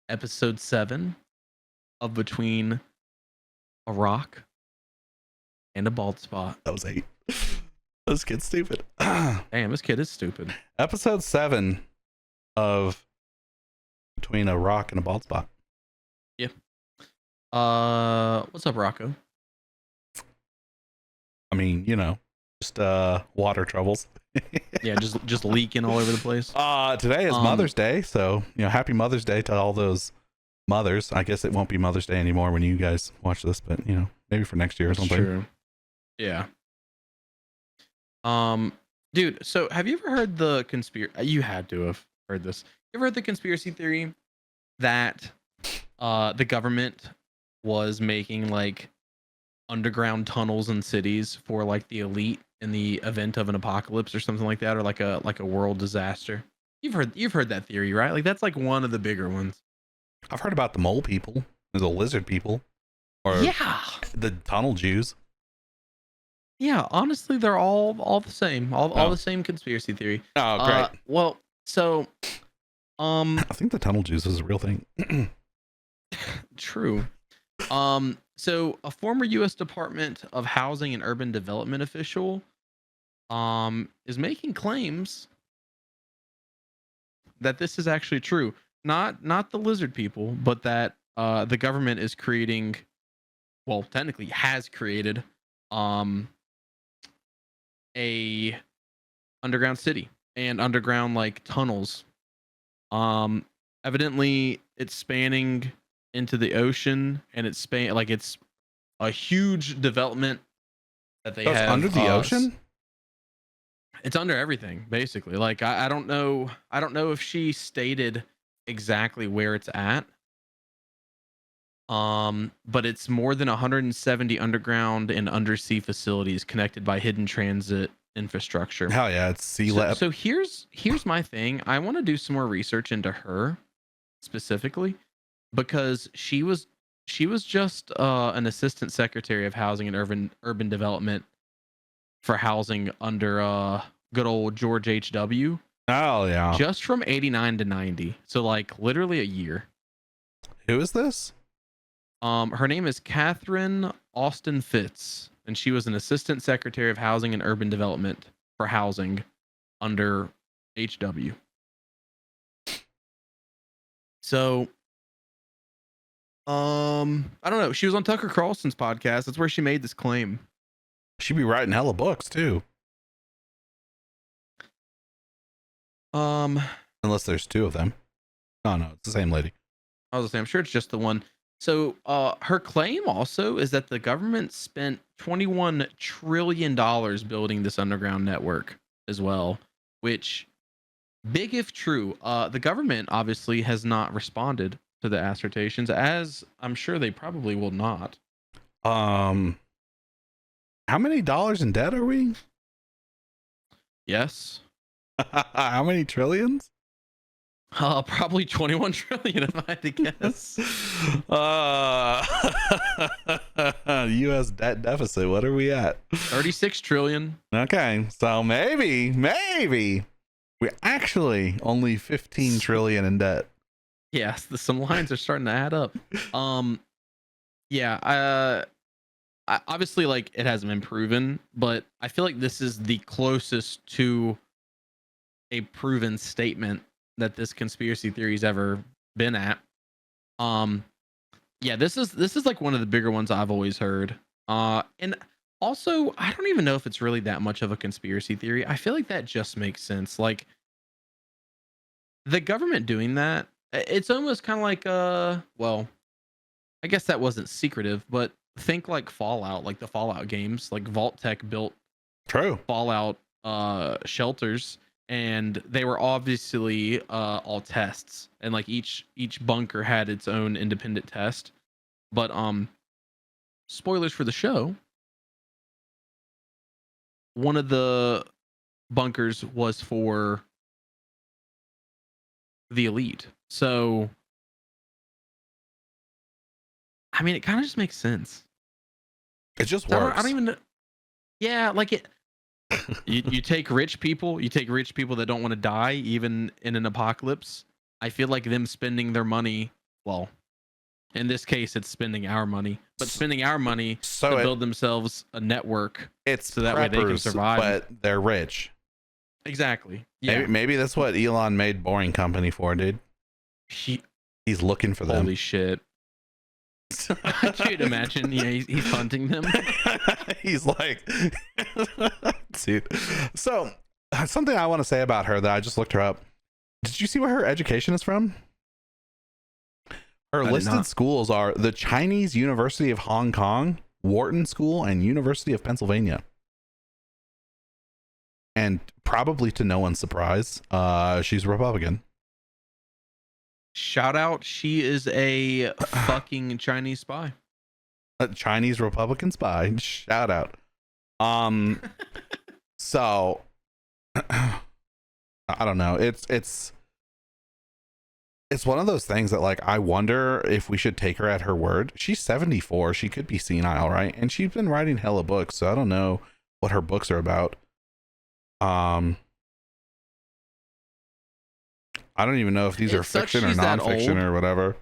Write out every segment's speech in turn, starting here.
episode 7 of Between a Rock and a Bald Spot. That was 8. This kid's stupid. Damn, this kid is stupid. Episode 7 of Between a Rock and a Bald Spot. Yeah. What's up, Rocco? I mean, just water troubles. Yeah, just leaking all over the place. Today is Mother's Day, so happy Mother's Day to all those mothers. I guess it won't be Mother's Day anymore when you guys watch this, but maybe for next year or something. True. Yeah. Dude, so have you ever heard the conspiracy? You had to have heard this. You ever heard the conspiracy theory that the government was making like underground tunnels in cities for like the elite in the event of an apocalypse or something like that, or like a world disaster? You've heard that theory, right? Like that's like one of the bigger ones. I've heard about the mole people, the lizard people, or the tunnel Jews. Yeah, honestly, they're all the same, all the same conspiracy theory. Oh, great. Well, so, I think the tunnel Jews is a real thing. True. So a former U.S. Department of Housing and Urban Development official, is making claims that this is actually true. Not the lizard people, but that the government is creating, well, technically has created, a underground city and underground like tunnels. Evidently it's spanning into the ocean, and it's it's a huge development that they have under the ocean. It's under everything, basically. Like I don't know if she stated exactly where it's at. But it's more than 170 underground and undersea facilities connected by hidden transit infrastructure. Hell yeah, it's sea level. So here's my thing. I want to do some more research into her specifically, because she was just an assistant secretary of housing and urban development for housing under good old George H.W. Oh yeah. Just from 89 to 90. So like literally a year. Who is this? Her name is Catherine Austin Fitz, and she was an assistant secretary of housing and urban development for housing under HW. So, I don't know. She was on Tucker Carlson's podcast. That's where she made this claim. She'd be writing hella books too. Unless there's 2 of them. Oh no, it's the same lady. I was gonna say, I'm sure it's just the one. So her claim also is that the government spent $21 trillion building this underground network as well, which, big if true. The government obviously has not responded to the assertions, as I'm sure they probably will not. How many dollars in debt are we? Yes. How many trillions? Probably 21 trillion if I had to guess. U.S. debt deficit. What are we at? 36 trillion. Okay, so maybe we're actually only 15 trillion in debt. Yes, some lines are starting to add up. Yeah. Obviously, like, it hasn't been proven, but I feel like this is the closest to a proven statement that this conspiracy theory's ever been at. Yeah, this is like one of the bigger ones I've always heard. And also, I don't even know if it's really that much of a conspiracy theory. I feel like that just makes sense. Like, the government doing that, it's almost kind of like well, I guess that wasn't secretive, but think like Fallout, like the Fallout games. Like Vault Tech built Fallout shelters, and they were obviously all tests, and like each bunker had its own independent test. But spoilers for the show, one of the bunkers was for the elite. So I mean, it kind of just makes sense. It just works. I don't even know. Yeah, like it. You take rich people. You take rich people that don't want to die, even in an apocalypse. I feel like them spending their money well, in this case, it's spending our money, but spending our money to build themselves a network. It's so that way they can survive. But they're rich. Exactly. Yeah. Maybe that's what Elon made Boring Company for, dude. He's looking for them. Holy shit. Dude, imagine. Yeah, he's hunting them. He's like, dude. So, something I want to say about her that I just looked her up. Did you see where her education is from? Her listed schools are the Chinese University of Hong Kong, Wharton School, and University of Pennsylvania. And probably to no one's surprise, she's a Republican. Shout out, she is a fucking Chinese spy. A Chinese Republican spy. Shout out. So I don't know. It's one of those things that, like, I wonder if we should take her at her word. She's 74. She could be senile, right? And she's been writing hella books, so I don't know what her books are about. I don't even know if these are fiction or non-fiction or whatever.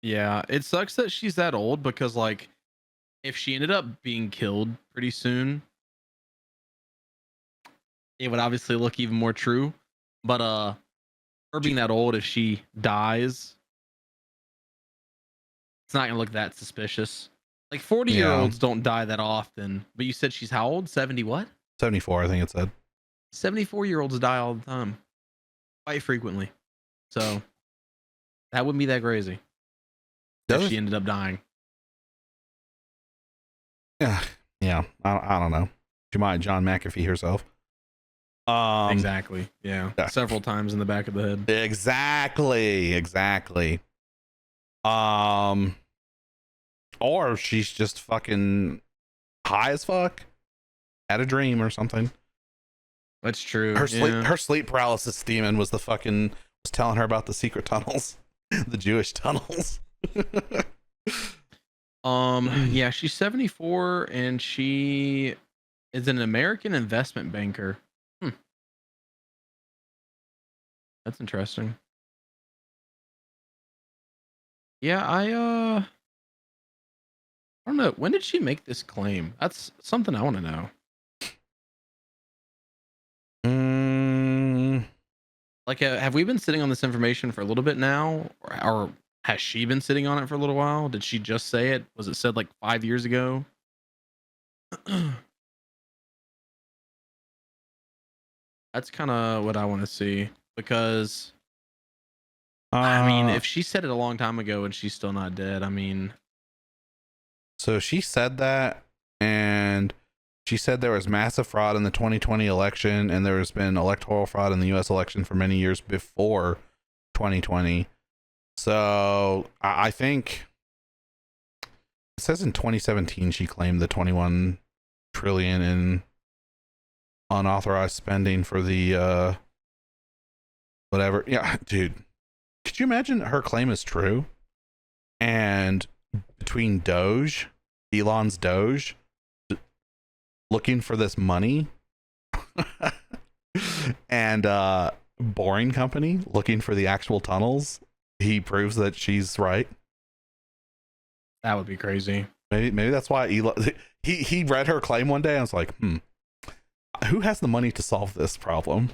Yeah, it sucks that she's that old, because, like, if she ended up being killed pretty soon, it would obviously look even more true. But her being that old, if she dies, it's not gonna look that suspicious. Like 40-year-olds don't die that often. But you said she's how old? 70 what? 74, I think it said. 74-year-olds die all the time, quite frequently. So that wouldn't be that crazy if she ended up dying. Yeah. I don't know. She might John McAfee herself. Exactly. Yeah. Several times in the back of the head. Exactly. Or she's just fucking high as fuck, had a dream or something. That's true. Her sleep paralysis demon was telling her about the secret tunnels, the Jewish tunnels. Yeah, she's 74 and she is an American investment banker. That's interesting. Yeah, I don't know. When did she make this claim? That's something I want to know. Like, have we been sitting on this information for a little bit now, or has she been sitting on it for a little while? Did she just say it? Was it said like 5 years ago? That's kind of what I want to see, because I mean, if she said it a long time ago and she's still not dead, I mean. So she said that, and she said there was massive fraud in the 2020 election, and there has been electoral fraud in the U.S. election for many years before 2020. So I think it says in 2017 she claimed the 21 trillion in unauthorized spending for the whatever. Yeah, dude. Could you imagine her claim is true? And between Elon's Doge, looking for this money, and Boring Company looking for the actual tunnels, he proves that she's right. That would be crazy. Maybe that's why Elon, he read her claim one day and was like, who has the money to solve this problem?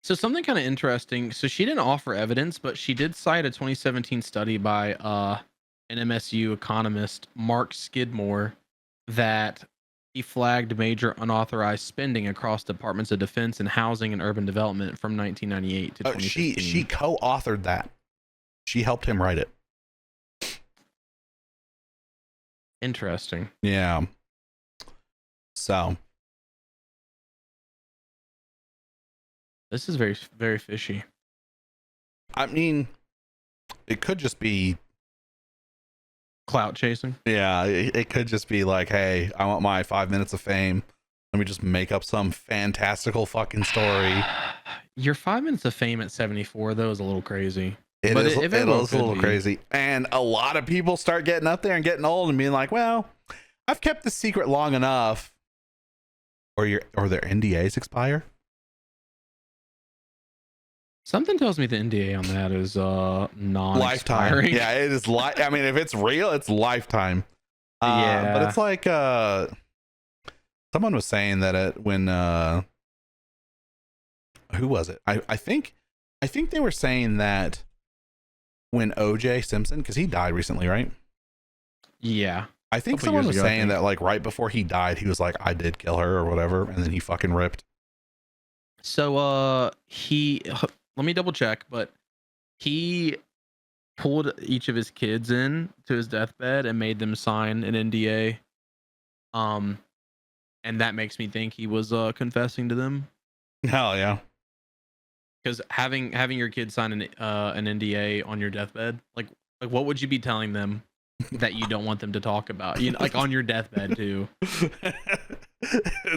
So something kind of interesting. So she didn't offer evidence, but she did cite a 2017 study by an MSU economist, Mark Skidmore, that he flagged major unauthorized spending across departments of defense and housing and urban development from 1998 to 2016. She co-authored that. She helped him write it. Interesting. Yeah. So this is very, very fishy. I mean, it could just be clout chasing. Yeah, it could just be like, hey, I want my 5 minutes of fame. Let me just make up some fantastical fucking story. Your 5 minutes of fame at 74, though, is a little crazy. It is a little crazy. And a lot of people start getting up there and getting old and being like, well, I've kept this secret long enough. Or their NDAs expire. Something tells me the NDA on that is Lifetime. non-expiring. Yeah, it is. I mean, if it's real, it's lifetime. But Yeah. it's like someone was saying that when who was it? I think they were saying that when OJ Simpson, because he died recently, right? Yeah. I think Couple someone years was ago, I saying think. that like right before he died, he was like, I did kill her or whatever, and then he fucking ripped. So let me double check, but he pulled each of his kids in to his deathbed and made them sign an NDA. Um, and that makes me think he was confessing to them, Hell yeah. because having your kids sign an NDA on your deathbed, like what would you be telling them that you don't want them to talk about? You know, like on your deathbed too.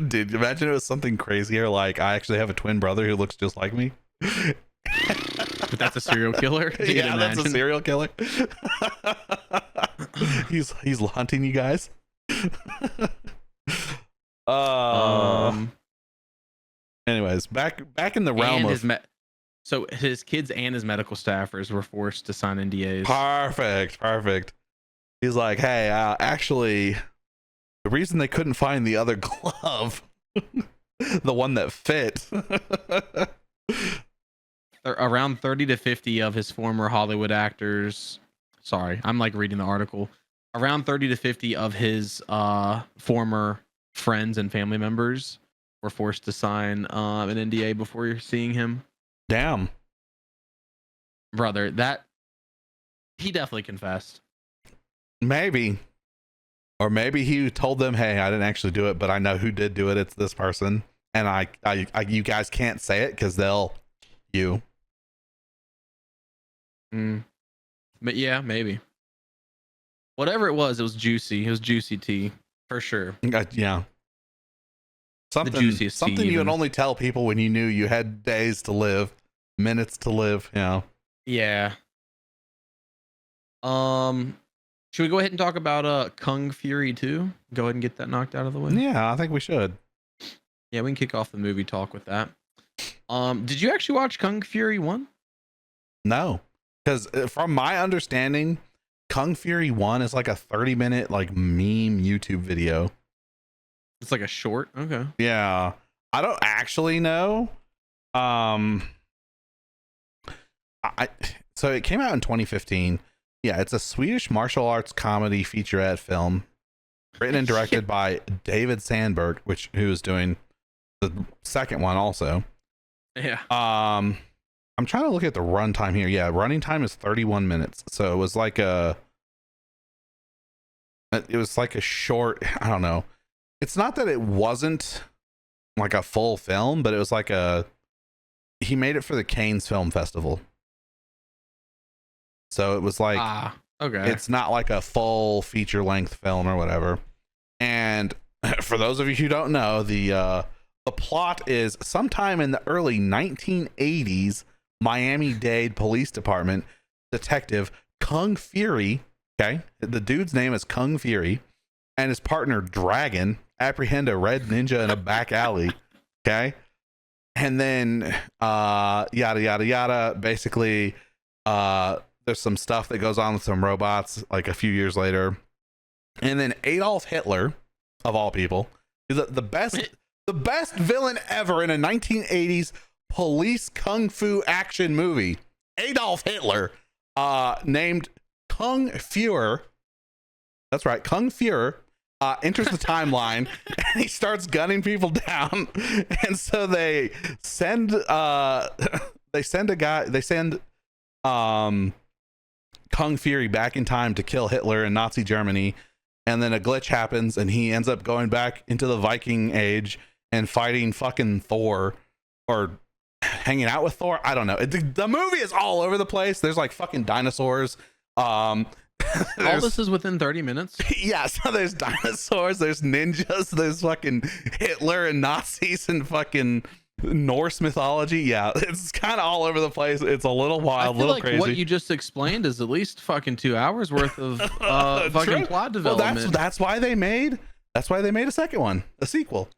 Dude, imagine it was something crazier like I actually have a twin brother who looks just like me. But that's a serial killer. You Yeah, can that's a imagine. serial killer. he's hunting you guys. Um, Anyways, back in the realm and of so his kids and his medical staffers were forced to sign NDAs. perfect. He's like, hey, actually, the reason they couldn't find the other glove, the one that fit. Around 30 to 50 of his former Hollywood actors. Sorry, I'm like reading the article. Around 30 to 50 of his former friends and family members were forced to sign an NDA before you're seeing him. Damn. Brother, that he definitely confessed. Maybe. Or maybe he told them, hey, I didn't actually do it, but I know who did do it. It's this person. And I you guys can't say it because they'll you. But yeah, maybe. Whatever it was juicy. It was juicy tea for sure. Yeah. Something, the juiciest tea, something you would even. only tell people when you knew you had days to live, minutes to live, you know. Yeah. Should we go ahead and talk about Kung Fury 2? Go ahead and get that knocked out of the way. Yeah, I think we should. Yeah, we can kick off the movie talk with that. Did you actually watch Kung Fury 1? No. Because from my understanding, Kung Fury 1 is like a 30-minute like meme YouTube video. It's like a short. Okay. Yeah. I don't actually know. So it came out in 2015. Yeah, it's a Swedish martial arts comedy featurette film written and directed by David Sandberg, who is doing the second one also. Yeah. I'm trying to look at the runtime here. Yeah, running time is 31 minutes. So it was like a short, I don't know. It's not that it wasn't like a full film, but it was like he made it for the Cannes Film Festival. So it was like, okay. It's not like a full feature length film or whatever. And for those of you who don't know, the plot is sometime in the early 1980s, Miami-Dade Police Department detective Kung Fury, okay, the dude's name is Kung Fury, and his partner Dragon apprehend a red ninja in a back alley, okay, and then yada yada yada. Basically, there's some stuff that goes on with some robots like a few years later, and then Adolf Hitler, of all people, is the best villain ever in a 1980s police kung fu action movie. Adolf Hitler, named Kung Fuhrer. That's right, Kung Fuhrer. Enters the timeline and he starts gunning people down, and so they send Kung Fury back in time to kill Hitler in Nazi Germany, and then a glitch happens and he ends up going back into the Viking age and fighting fucking Thor, or hanging out with Thor. I don't know. The movie is all over the place. There's like fucking dinosaurs. All this is within 30 minutes. Yeah, so there's dinosaurs, there's ninjas, there's fucking Hitler and Nazis and fucking Norse mythology. Yeah, it's kind of all over the place. It's a little wild, a little like crazy. What you just explained is at least fucking 2 hours worth of fucking plot development. Well, that's why they made a second one, a sequel.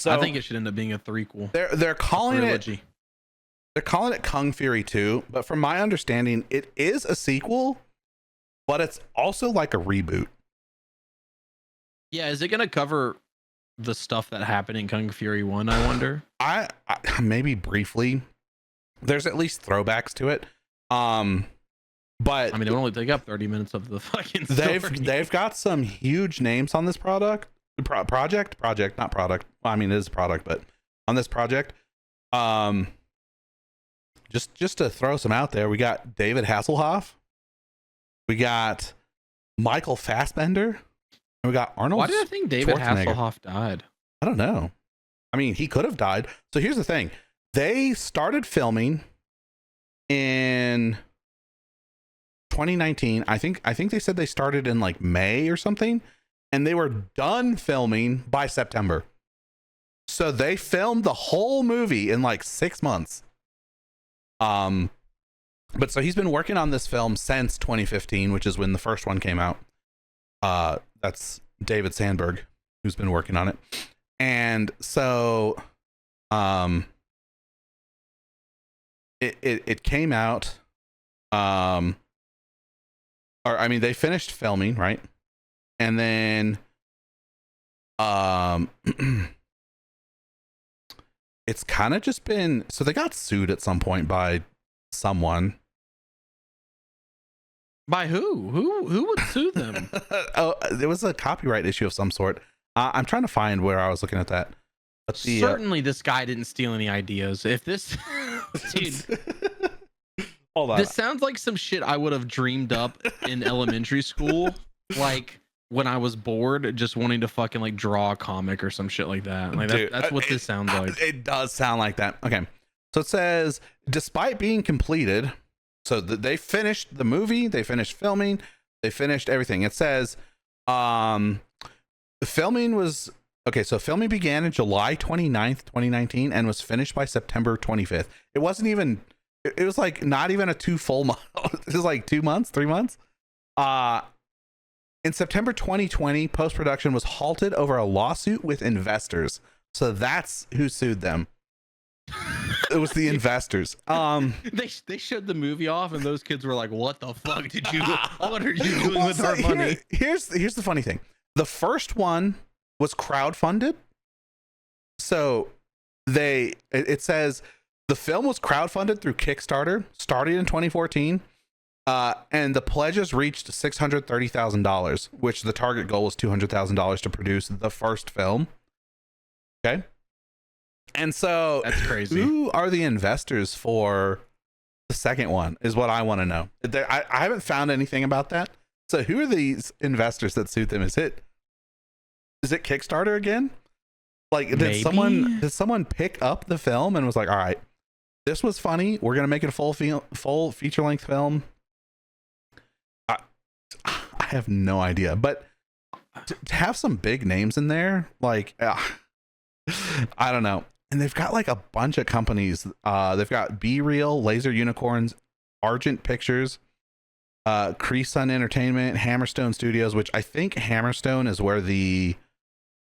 So I think it should end up being a threequel. they're calling it Trilogy. they're calling it Kung Fury 2, but from my understanding, it is a sequel, but it's also like a reboot. Yeah, is it gonna cover the stuff that happened in Kung Fury 1, I wonder? I maybe briefly. There's at least throwbacks to it. But I mean, it would only take up 30 minutes of the fucking story. they've got some huge names on this project, not product. Well, I mean, it is a product, but on this project, just to throw some out there, we got David Hasselhoff, we got Michael Fassbender, and we got Arnold. Why did I think David Schwarzenegger. Hasselhoff died? I don't know. I mean, he could have died. So here's the thing: they started filming in 2019. I think they said they started in like May or something, and they were done filming by September. So they filmed the whole movie in like 6 months. But so he's been working on this film since 2015, which is when the first one came out. That's David Sandberg who's been working on it. And so it came out, or I mean, they finished filming, right? And then it's kind of just been, so they got sued at some point by someone. By who? Who would sue them? Oh, there was a copyright issue of some sort. I'm trying to find where I was looking at that. But the, Certainly this guy didn't steal any ideas. If this dude, hold on. this sounds like some shit I would have dreamed up in elementary school, like when I was bored, just wanting to fucking like draw a comic or some shit like that. Like Dude, that's what this sounds like. It does sound like that. Okay. So it says, despite being completed, so they finished the movie, they finished filming, they finished everything. It says, filming was, okay, so filming began in July 29th, 2019, and was finished by September 25th. It wasn't even, it was like not even a 2 full months. It was like 2 months, 3 months. In September 2020, post-production was halted over a lawsuit with investors. So that's who sued them. It was the investors. They showed the movie off, and those kids were like, "What the fuck did you? What are you doing with our money?" Here's the funny thing: the first one was crowdfunded. So it says the film was crowdfunded through Kickstarter, started in 2014, and the pledges reached $630,000, which the target goal was $200,000 to produce the first film. Okay. And so That's crazy. Who are the investors for the second one is what I want to know. I haven't found anything about that. So who are these investors that suit them? Is it Kickstarter again? Like, did someone pick up the film and was like, all right, this was funny, we're going to make it a full feature-length film? I have no idea. But to have some big names in there, like, I don't know. And they've got like a bunch of companies. They've got Be Real, Laser Unicorns, Argent Pictures, Creasun Entertainment, Hammerstone Studios, which I think Hammerstone is where the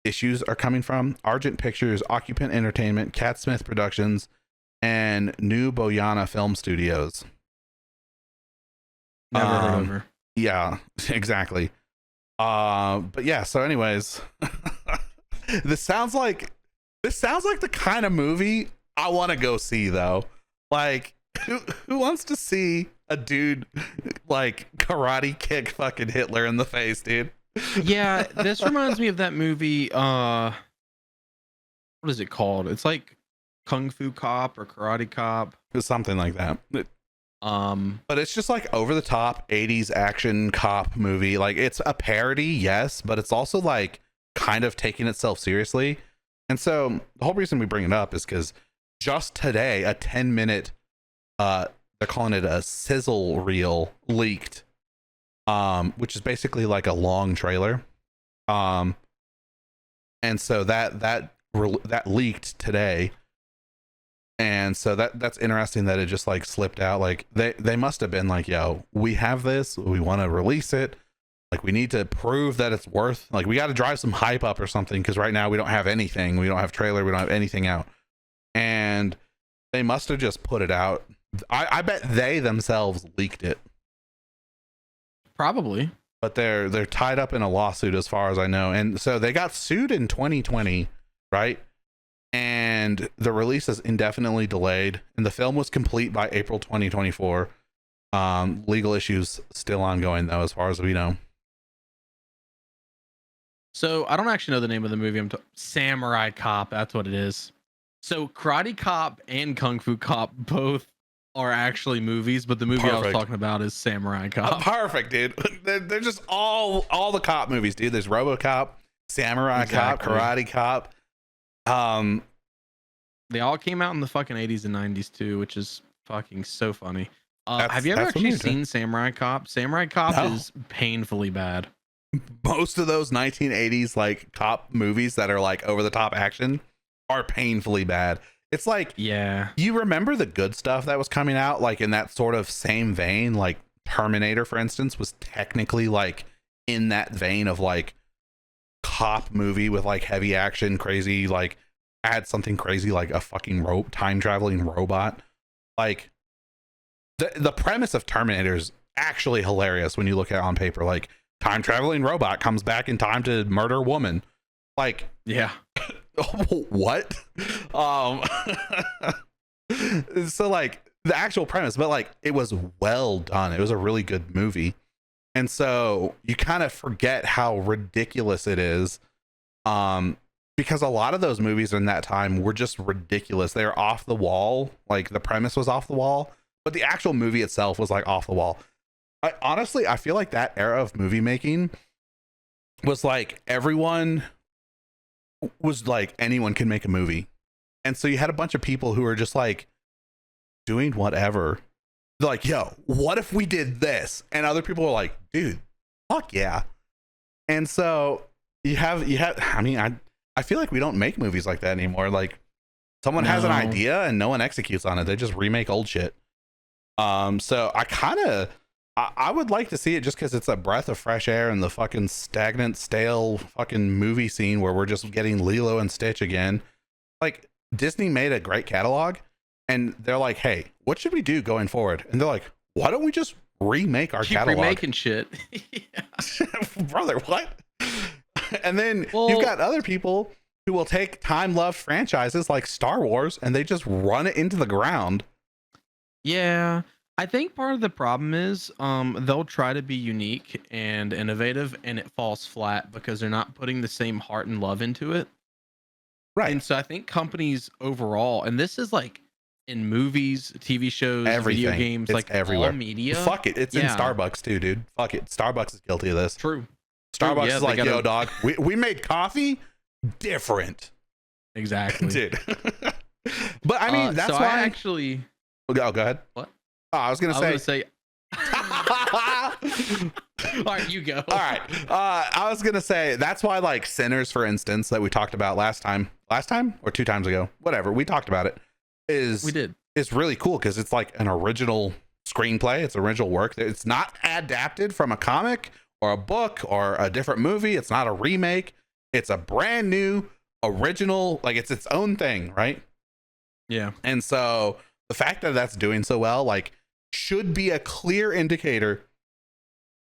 issues are coming from. Argent Pictures, Occupant Entertainment, Cat Smith Productions, and New Boyana Film Studios. Never heard of her. Yeah, exactly. But yeah, so anyways, this sounds like the kind of movie I want to go see, though. Like, who wants to see a dude like karate kick fucking Hitler in the face, dude? Yeah, this reminds me of that movie. What is it called? It's like Kung Fu Cop or Karate Cop. It's something like that. But it's just like over the top 80s action cop movie. Like, it's a parody, yes, but it's also like kind of taking itself seriously. And so the whole reason we bring it up is because just today, a 10-minute, they're calling it a sizzle reel, leaked, which is basically like a long trailer. And so that leaked today. And so that's interesting that it just like slipped out. Like they must have been like, yo, we have this, we want to release it. Like, we need to prove that it's worth, like, we got to drive some hype up or something, because right now we don't have anything. We don't have trailer. We don't have anything out. And they must have just put it out. I bet they themselves leaked it. Probably. But they're tied up in a lawsuit as far as I know. And so they got sued in 2020, right? And the release is indefinitely delayed. And the film was complete by April 2024. Legal issues still ongoing, though, as far as we know. So I don't actually know the name of the movie. Samurai Cop. That's what it is. So Karate Cop and Kung Fu Cop both are actually movies, but the movie I was talking about is Samurai Cop. Perfect, dude. They're just all the cop movies, dude. There's RoboCop, Samurai Cop, Karate Cop. They all came out in the fucking 80s and 90s too, which is fucking so funny. Have you ever actually seen Samurai Cop? Samurai Cop is painfully bad. Most of those 1980s like cop movies that are like over the top action are painfully bad. It's like, yeah, you remember the good stuff that was coming out, like in that sort of same vein, like Terminator, for instance, was technically like in that vein of like cop movie with like heavy action, crazy, like add something crazy like a fucking time traveling robot. Like the premise of Terminator is actually hilarious when you look at it on paper. Like, time traveling robot comes back in time to murder woman. Like, yeah. What? So like the actual premise, but like it was well done. It was a really good movie. And so you kind of forget how ridiculous it is. Because a lot of those movies in that time were just ridiculous. They were off the wall. Like, the premise was off the wall, but the actual movie itself was like off the wall. I feel like that era of movie making was like everyone was like anyone can make a movie. And so you had a bunch of people who were just like doing whatever. They're like, yo, what if we did this? And other people were like, dude, fuck yeah. And so you have, I mean, I feel like we don't make movies like that anymore. Like, someone has an idea and no one executes on it. They just remake old shit. So I would like to see it just because it's a breath of fresh air in the fucking stagnant, stale fucking movie scene where we're just getting Lilo and Stitch again. Like, Disney made a great catalog and they're like, hey, what should we do going forward? And they're like, why don't we just remake our catalog? Remaking shit. Brother, what? And then you've got other people who will take time-loved franchises like Star Wars and they just run it into the ground. Yeah. I think part of the problem is they'll try to be unique and innovative and it falls flat because they're not putting the same heart and love into it. Right. And so I think companies overall, and this is like in movies, TV shows, everything. Video games, it's like everywhere. all media. Fuck it. It's in Starbucks too, dude. Fuck it. Starbucks is guilty of this. True. Starbucks is like, yo, dog, we made coffee different. Exactly. Dude. But I mean, that's why I actually... Oh, go ahead. What? Oh, I was gonna say all right, you go. All right. I was gonna say that's why, like, Sinners, for instance, that we talked about last time or 2 times ago, whatever, we talked about it, we did. It's really cool because it's like an original screenplay. It's original work. It's not adapted from a comic or a book or a different movie. It's not a remake. It's a brand new original, like, it's its own thing, right? Yeah. And so the fact that that's doing so well, like, should be a clear indicator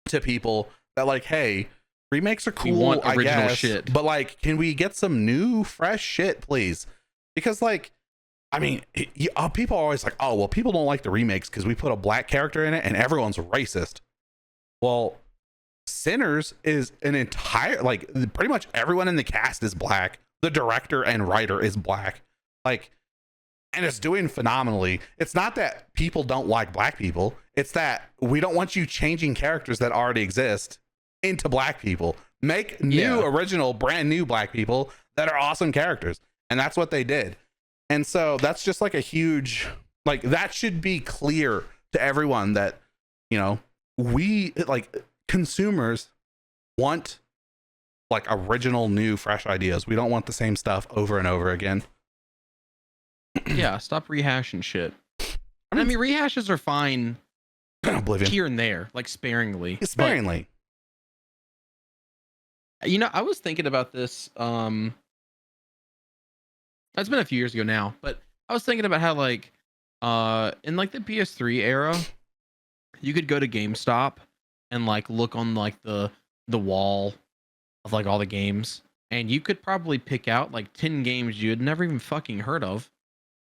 to people that, like, hey, remakes are cool, we want original I guess, shit, but, like, can we get some new fresh shit, please? Because, like, I mean, people are always like, oh, well, people don't like the remakes because we put a black character in it and everyone's racist. Well, Sinners is an entire, like, pretty much everyone in the cast is black. The director and writer is black. Like, and it's doing phenomenally. It's not that people don't like black people. It's that we don't want you changing characters that already exist into black people. Make new, original, brand new black people that are awesome characters. And that's what they did. And so that's just like a huge, like, that should be clear to everyone that, you know, we, like, consumers want, like, original, new, fresh ideas. We don't want the same stuff over and over again. Yeah, stop rehashing shit. I mean, rehashes are fine Oblivion. here and there, like, sparingly. Sparingly. I was thinking about this. That's been a few years ago now, but I was thinking about how like in like the PS3 era, you could go to GameStop and like look on like the wall of like all the games, and you could probably pick out like 10 games you had never even fucking heard of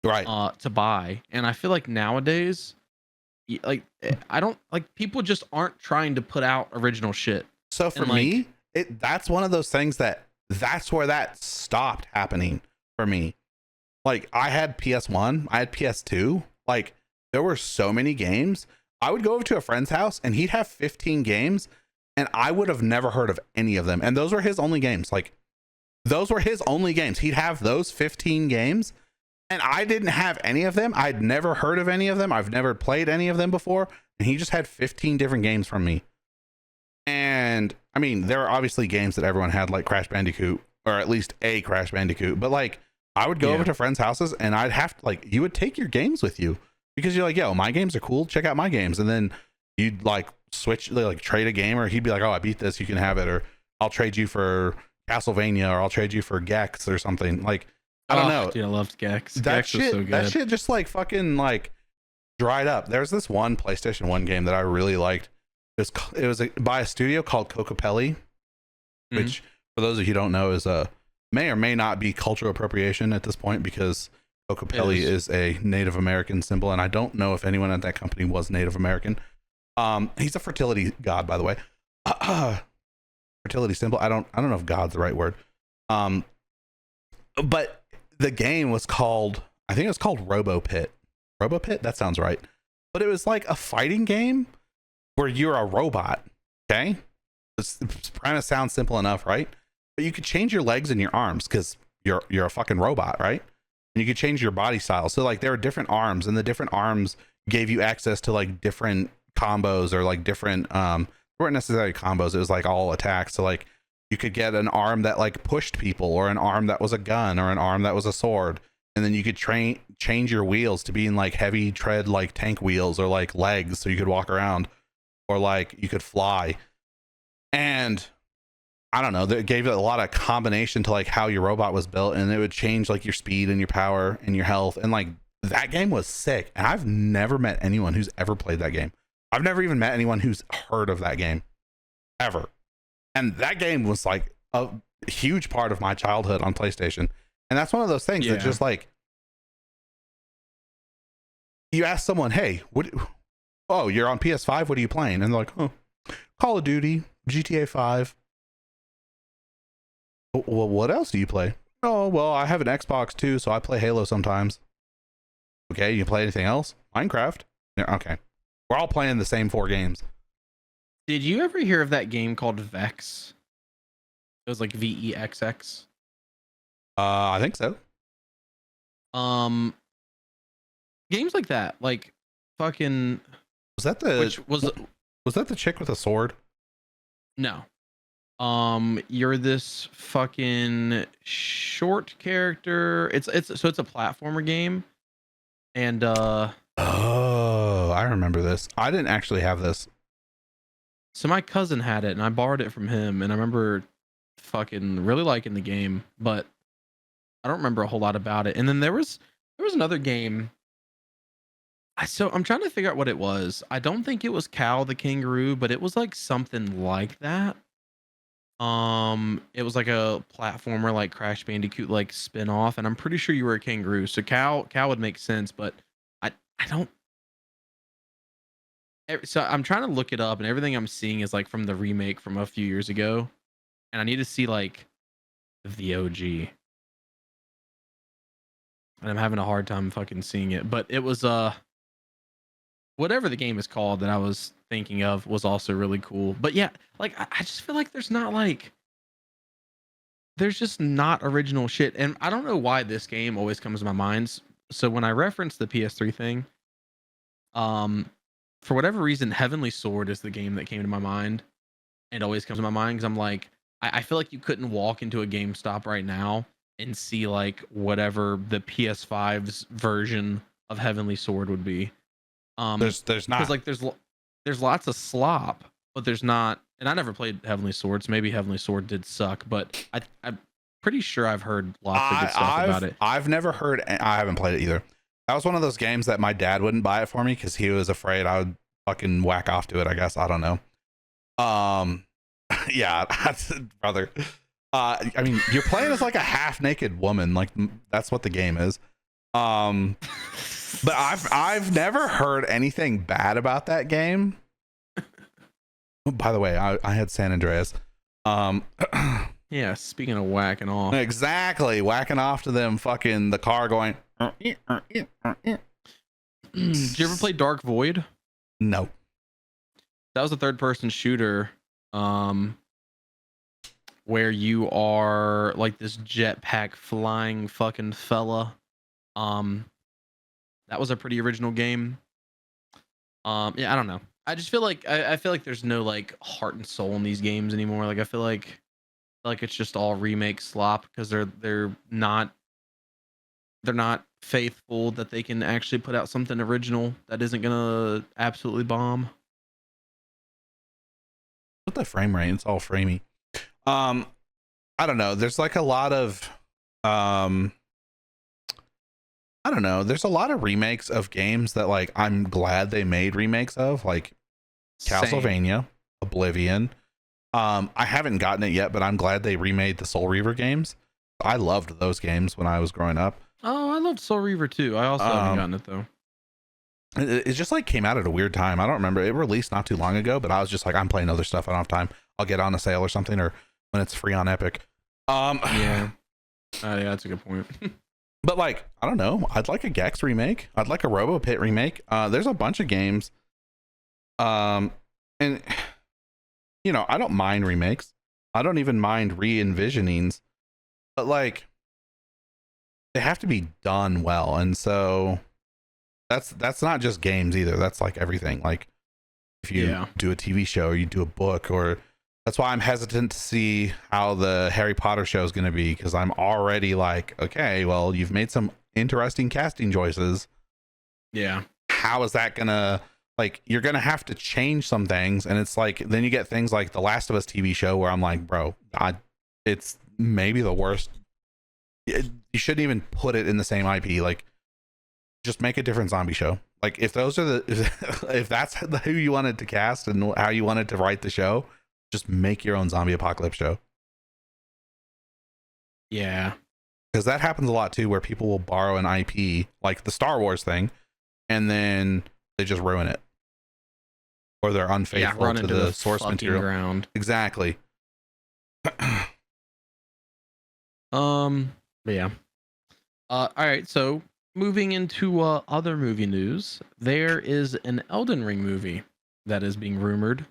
Right. to buy. And I feel like nowadays I don't like people just aren't trying to put out original shit. So for And like me, that's one of those things that's where that stopped happening for me. Like I had PS1, I had PS2. Like there were so many games. I would go over to a friend's house and he'd have 15 games and I would have never heard of any of them. And those were his only games. Like those were his only games. He'd have those 15 games and I didn't have any of them. I'd never heard of any of them. I've never played any of them before. And he just had 15 different games from me. And I mean, there are obviously games that everyone had, like Crash Bandicoot, or at least a Crash Bandicoot. But like, I would go over to friends' houses and I'd have to, like, you would take your games with you because you're like, yo, my games are cool. Check out my games. And then you'd like switch, like trade a game, or he'd be like, oh, I beat this. You can have it. Or I'll trade you for Castlevania, or I'll trade you for Gex or something. Like, I don't know. Dude, I loved Gex. That Gex was shit, so good. that shit just like fucking like dried up. There's this one PlayStation 1 game that I really liked. It was by a studio called Compatibility, which for those of you who don't know is may or may not be cultural appropriation at this point, because Compatibility is a Native American symbol, and I don't know if anyone at that company was Native American. He's a fertility god, by the way. Fertility symbol. I don't know if god's the right word. But the game was called, I think it was called RoboPit. RoboPit? That sounds right. But it was like a fighting game where you're a robot. Okay? It's trying to sound simple enough, right? But you could change your legs and your arms because you're a fucking robot, right? And you could change your body style. So like there were different arms, and the different arms gave you access to like different combos, or like different they weren't necessarily combos, it was like all attacks. So like you could get an arm that like pushed people, or an arm that was a gun, or an arm that was a sword. And then you could change your wheels to be in like heavy tread, like tank wheels, or like legs so you could walk around, or like you could fly. And I don't know, that gave it a lot of combination to like how your robot was built, and it would change like your speed and your power and your health. And like that game was sick. And I've never met anyone who's ever played that game. I've never even met anyone who's heard of that game ever. And that game was like a huge part of my childhood on PlayStation. And that's one of those things that just like, you ask someone, hey, oh, you're on PS5, what are you playing? And they're like, oh, Call of Duty, GTA 5. Well, what else do you play? Oh, well, I have an Xbox too, so I play Halo sometimes. Okay, you play anything else? Minecraft? Yeah, okay. We're all playing the same 4 games. Did you ever hear of that game called Vex? It was like VEXX. I think so. Games like that, like fucking. Was that the chick with a sword? No. You're this fucking short character. It's a platformer game, and oh, I remember this. I didn't actually have this. So my cousin had it, and I borrowed it from him, and I remember fucking really liking the game, but I don't remember a whole lot about it. And then there was another game. So I'm trying to figure out what it was. I don't think it was Cow the Kangaroo, but it was like something like that. It was like a platformer, like Crash Bandicoot, like spin-off, and I'm pretty sure you were a kangaroo. So cow would make sense, but I don't. So I'm trying to look it up, and everything I'm seeing is like from the remake from a few years ago, and I need to see like the OG. And I'm having a hard time fucking seeing it, but it was whatever the game is called that I was thinking of was also really cool. But yeah, like I just feel like there's just not original shit. And I don't know why this game always comes to my mind. So when I reference the PS3 thing, for whatever reason, Heavenly Sword is the game that came to my mind and always comes to my mind, because I'm like, I feel like you couldn't walk into a GameStop right now and see like whatever the PS5's version of Heavenly Sword would be. There's not, because like there's lots of slop, but there's not and I never played Heavenly Swords. Maybe Heavenly Sword did suck, but I'm pretty sure I've heard lots of good stuff about it. I've never heard. I haven't played it either. That was one of those games that my dad wouldn't buy it for me because he was afraid I would fucking whack off to it. I guess I don't know. Yeah, brother. I mean, you're playing as like a half naked woman. Like that's what the game is. But I've never heard anything bad about that game. Oh, by the way, I had San Andreas. Yeah, speaking of whacking off. Exactly, whacking off to them fucking the car going. Did you ever play Dark Void? No. That was a third person shooter where you are like this jetpack flying fucking fella. That was a pretty original game. Yeah, I don't know. I just feel like I feel like there's no like heart and soul in these games anymore. Like I feel like it's just all remake slop because they're not faithful that they can actually put out something original that isn't gonna absolutely bomb. What the frame rate? It's all framey. I don't know. There's like a lot of I don't know. There's a lot of remakes of games that like I'm glad they made remakes of, like Castlevania, Oblivion. I haven't gotten it yet, but I'm glad they remade the Soul Reaver games. I loved those games when I was growing up. Oh, I loved Soul Reaver too. I also haven't gotten it though. It just like came out at a weird time. I don't remember. It released not too long ago, but I was just like, I'm playing other stuff. I don't have time. I'll get on a sale or something, or when it's free on Epic. Yeah. Yeah, that's a good point. But like, I don't know. I'd like a Gex remake. I'd like a Robo Pit remake. There's a bunch of games. And you know, I don't mind remakes. I don't even mind re-envisionings. But like, they have to be done well, and so that's not just games either. That's like everything. Like if you do a TV show or you do a book, or that's why I'm hesitant to see how the Harry Potter show is going to be, because I'm already like, okay, well, you've made some interesting casting choices. Yeah. How is that gonna, like, you're gonna have to change some things, and it's like then you get things like the Last of Us TV show where I'm like, bro, it's maybe the worst. You shouldn't even put it in the same IP. Like, just make a different zombie show. Like, if those are if that's who you wanted to cast and how you wanted to write the show, just make your own zombie apocalypse show. Yeah, because that happens a lot too, where people will borrow an IP like the Star Wars thing, and then they just ruin it, or they're unfaithful to the source material. Ground. Exactly. Yeah. All right. So moving into other movie news, there is an Elden Ring movie that is being rumored.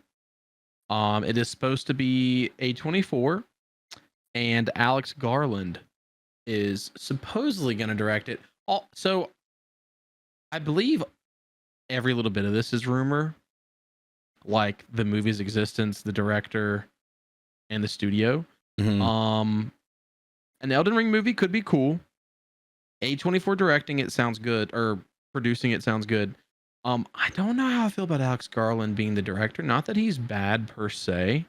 It is supposed to be A24, and Alex Garland is supposedly going to direct it. So I believe every little bit of this is rumor, like the movie's existence, the director, and the studio. Mm-hmm. An Elden Ring movie could be cool. A24 directing it sounds good, or producing it sounds good. I don't know how I feel about Alex Garland being the director. Not that he's bad per se.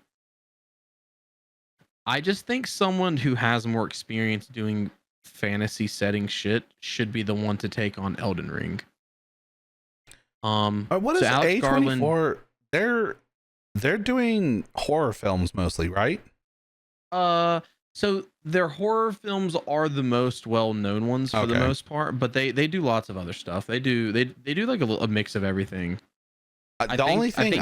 I just think someone who has more experience doing fantasy setting shit should be the one to take on Elden Ring. What is Alex A24? Garland, they're doing horror films mostly, right? So their horror films are the most well-known ones for the most part, but they do lots of other stuff. They do like a mix of everything. The only thing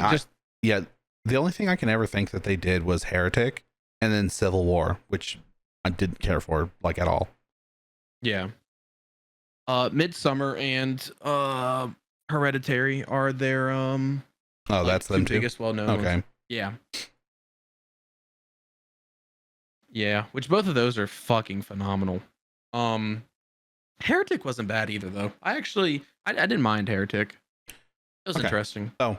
I can ever think that they did was Heretic and then Civil War, which I didn't care for like at all. Yeah. Midsummer and Hereditary are their that's them too. Biggest well-known ones. Yeah. Yeah, which both of those are fucking phenomenal. Heretic wasn't bad either though. I didn't mind Heretic. It was interesting. So,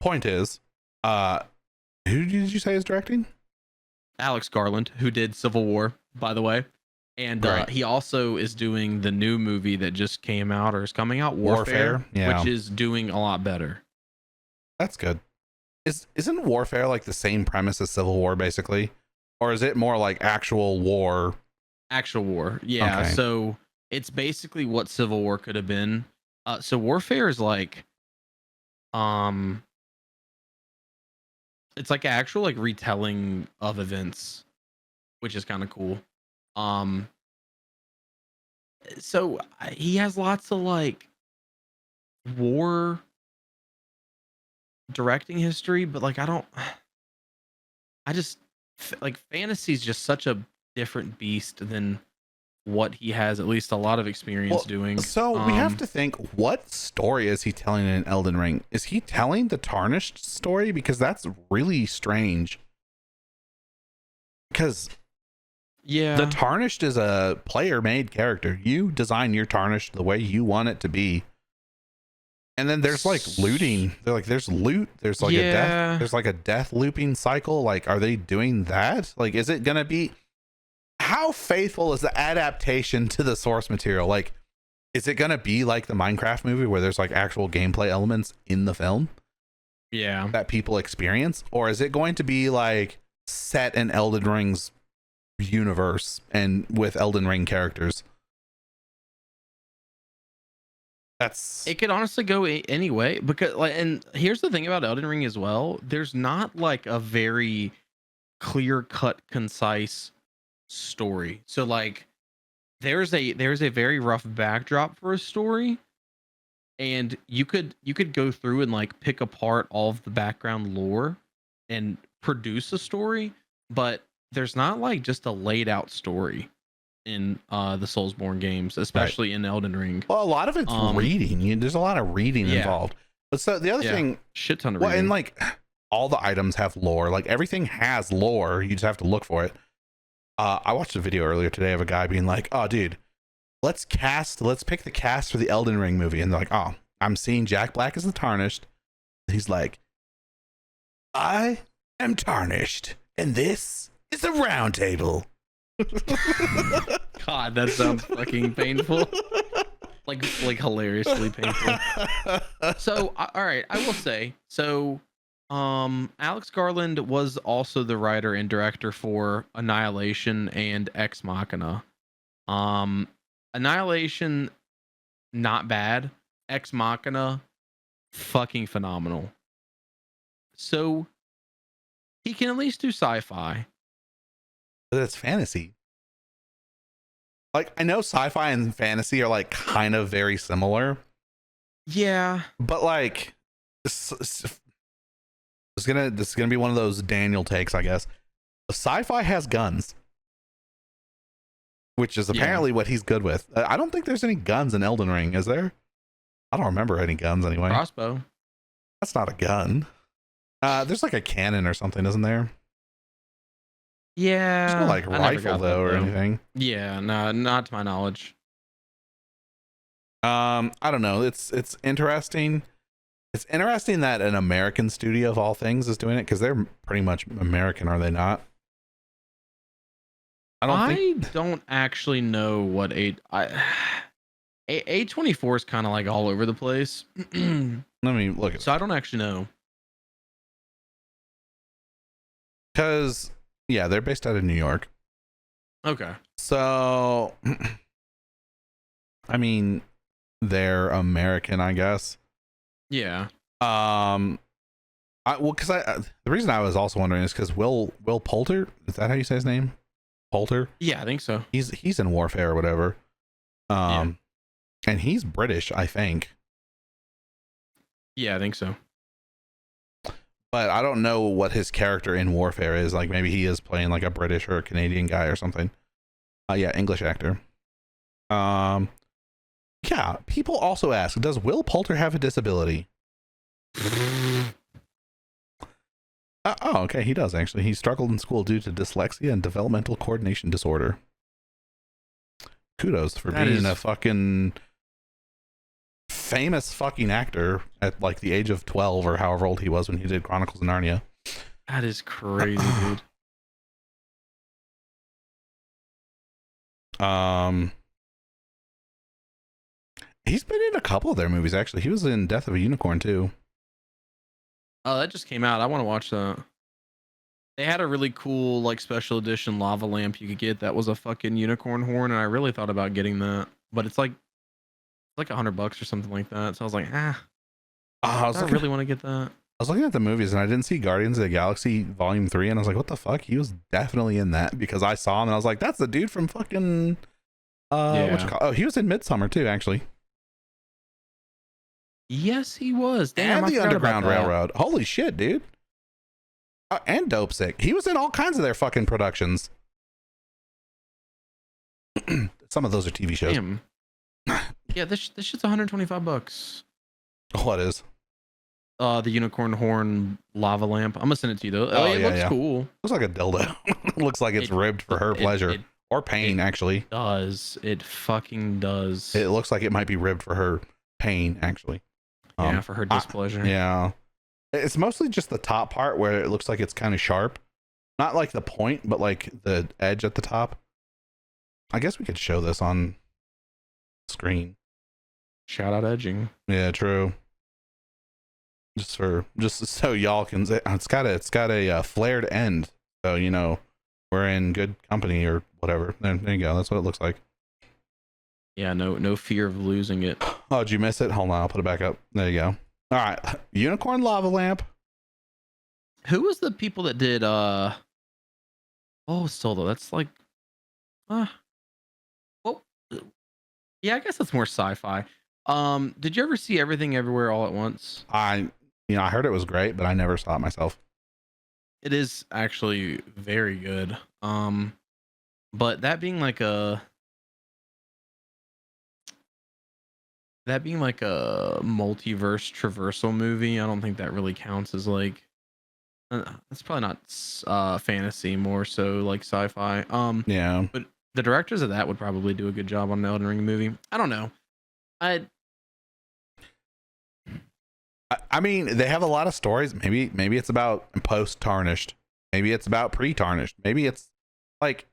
point is, who did you say is directing? Alex Garland, who did Civil War, by the way. And he also is doing the new movie that just came out or is coming out, Warfare. Yeah. Which is doing a lot better. That's good. Isn't warfare like the same premise as Civil War basically, or is it more like actual war? Actual war. Yeah. Okay. So it's basically what Civil War could have been. So warfare is like um it's like actual like retelling of events, which is kind of cool. Um so he has lots of like war directing history, but like I just like fantasy is just such a different beast than what he has at least a lot of experience Well, doing. so we have to think, what story is he telling in Elden Ring? Is he telling the Tarnished story? Because that's really strange. Because the Yeah. Tarnished is a player made character. You design your Tarnished the way you want it to be. And then there's like looting. They're like, there's loot. There's like a death. Yeah. There's like a death looping cycle. Like, are they doing that? Like, is it gonna be? How faithful is the adaptation to the source material? Like, is it gonna be like the Minecraft movie where there's like actual gameplay elements in the film Yeah. that people experience, or is it going to be like set in Elden Ring's universe and with Elden Ring characters? That's It could honestly go anyway because like, and here's the thing about Elden Ring as well. There's not like a very clear cut, concise story. So like there's a very rough backdrop for a story, and you could go through and like pick apart all of the background lore and produce a story, but there's not like just a laid out story in the Soulsborne games, right. especially in Elden Ring. Well, a lot of it's reading. There's a lot of reading Yeah. involved. But so the other Yeah. thing, Shit ton of well, reading. and like all the items have lore. Like everything has lore. You just have to look for it. I watched a video earlier today of a guy being like, "Oh, dude, let's pick the cast for the Elden Ring movie." And they're like, "Oh, I'm seeing Jack Black as the Tarnished." He's like, "I am Tarnished, and this is a round table." God, that sounds fucking painful. Like hilariously painful. So, all right, I will say, so Alex Garland was also the writer and director for Annihilation and Ex Machina. Annihilation, not bad. Ex Machina, fucking phenomenal. So he can at least do sci-fi. But it's fantasy. Like, I know sci-fi and fantasy are like kind of very similar, Yeah. but like this is gonna be one of those Daniel takes, I guess. Sci-fi has guns, which is apparently what he's good with. I don't think there's any guns in Elden Ring, is there? I don't remember any guns anyway. Crossbow. That's not a gun. There's like a cannon or something, isn't there? Yeah. There's no like I never got rifle that, though or anything. Yeah, no, not to my knowledge. I don't know. It's interesting. It's interesting that an American studio of all things is doing it, because they're pretty much American, are they not? I don't actually know what A24 is kind of like all over the place. Let me look at So I don't actually know. because yeah, they're based out of New York. Okay. So I mean, they're American, I guess. Yeah. The reason I was also wondering is because Will Poulter, is that how you say his name? Poulter? Yeah, I think so. He's in Warfare or whatever. And he's British, I think. Yeah, I think so. But I don't know what his character in Warfare is. Like, maybe he is playing like a British or a Canadian guy or something. Yeah, English actor. Yeah, people also ask, does Will Poulter have a disability? Oh, okay, he does actually. He struggled in school due to dyslexia and developmental coordination disorder. Kudos for being a fucking famous fucking actor at like the age of 12 or however old he was when he did Chronicles of Narnia. That is crazy, dude. He's been in a couple of their movies actually. He was in Death of a Unicorn too. Oh, that just came out. I want to watch that. They had a really cool like special edition lava lamp you could get that was a fucking unicorn horn, and I really thought about getting that, but it's like $100 or something like that. So I was like, I do was I looking really want to get that? I was looking at the movies and I didn't see Guardians of the Galaxy Volume 3 and I was like, what the fuck? He was definitely in that because I saw him and I was like, that's the dude from fucking what you Yeah. call, oh, he was in Midsummer too, actually. Yes, he was. Damn, And I the forgot about Underground that. Railroad. Holy shit, dude. And Dope Sick. He was in all kinds of their fucking productions. Some of those are TV shows. Damn. Yeah, this shit's $125. What is? The unicorn horn lava lamp. I'm gonna send it to you though. Oh, It yeah, looks yeah. cool. Looks like a dildo. Looks like it's It ribbed for her pleasure it or pain, actually. does. It fucking does. It looks like it might be ribbed for her pain, actually. Yeah, for her displeasure. Yeah. It's mostly just the top part where it looks like it's kind of sharp. Not like the point, but like the edge at the top. I guess we could show this on screen. Shout out edging. Yeah, true. Just so y'all can say it's got a flared end. So, you know, we're in good company or whatever. There you go. That's what it looks like. Yeah, no fear of losing it. Oh, did you miss it? Hold on, I'll put it back up. There you go. All right. Unicorn lava lamp. Who was the people that did Solo? That's like well yeah, I guess that's more sci-fi. Did you ever see Everything Everywhere All at Once? I heard it was great, but I never saw it myself. It is actually very good. But that being like a multiverse traversal movie, I don't think that really counts as like it's probably not fantasy, more so like sci-fi. Yeah. But the directors of that would probably do a good job on an Elden Ring movie. I don't know. I mean, they have a lot of stories. Maybe it's about post tarnished. Maybe it's about pre tarnished. Maybe it's like,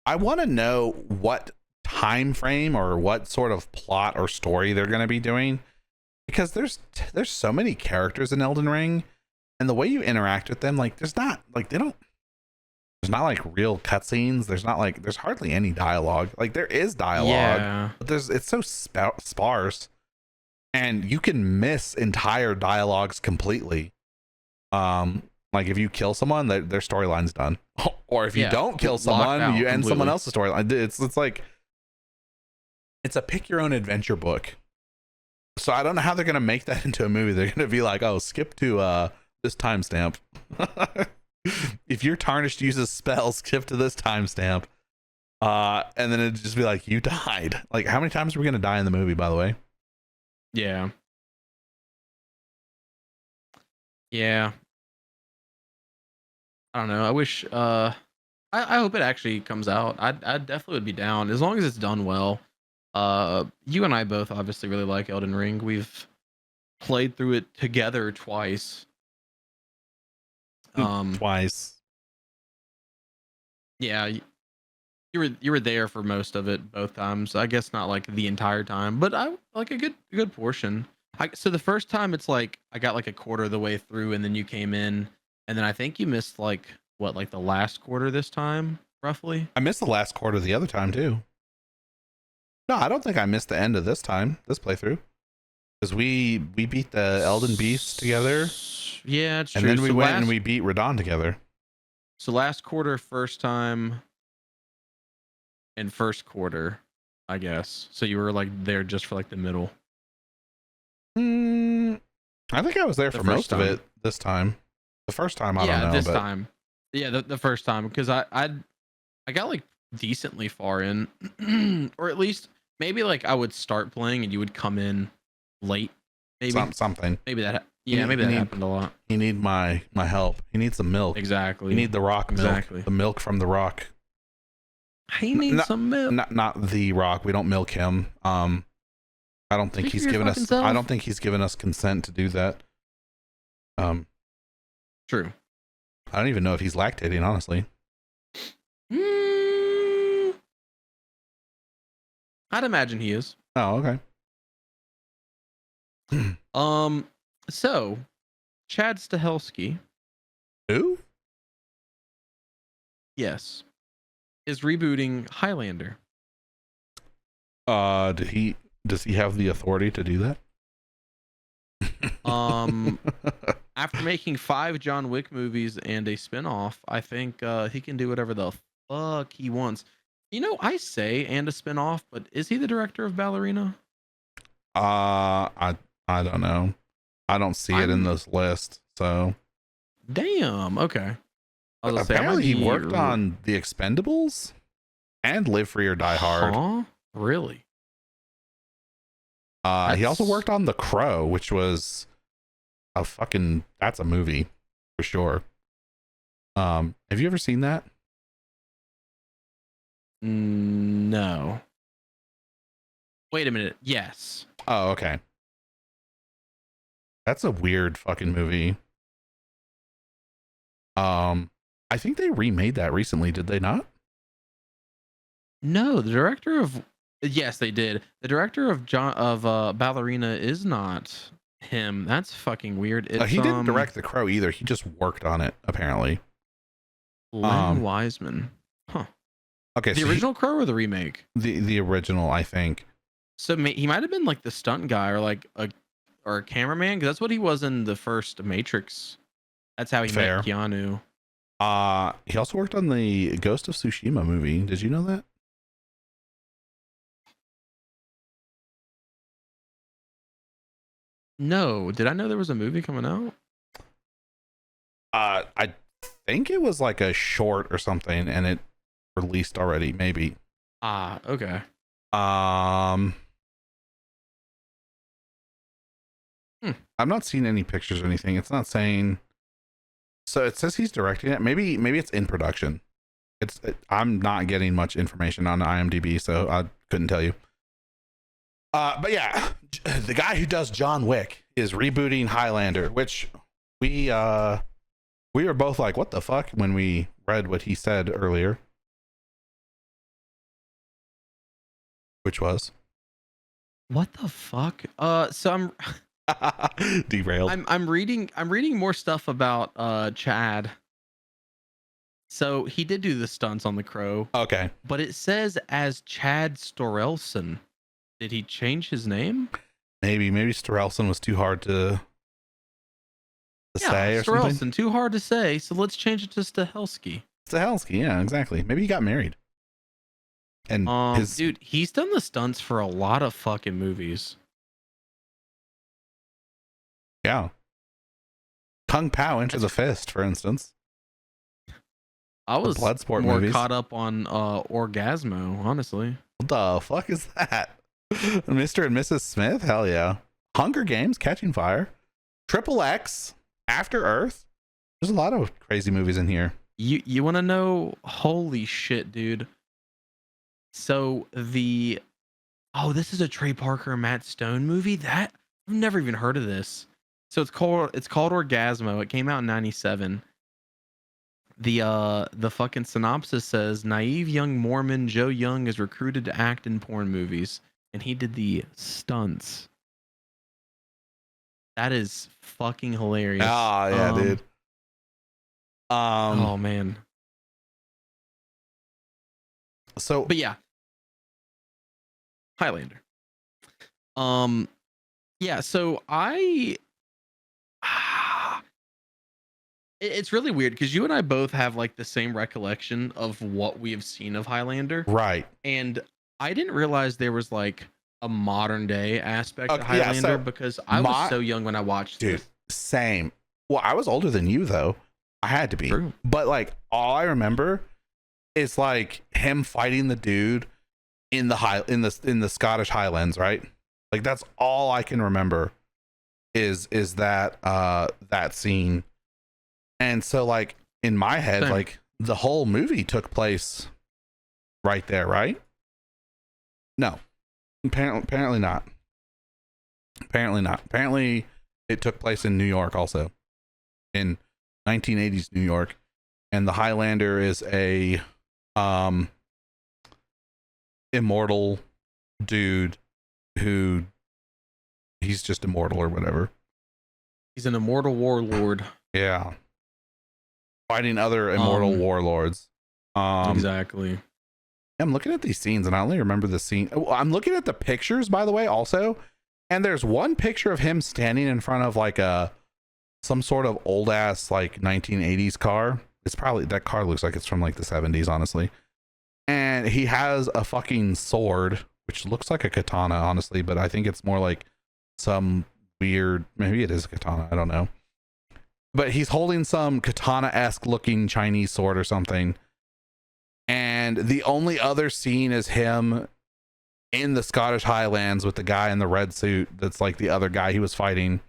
I want to know what time frame or what sort of plot or story they're going to be doing, because there's so many characters in Elden Ring, and the way you interact with them, like there's not like real cutscenes. There's hardly any dialogue. Like there is dialogue, yeah. but it's so sparse. And you can miss entire dialogues completely. Like if you kill someone, their storyline's done. Or if you don't kill someone, you end someone else's storyline. It's like, it's a pick your own adventure book. So I don't know how they're gonna make that into a movie. They're gonna be like, oh, skip to this timestamp. If your tarnished uses spells, skip to this timestamp. And then it'd just be like, you died. Like, how many times are we gonna die in the movie, by the way? Yeah. Yeah. I don't know. I wish I hope it actually comes out. I definitely would be down as long as it's done well. You and I both obviously really like Elden Ring. We've played through it together twice. Twice. Yeah, you were there for most of it both times. I guess not like the entire time, but I like a good portion. So the first time it's like I got like a quarter of the way through, and then you came in, and then I think you missed like the last quarter this time, roughly. I missed the last quarter the other time too. No, I don't think I missed the end of this playthrough, because we beat the Elden Beast together. Yeah, it's true. And then we went and we beat Radon together. So last quarter, first time, and first quarter, I guess. So you were like there just for like the middle. I think I was there for most of it this time. The first time, I don't know. This time. Yeah, the first time, because I got like decently far in, or at least maybe like I would start playing and you would come in late. Maybe something. Maybe that. Yeah, maybe that happened a lot. You need my help. You need some milk. Exactly. You need the rock milk. The milk from the rock. He needs some milk. Not the rock. We don't milk him. I don't think he's given us. I don't think he's given us consent to do that. True. I don't even know if he's lactating, honestly. I'd imagine he is. Oh, okay. So Chad Stahelski, Who? yes, is rebooting Highlander. Does he have the authority to do that? After making 5 John Wick movies and a spin-off, I think he can do whatever the fuck he wants. You know, I say and a spin-off, but is he the director of Ballerina? I don't know. I don't see it in this list. So damn. Okay. I was gonna say, apparently he worked on The Expendables and Live Free or Die Hard. Huh? Really? He also worked on The Crow, which was that's a movie for sure. Have you ever seen that? No. Wait a minute. Yes. Oh, okay. That's a weird fucking movie. I think they remade that recently, did they not? No, the director of yes, they did. The director of Ballerina is not him. That's fucking weird. It's, he didn't direct The Crow either. He just worked on it, apparently. Len Wiseman. Huh. Okay, the so original Crow or the remake? The original, I think. So he might have been like the stunt guy or like a cameraman, because that's what he was in the first Matrix. That's how he met Keanu. He also worked on the Ghost of Tsushima movie. Did you know that? No. Did I know there was a movie coming out? I think it was like a short or something, and it released already, maybe. Okay. I'm not seeing any pictures or anything. It's not saying. So it says he's directing it. Maybe it's in production. I'm not getting much information on IMDb, so I couldn't tell you. But yeah, the guy who does John Wick is rebooting Highlander, which we were both like, what the fuck, when we read what he said earlier. Which was, what the fuck? So I'm derailed. I'm reading more stuff about Chad. So he did do the stunts on The Crow. Okay. But it says as Chad Storelson. Did he change his name? Maybe Storelson was too hard to say or Storelson, something. too hard to say. So let's change it to Stahelski. Stahelski, yeah, exactly. Maybe he got married. And dude, he's done the stunts for a lot of fucking movies. Yeah. Kung Pao, Enter the Fist, for instance. I was Bloodsport more movies. caught up on Orgasmo, honestly. What the fuck is that? Mr. and Mrs. Smith? Hell yeah. Hunger Games, Catching Fire. Triple X, After Earth. There's a lot of crazy movies in here. You want to know? Holy shit, dude. So this is a Trey Parker and Matt Stone movie. That I've never even heard of this. So it's called Orgasmo. It came out in 97. The fucking synopsis says naive young Mormon Joe Young is recruited to act in porn movies, and he did the stunts. That is fucking hilarious. Ah, yeah, dude. Oh man. So, but yeah, Highlander. Yeah. So it's really weird because you and I both have like the same recollection of what we have seen of Highlander, right? And I didn't realize there was like a modern day aspect to Highlander because I was so young when I watched it. Same. Well, I was older than you though. I had to be. True. But like all I remember is like him fighting the dude in the Scottish Highlands, right? Like that's all I can remember is that that scene. And so like in my head, like the whole movie took place right there, right? No. Apparently not. Apparently it took place in New York also. In 1980s New York. And the Highlander is a immortal dude who he's just immortal or whatever. He's an immortal warlord. Yeah. Fighting other immortal Um, warlords. exactly. I'm looking at these scenes and I only remember the scene. I'm looking at the pictures, by the way, also. And there's one picture of him standing in front of like some sort of old ass like 1980s car. It's probably, that car looks like it's from like the 70s, honestly. And he has a fucking sword, which looks like a katana, honestly, but I think it's more like some weird, maybe it is a katana, I don't know. But he's holding some katana-esque looking Chinese sword or something. And the only other scene is him in the Scottish Highlands with the guy in the red suit that's like the other guy he was fighting.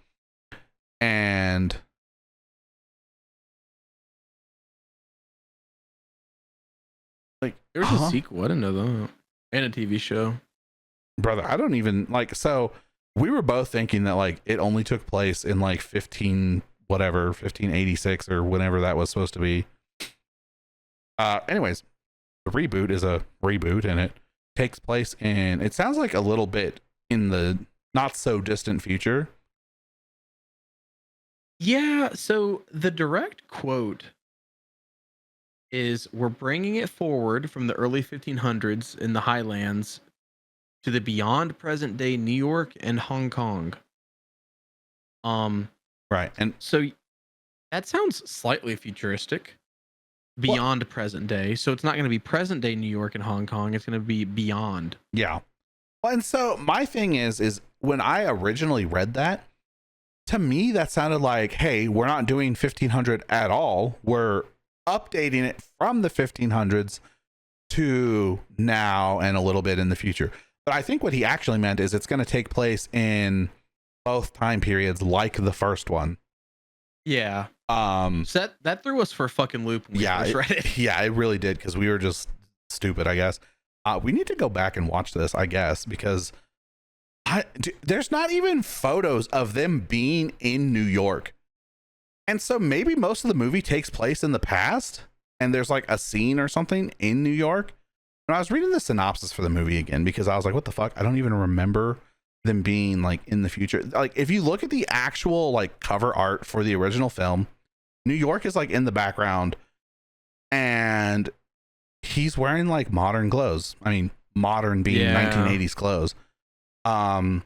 And like, There was a sequel. I didn't know that. And a TV show. brother, I don't even like, so we were both thinking that like it only took place in like 1586 or whenever that was supposed to be. Anyways, the reboot is a reboot and it takes place in, it sounds like a little bit in the not so distant future. Yeah, so the direct quote is, we're bringing it forward from the early 1500s in the Highlands to the beyond present day New York and Hong Kong. Right. And So that sounds slightly futuristic. Beyond present day. So it's not going to be present day New York and Hong Kong. It's going to be beyond. yeah. Well, and so my thing is when I originally read that, to me that sounded like, hey, we're not doing 1500 at all. We're updating it from the 1500s to now and a little bit in the future. But I think what he actually meant is it's going to take place in both time periods like the first one. Yeah. So that threw us for a fucking loop when we first read it. Yeah, it really did, because we were just stupid, I guess. We need to go back and watch this, I guess, because there's not even photos of them being in New York. And so maybe most of the movie takes place in the past and there's like a scene or something in New York. And I was reading the synopsis for the movie again because I was like, what the fuck? I don't even remember them being like in the future. Like if you look at the actual like cover art for the original film, New York is like in the background and he's wearing like modern clothes. I mean, modern being 1980s clothes. And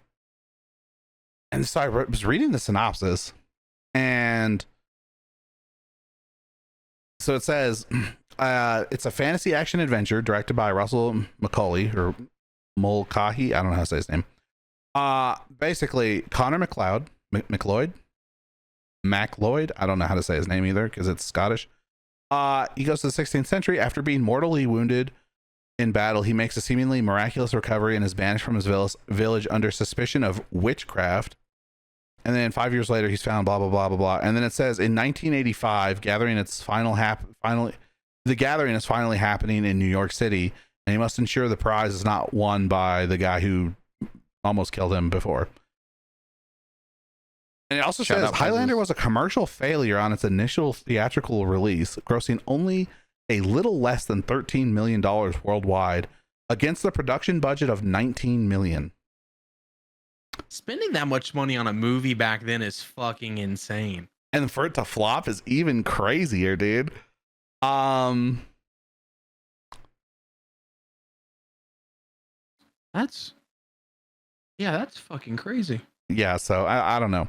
so I was reading the synopsis, and so it says it's a fantasy action adventure directed by Russell Macaulay or Mulcahy. I don't know how to say his name. Basically Connor McLeod. I don't know how to say his name either because it's Scottish. He goes to the 16th century after being mortally wounded in battle. He makes a seemingly miraculous recovery and is banished from his village under suspicion of witchcraft. And then 5 years later, he's found, blah, blah, blah, blah, blah. And then it says in 1985, the gathering is finally happening in New York City. And he must ensure the prize is not won by the guy who almost killed him before. And it also says Highlander was a commercial failure on its initial theatrical release, grossing only a little less than $13 million worldwide against the production budget of $19 million. Spending that much money on a movie back then is fucking insane. And for it to flop is even crazier, dude. That's fucking crazy. Yeah, so I don't know.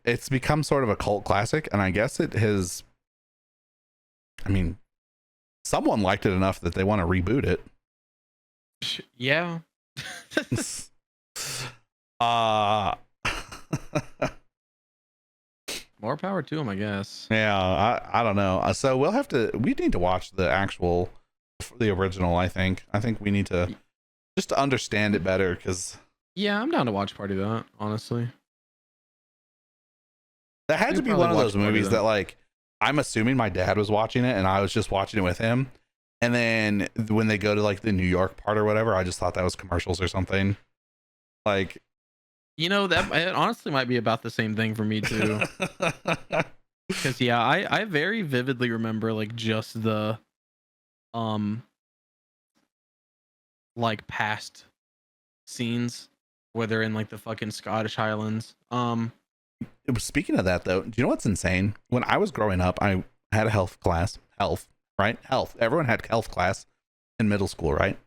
It's become sort of a cult classic, and I guess it has, I mean, someone liked it enough that they want to reboot it. Yeah. More power to him, I guess. Yeah, I don't know. So we need to watch the original. I think we need to just to understand it better, because yeah, I'm down to watch Party that, honestly. That had to be one of those movies that like, I'm assuming my dad was watching it and I was just watching it with him. And then when they go to like the New York part or whatever, I just thought that was commercials or something. Like, you know, that it honestly might be about the same thing for me too. Because yeah, I very vividly remember like just the like past scenes where they're in like the fucking Scottish Highlands. Speaking of that, though, do you know what's insane? When I was growing up, I had a health class. Health, right? Health. Everyone had health class in middle school, right?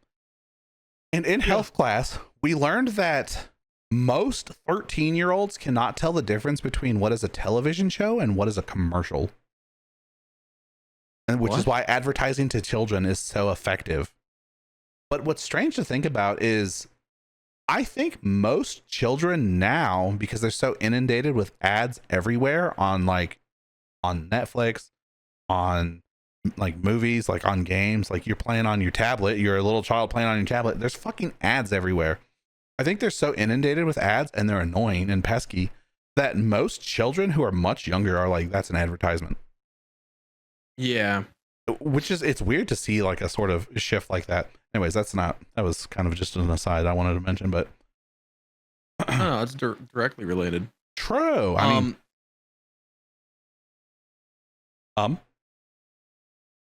And in health class, we learned that most 13-year-olds cannot tell the difference between what is a television show and what is a commercial. And which is why advertising to children is so effective. But what's strange to think about is I think most children now, because they're so inundated with ads everywhere on Netflix, on like movies, like on games, like you're playing on your tablet, you're a little child playing on your tablet, there's fucking ads everywhere. I think they're so inundated with ads and they're annoying and pesky that most children who are much younger are like, that's an advertisement. Yeah. Which is, it's weird to see like a sort of shift like that. Anyways, that was kind of just an aside I wanted to mention, but no, it's directly related. True. I mean,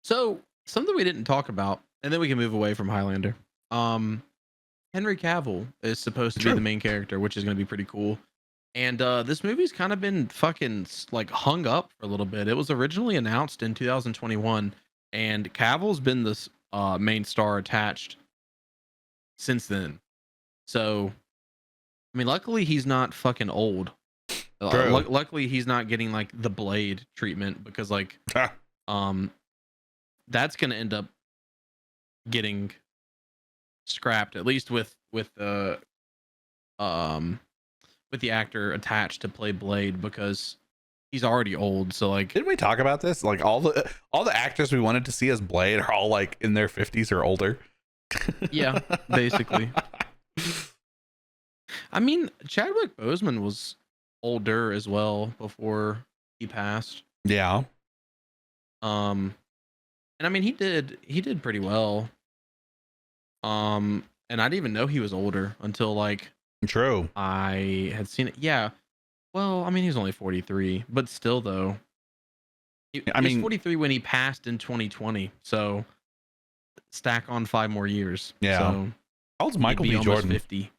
so something we didn't talk about, and then we can move away from Highlander. Henry Cavill is supposed to be the main character, which is going to be pretty cool. And this movie's kind of been fucking like hung up for a little bit. It was originally announced in 2021, and Cavill's been this main star attached since then. So, I mean, luckily he's not fucking old. Luckily he's not getting like the Blade treatment, because like that's gonna end up getting scrapped, at least with the actor attached to play Blade, because he's already old. So like, didn't we talk about this? Like all the actors we wanted to see as Blade are all like in their 50s or older. Yeah, basically. I mean, Chadwick Boseman was older as well before he passed. Yeah. And I mean, he did pretty well. And I didn't even know he was older until like, true, I had seen it. Yeah. Well, I mean, he's only 43, but still though. He was 43 when he passed in 2020. So stack on 5 more years. Yeah. So how old's Michael B. Jordan? 50.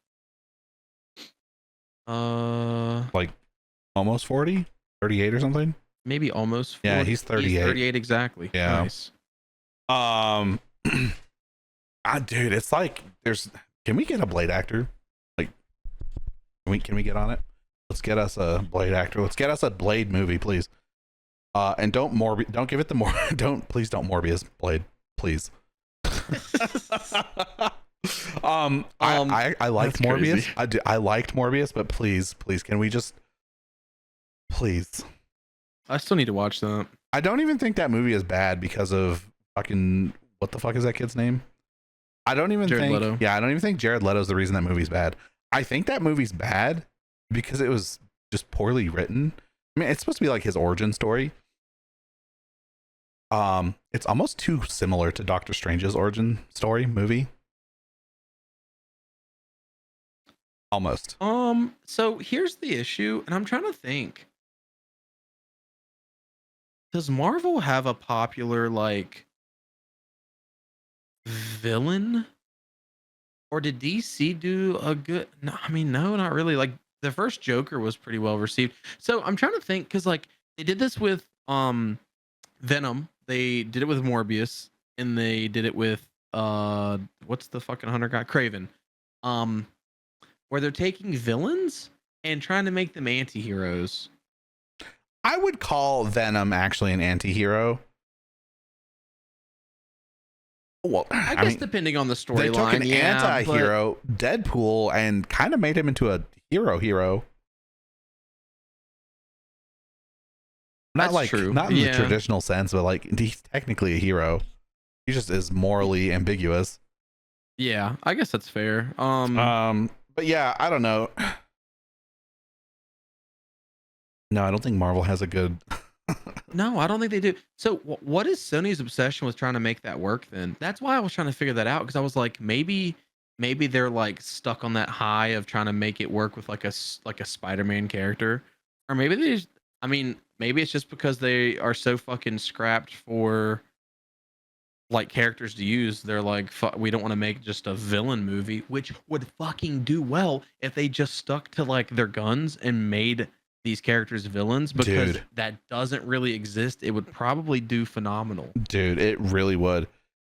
Like almost 40, 38 or something. Maybe almost 40. Yeah, he's 38. He's 38 exactly. Yeah. Nice. Dude, it's like can we get a Blade actor? Like, can we get on it? Let's get us a Blade actor. Let's get us a Blade movie, please. And don't give it the please don't Morbius Blade, please. I liked Morbius. I liked Morbius, but please, can we just please? I still need to watch that. I don't even think that movie is bad because of fucking, what the fuck is that kid's name? I don't even think Leto. Yeah, I don't even think Jared Leto's the reason that movie's bad. I think that movie's bad because it was just poorly written. I mean, it's supposed to be like his origin story. It's almost too similar to Doctor Strange's origin story movie. Almost. So here's the issue, and I'm trying to think. Does Marvel have a popular like villain? Or did DC do a good? No, I mean, no, not really. Like the first Joker was pretty well received. So I'm trying to think, because like they did this with Venom, they did it with Morbius, and they did it with what's the fucking hunter guy? Craven. Where they're taking villains and trying to make them anti-heroes. I would call Venom actually an anti-hero. Well, I guess depending on the storyline. They took an anti-hero, Deadpool, and kind of made him into a hero. Not like true. Not in the traditional sense, but like he's technically a hero. He just is morally ambiguous. Yeah, I guess that's fair. But yeah, I don't know. No, I don't think Marvel has a good. No, I don't think they do. So what is Sony's obsession with trying to make that work then? That's why I was trying to figure that out, because I was like, maybe they're like stuck on that high of trying to make it work with like a Spider-Man character, or maybe they just, I mean, maybe it's just because they are so fucking scrapped for like characters to use. They're like, we don't want to make just a villain movie, which would fucking do well if they just stuck to like their guns and made these characters villains, because Dude, that doesn't really exist, it would probably do phenomenal. dude, it really would.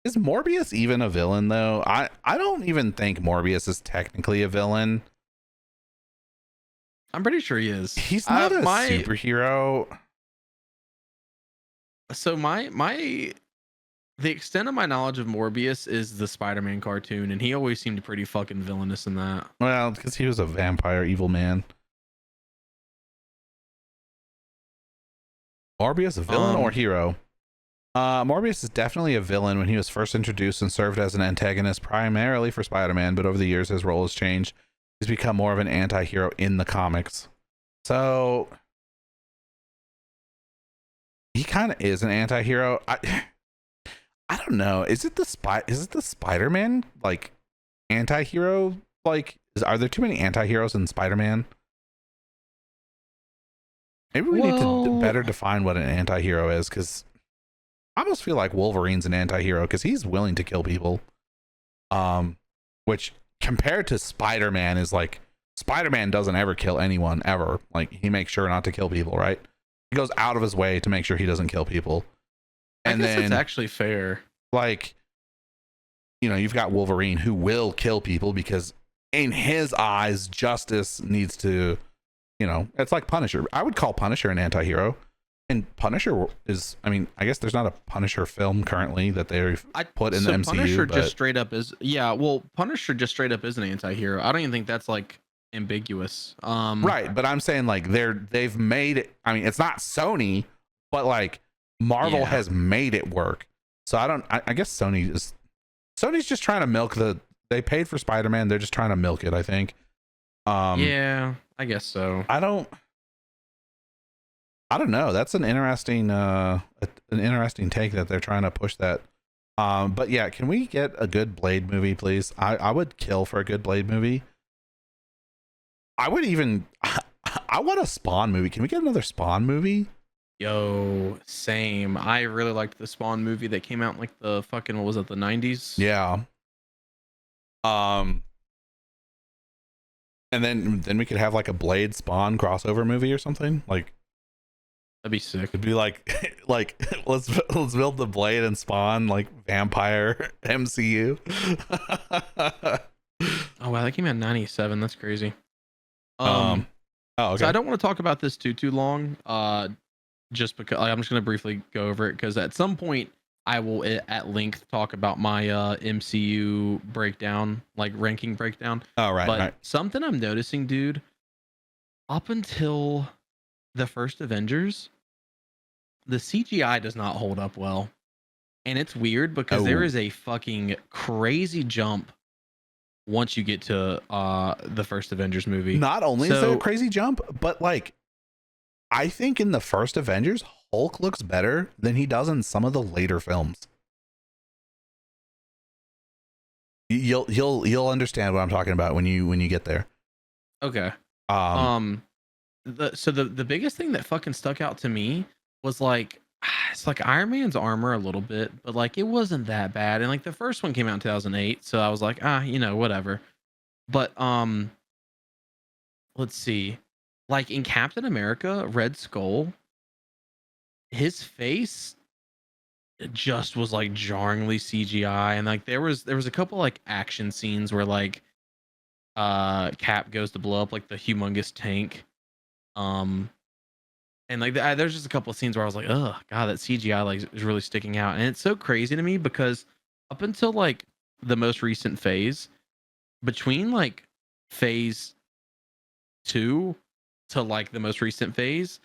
Is Morbius even a villain though? I don't even think Morbius is technically a villain. I'm pretty sure he is. He's not a My superhero. so my the extent of my knowledge of Morbius is the Spider-Man cartoon, and he always seemed pretty fucking villainous in that. Well, because he was a vampire evil man. Morbius, a villain or hero? Morbius is definitely a villain when he was first introduced and served as an antagonist primarily for Spider-Man, but over the years his role has changed. He's become more of an anti-hero in the comics. So he kind of is an anti-hero. I don't know. Is it the Spider-Man like anti-hero? Like, are there too many anti-heroes in Spider-Man? Maybe we need to better define what an anti-hero is, because I almost feel like Wolverine's an anti-hero because he's willing to kill people. Which compared to Spider-Man is like, Spider-Man doesn't ever kill anyone ever. Like, he makes sure not to kill people, right? He goes out of his way to make sure he doesn't kill people. And I guess then it's actually fair. Like, you know, you've got Wolverine who will kill people because in his eyes, justice needs to, you know, it's like Punisher. I would call Punisher an anti-hero. And Punisher is, I mean, I guess there's not a Punisher film currently that they've put in the MCU. Punisher but just straight up is, yeah, well, Punisher just straight up is an anti-hero. I don't even think that's like ambiguous. Right, but I'm saying like they've made it, I mean, it's not Sony, but like Marvel has made it work. So I guess Sony's just trying to milk they paid for Spider-Man, they're just trying to milk it, I think. Yeah, I guess so. I don't know. That's an interesting take that they're trying to push that. But yeah, can we get a good Blade movie, please? I would kill for a good Blade movie. I want a Spawn movie. Can we get another Spawn movie? Yo, same. I really liked the Spawn movie that came out in like the fucking, what was it, the 90s? Yeah. And then we could have like a Blade Spawn crossover movie or something. Like, that'd be sick. it'd be like let's build the Blade and Spawn like vampire MCU. Oh wow, that came out in 97. That's crazy. Oh, okay. So I don't want to talk about this too long. Just because I'm just gonna briefly go over it, because at some point I will at length talk about my MCU breakdown, like ranking breakdown. Oh, right. But right. something I'm noticing, dude, up until the first Avengers, the CGI does not hold up well. And it's weird because there is a fucking crazy jump once you get to the first Avengers movie. Not only is there a crazy jump, but like, I think in the first Avengers, Hulk looks better than he does in some of the later films. You'll understand what I'm talking about when you get there. Okay. The biggest thing that fucking stuck out to me was like, it's like Iron Man's armor a little bit, but like it wasn't that bad. And like the first one came out in 2008, so I was like, whatever. But let's see. Like in Captain America, Red Skull, his face just was like jarringly CGI, and like there was a couple like action scenes where like Cap goes to blow up like the humongous tank. And like there's just a couple of scenes where I was like, oh god, that CGI like is really sticking out. And it's so crazy to me because up until like the most recent phase, between like phase 2 to like the most recent phase,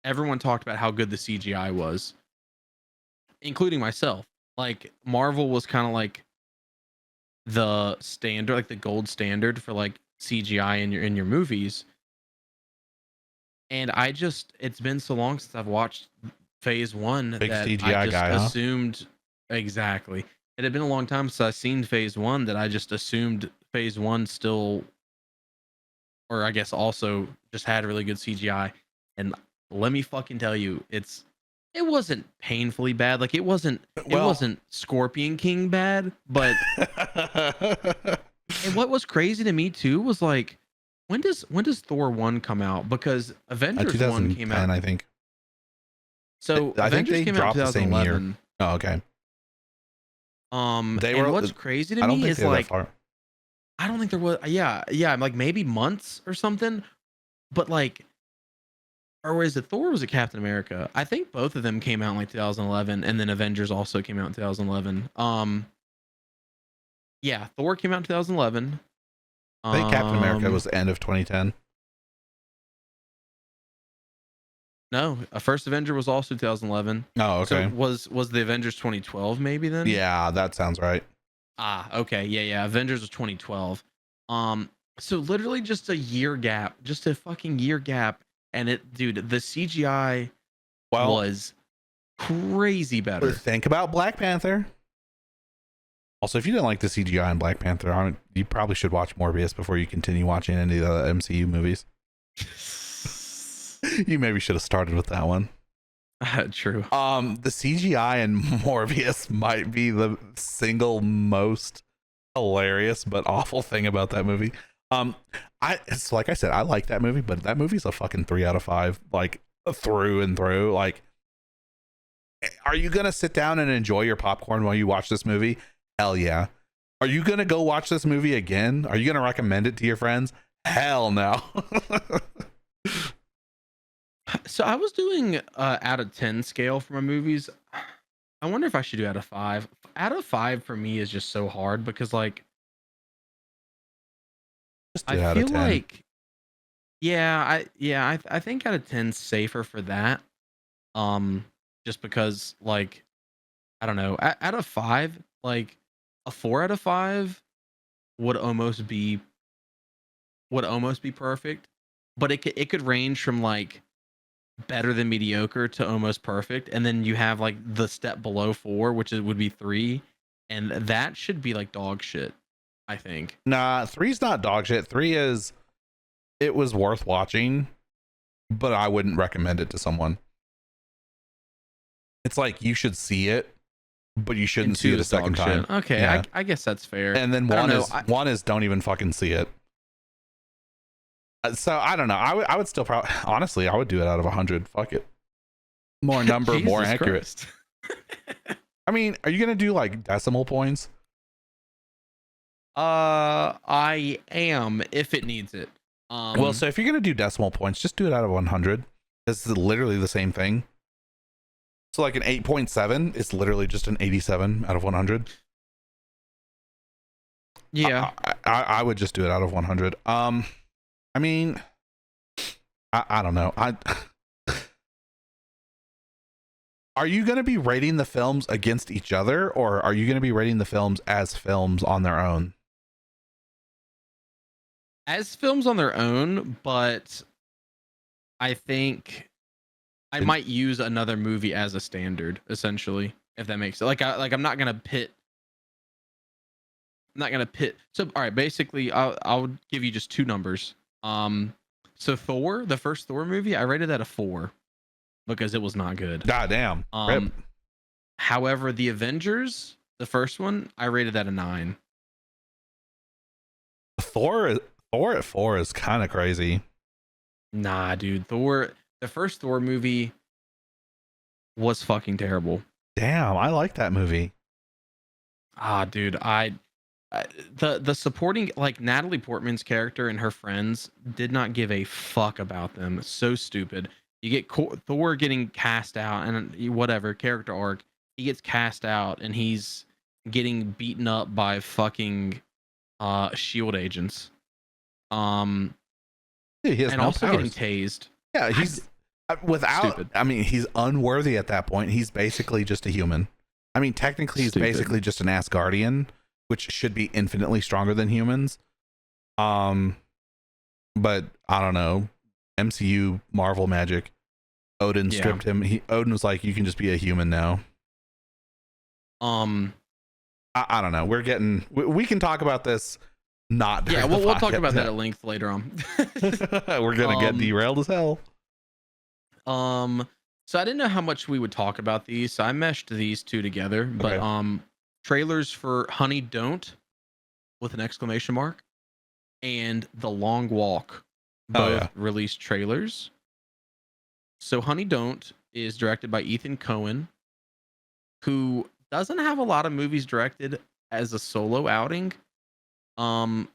everyone talked about how good the CGI was, including myself. Like Marvel was kind of like the standard, like the gold standard for like CGI in your movies. And it's been so long since I've watched phase 1 Big that CGI I just guy, huh? assumed exactly. It had been a long time since I've seen phase 1 that I just assumed phase 1 still, or I guess also just had really good CGI. And let me fucking tell you, it wasn't painfully bad. Like it wasn't Scorpion King bad, but and what was crazy to me too was like when does Thor 1 come out? Because Avengers 1 came 2010, out. I think. So I think Avengers they came out in dropped the same year. 2011. Oh, okay. Um, They and were. what's crazy to I don't me think is they're that like far. I don't think there was yeah, like maybe months or something, but like or was it Thor or was it Captain America? I think both of them came out in like 2011 and then Avengers also came out in 2011. Yeah, Thor came out in 2011. I think Captain America Um was the end of 2010. no, first Avenger was also 2011. Oh, So okay. was the Avengers 2012 maybe then? Yeah, that sounds right. Ah, okay. Yeah, yeah. Avengers was 2012. Um, so literally just a year gap, just a fucking year gap. And it, dude, the CGI Well, was crazy better. think about Black Panther. Also, if you didn't like the CGI in Black Panther, you probably should watch Morbius before you continue watching any of the MCU movies. You maybe should have started with that one. True. The CGI in Morbius might be the single most hilarious but awful thing about that movie. It's like I said, I like that movie, but that movie's a fucking 3 out of 5, like through and through. Like, are you gonna sit down and enjoy your popcorn while you watch this movie? Hell yeah. Are you gonna go watch this movie again? Are you gonna recommend it to your friends? Hell no. So I was doing out of 10 scale for my movies. I wonder if I should do out of 5. Out of 5 for me is just so hard because like Just I do it out of feel 10. like I think out of 10 's safer for that. Just because like I don't know, out of 5, like a 4 out of 5 would almost be perfect, but it could range from like better than mediocre to almost perfect, and then you have like the step below 4, which would be 3, and that should be like dog shit, I think. Nah, three's not dog shit. It was worth watching, but I wouldn't recommend it to someone. It's like you should see it, but you shouldn't And see 2 it a is second dog time. shit. Okay, Yeah. I guess that's fair. And then I don't one know. is one is don't even fucking see it. So I don't know. I would still probably, honestly, I would do it out of 100. Fuck it. More number, more Jesus accurate. Christ. I mean, are you gonna do like decimal points? I am if it needs it. Well, so if you're gonna do decimal points, just do it out of 100. This is literally the same thing. So like an 8.7 is literally just an 87 out of 100. Yeah. I would just do it out of 100. I mean, I don't know. Are you going to be rating the films against each other, or are you going to be rating the films as films on their own? As films on their own, but I think I might use another movie as a standard, essentially, if that makes sense. I'm not gonna pit. I'm not gonna pit. So all right, basically, I'll give you just 2 numbers. So Thor, the first Thor movie, I rated that a 4 because it was not good. God damn. Rip. However, the Avengers, the first one, I rated that a 9. Thor at 4 is kind of crazy. Nah, dude, the first Thor movie was fucking terrible. Damn, I like that movie. Ah, dude, the supporting, like Natalie Portman's character and her friends did not give a fuck about them. So stupid. You get Thor getting cast out and whatever character arc, he gets cast out and he's getting beaten up by fucking shield agents. Dude, he has And no also powers. getting tased. Yeah, he's without. Stupid. I mean, he's unworthy at that point. He's basically just a human. I mean, technically, he's Stupid. basically just an Asgardian, which should be infinitely stronger than humans. But I don't know. MCU Marvel magic. Odin stripped him. Odin was like, "You can just be a human now." I don't know. We can talk about this. Not Yeah, during the we'll talk podcast. about that at length later on. We're gonna get derailed as hell. So I didn't know how much we would talk about these, so I meshed these 2 together. But Okay. trailers for Honey Don't with an exclamation mark and The Long Walk Oh both yeah. released trailers. So Honey Don't is directed by Ethan Cohen, who doesn't have a lot of movies directed as a solo outing. Um,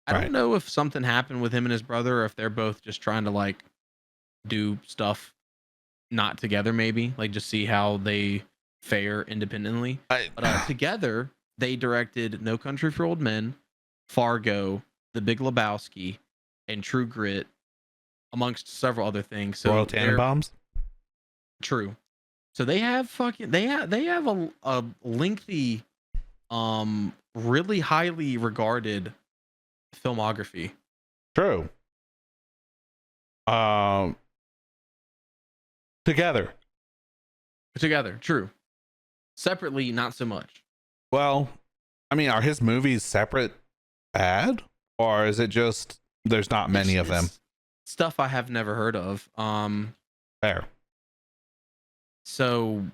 I don't Right. know if something happened with him and his brother, or if they're both just trying to like do stuff not together, maybe like just see how they fare independently. I But together, they directed No Country for Old Men, Fargo, The Big Lebowski, and True Grit, amongst several other things. So Royal they're Tannenbaums. true. So they have they have a lengthy, really highly regarded filmography. True. Um, together. Together, true. Separately, not so much. Well, I mean, are his movies separate bad, or is it just there's not many of them? It's stuff I have never heard of. Fair. So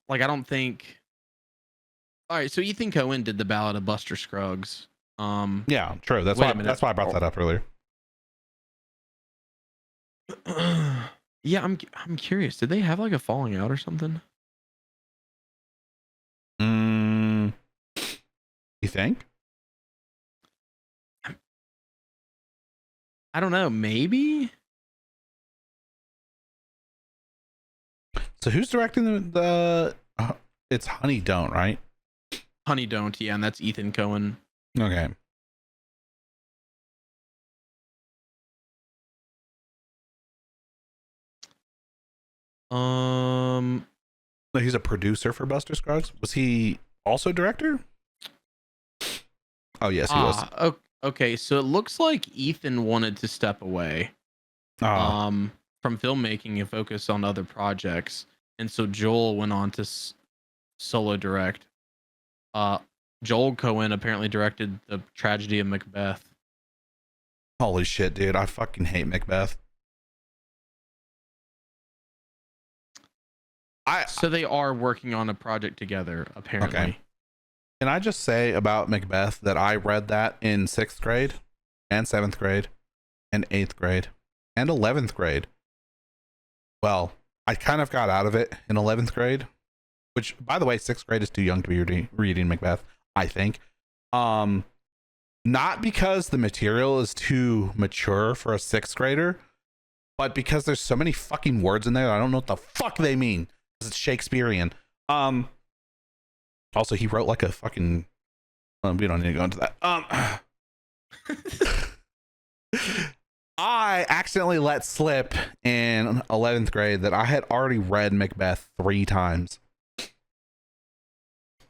like I don't think. All right, so Ethan Cohen did the Ballad of Buster Scruggs. Yeah, true. That's Wait why. a minute. That's why I brought that up earlier. Yeah, I'm curious. Did they have like a falling out or something? You think? I don't know. Maybe. So who's directing the it's Honey Don't, right? Honey Don't. Yeah, and that's Ethan Cohen. Okay. He's a producer for Buster Scruggs. Was he also director? Oh yes, he was. Okay. So it looks like Ethan wanted to step away Oh, from filmmaking and focus on other projects, and so Joel went on to solo direct. Joel Cohen apparently directed The Tragedy of Macbeth. holy shit, dude! I fucking hate Macbeth. So they are working on a project together, apparently. Okay. Can I just say about Macbeth that I read that in 6th grade and 7th grade and 8th grade and 11th grade. Well, I kind of got out of it in 11th grade, which by the way, 6th grade is too young to be reading Macbeth, I think. Not because the material is too mature for a 6th grader, but because there's so many fucking words in there I don't know what the fuck they mean. It's Shakespearean. Also, he wrote like a fucking. We don't need to go into that. I accidentally let slip in 11th grade that I had already read Macbeth 3 times.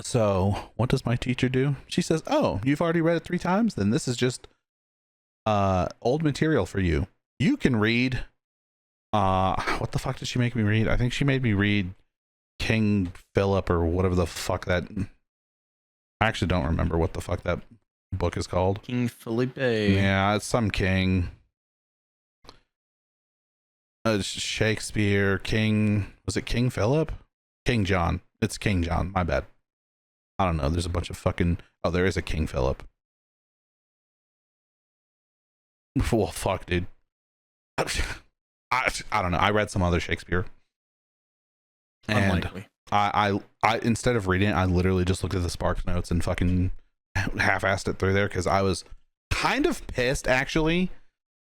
So, what does my teacher do? She says, "Oh, you've already read it 3 times? Then this is just old material for you. You can read what the fuck did she make me read? I think she made me read King Philip or whatever the fuck that. I actually don't remember what the fuck that book is called. King Felipe. Yeah, it's some king. Shakespeare, King. Was it King Philip? King John. It's King John. My bad. I don't know. There's a bunch of fucking. Oh, there is a King Philip. Well, fuck, dude. I don't know. I read some other Shakespeare. And Unlikely. I instead of reading it, I literally just looked at the Sparks notes and fucking half-assed it through there because I was kind of pissed actually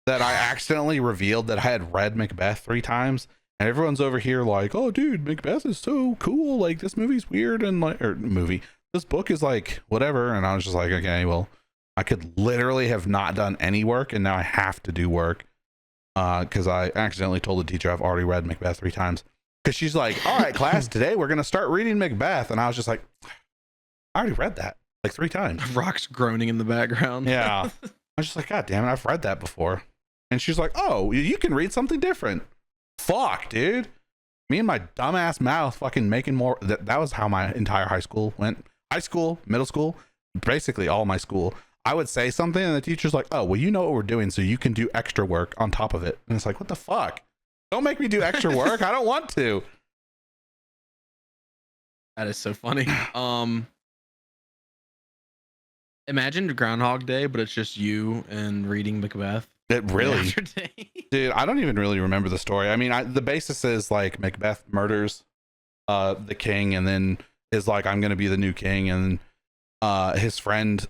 that I accidentally revealed that I had read Macbeth 3 times, and everyone's over here like, "Oh, dude, Macbeth is so cool. Like this movie's weird and like, or movie, this book is like whatever." And I was just like, "Okay, well, I could literally have not done any work, and now I have to do work because I accidentally told the teacher I've already read Macbeth 3 times." Because she's like, "All right, class, today we're gonna start reading Macbeth," and I was just like, "I already read that like 3 times." Rock's groaning in the background. Yeah, I was just like, "God damn it, I've read that before." And she's like, "Oh, you can read something different." Fuck, dude. Me and my dumbass mouth fucking making more. That was how my entire high school went. High school, middle school, basically all my school. I would say something and the teacher's like, "Oh, well, you know what we're doing, so you can do extra work on top of it." And it's like, what the fuck? Don't make me do extra work. I don't want to. That is so funny. Imagine Groundhog Day, but it's just you and reading Macbeth It day really, after day. dude, I don't even really remember the story. I mean, the basis is like Macbeth murders the king and then is like, I'm gonna be the new king, and his friend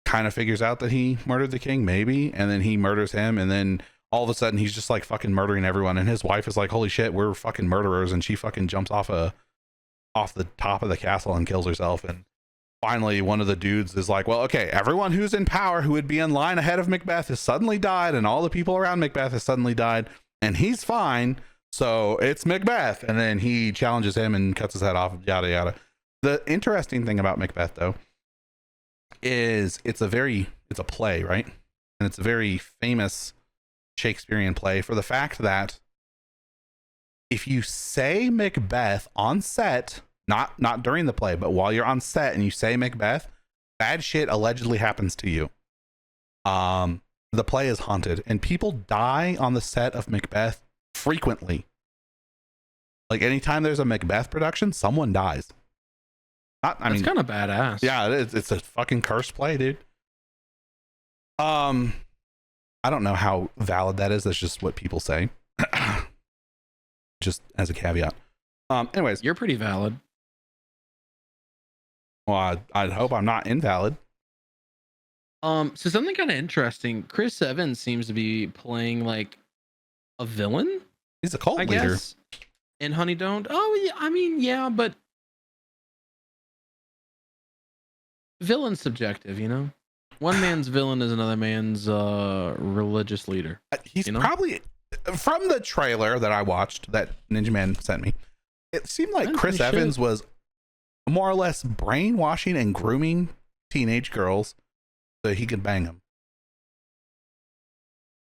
kind of figures out that he murdered the king, maybe, and then he murders him, and then all of a sudden he's just like fucking murdering everyone, and his wife is like, holy shit, we're fucking murderers, and she fucking jumps off the top of the castle and kills herself. And finally one of the dudes is like, well, okay, everyone who's in power who would be in line ahead of Macbeth has suddenly died, and all the people around Macbeth has suddenly died, and he's fine, so it's Macbeth. And then he challenges him and cuts his head off, yada yada. The interesting thing about Macbeth, though, is it's a play, right? And it's a very famous Shakespearean play for the fact that if you say Macbeth on set, not during the play, but while you're on set and you say Macbeth, bad shit allegedly happens to you. The play is haunted, and people die on the set of Macbeth frequently. Like anytime there's a Macbeth production, someone dies. That's kind of badass. Yeah, it's a fucking cursed play, dude. I don't know how valid that is. That's just what people say. Just as a caveat. Anyways, You're pretty valid. well, I'd hope I'm not invalid. So something kind of interesting. Chris Evans seems to be playing like a villain, He's a cult I leader. guess. In Honey Don't. Oh yeah, I mean, yeah, but villain's subjective, you know? One man's villain is another man's religious leader. He's you know? probably, from the trailer that I watched that Ninja Man sent me, it seemed like That's Chris pretty Evans shit. was more or less brainwashing and grooming teenage girls so he could bang them.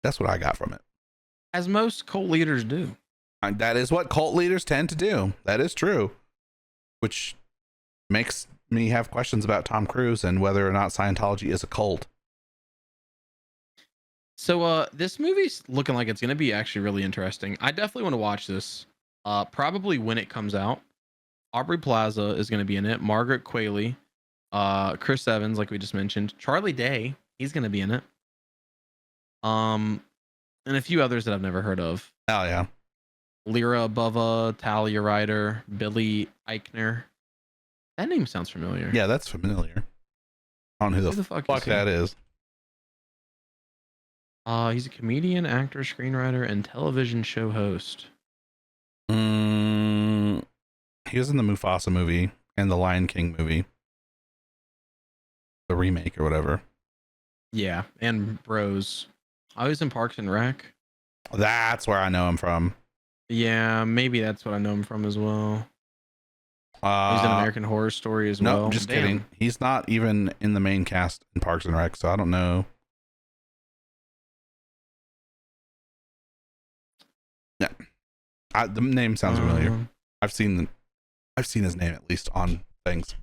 That's what I got from it. As most cult leaders do. And that is what cult leaders tend to do. That is true. Which makes me have questions about Tom Cruise and whether or not Scientology is a cult. So this movie's looking like it's gonna be actually really interesting. I definitely want to watch this. Probably when it comes out. Aubrey Plaza is gonna be in it. Margaret Qualley, Chris Evans, like we just mentioned, Charlie Day, he's gonna be in it. And a few others that I've never heard of. Hell yeah. Lyra Bova, Talia Ryder, Billy Eichner. That name sounds familiar. Yeah, that's familiar. I don't know who the fuck is he? that is. He's a comedian, actor, screenwriter, and television show host. He was in the Mufasa movie and the Lion King movie, the remake or whatever. Yeah, and Bros. I was in Parks and Rec. That's where I know him from. Yeah, maybe that's what I know him from as well. He's in American Horror Story as well. No, just Damn. kidding. He's not even in the main cast in Parks and Rec, so I don't know. Yeah, the name sounds familiar. I've seen his name at least on things.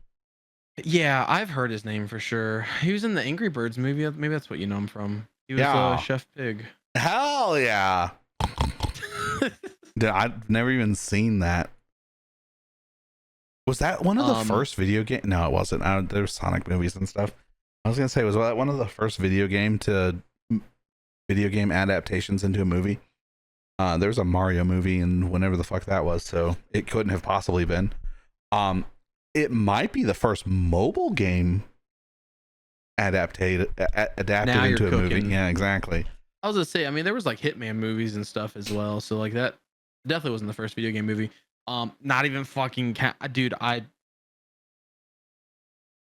Yeah, I've heard his name for sure. He was in the Angry Birds movie. Maybe that's what you know him from. He was Chef Pig. Hell yeah. Dude, I've never even seen that. Was that one of the first video game? No, it wasn't. There's Sonic movies and stuff. I was gonna say, was that one of the first video game adaptations into a movie? There's a Mario movie and whenever the fuck that was, so it couldn't have possibly been. It might be the first mobile game adapted into a movie. Yeah, exactly. I was gonna say, I mean, there was like Hitman movies and stuff as well, so like that definitely wasn't the first video game movie. Not even fucking dude. I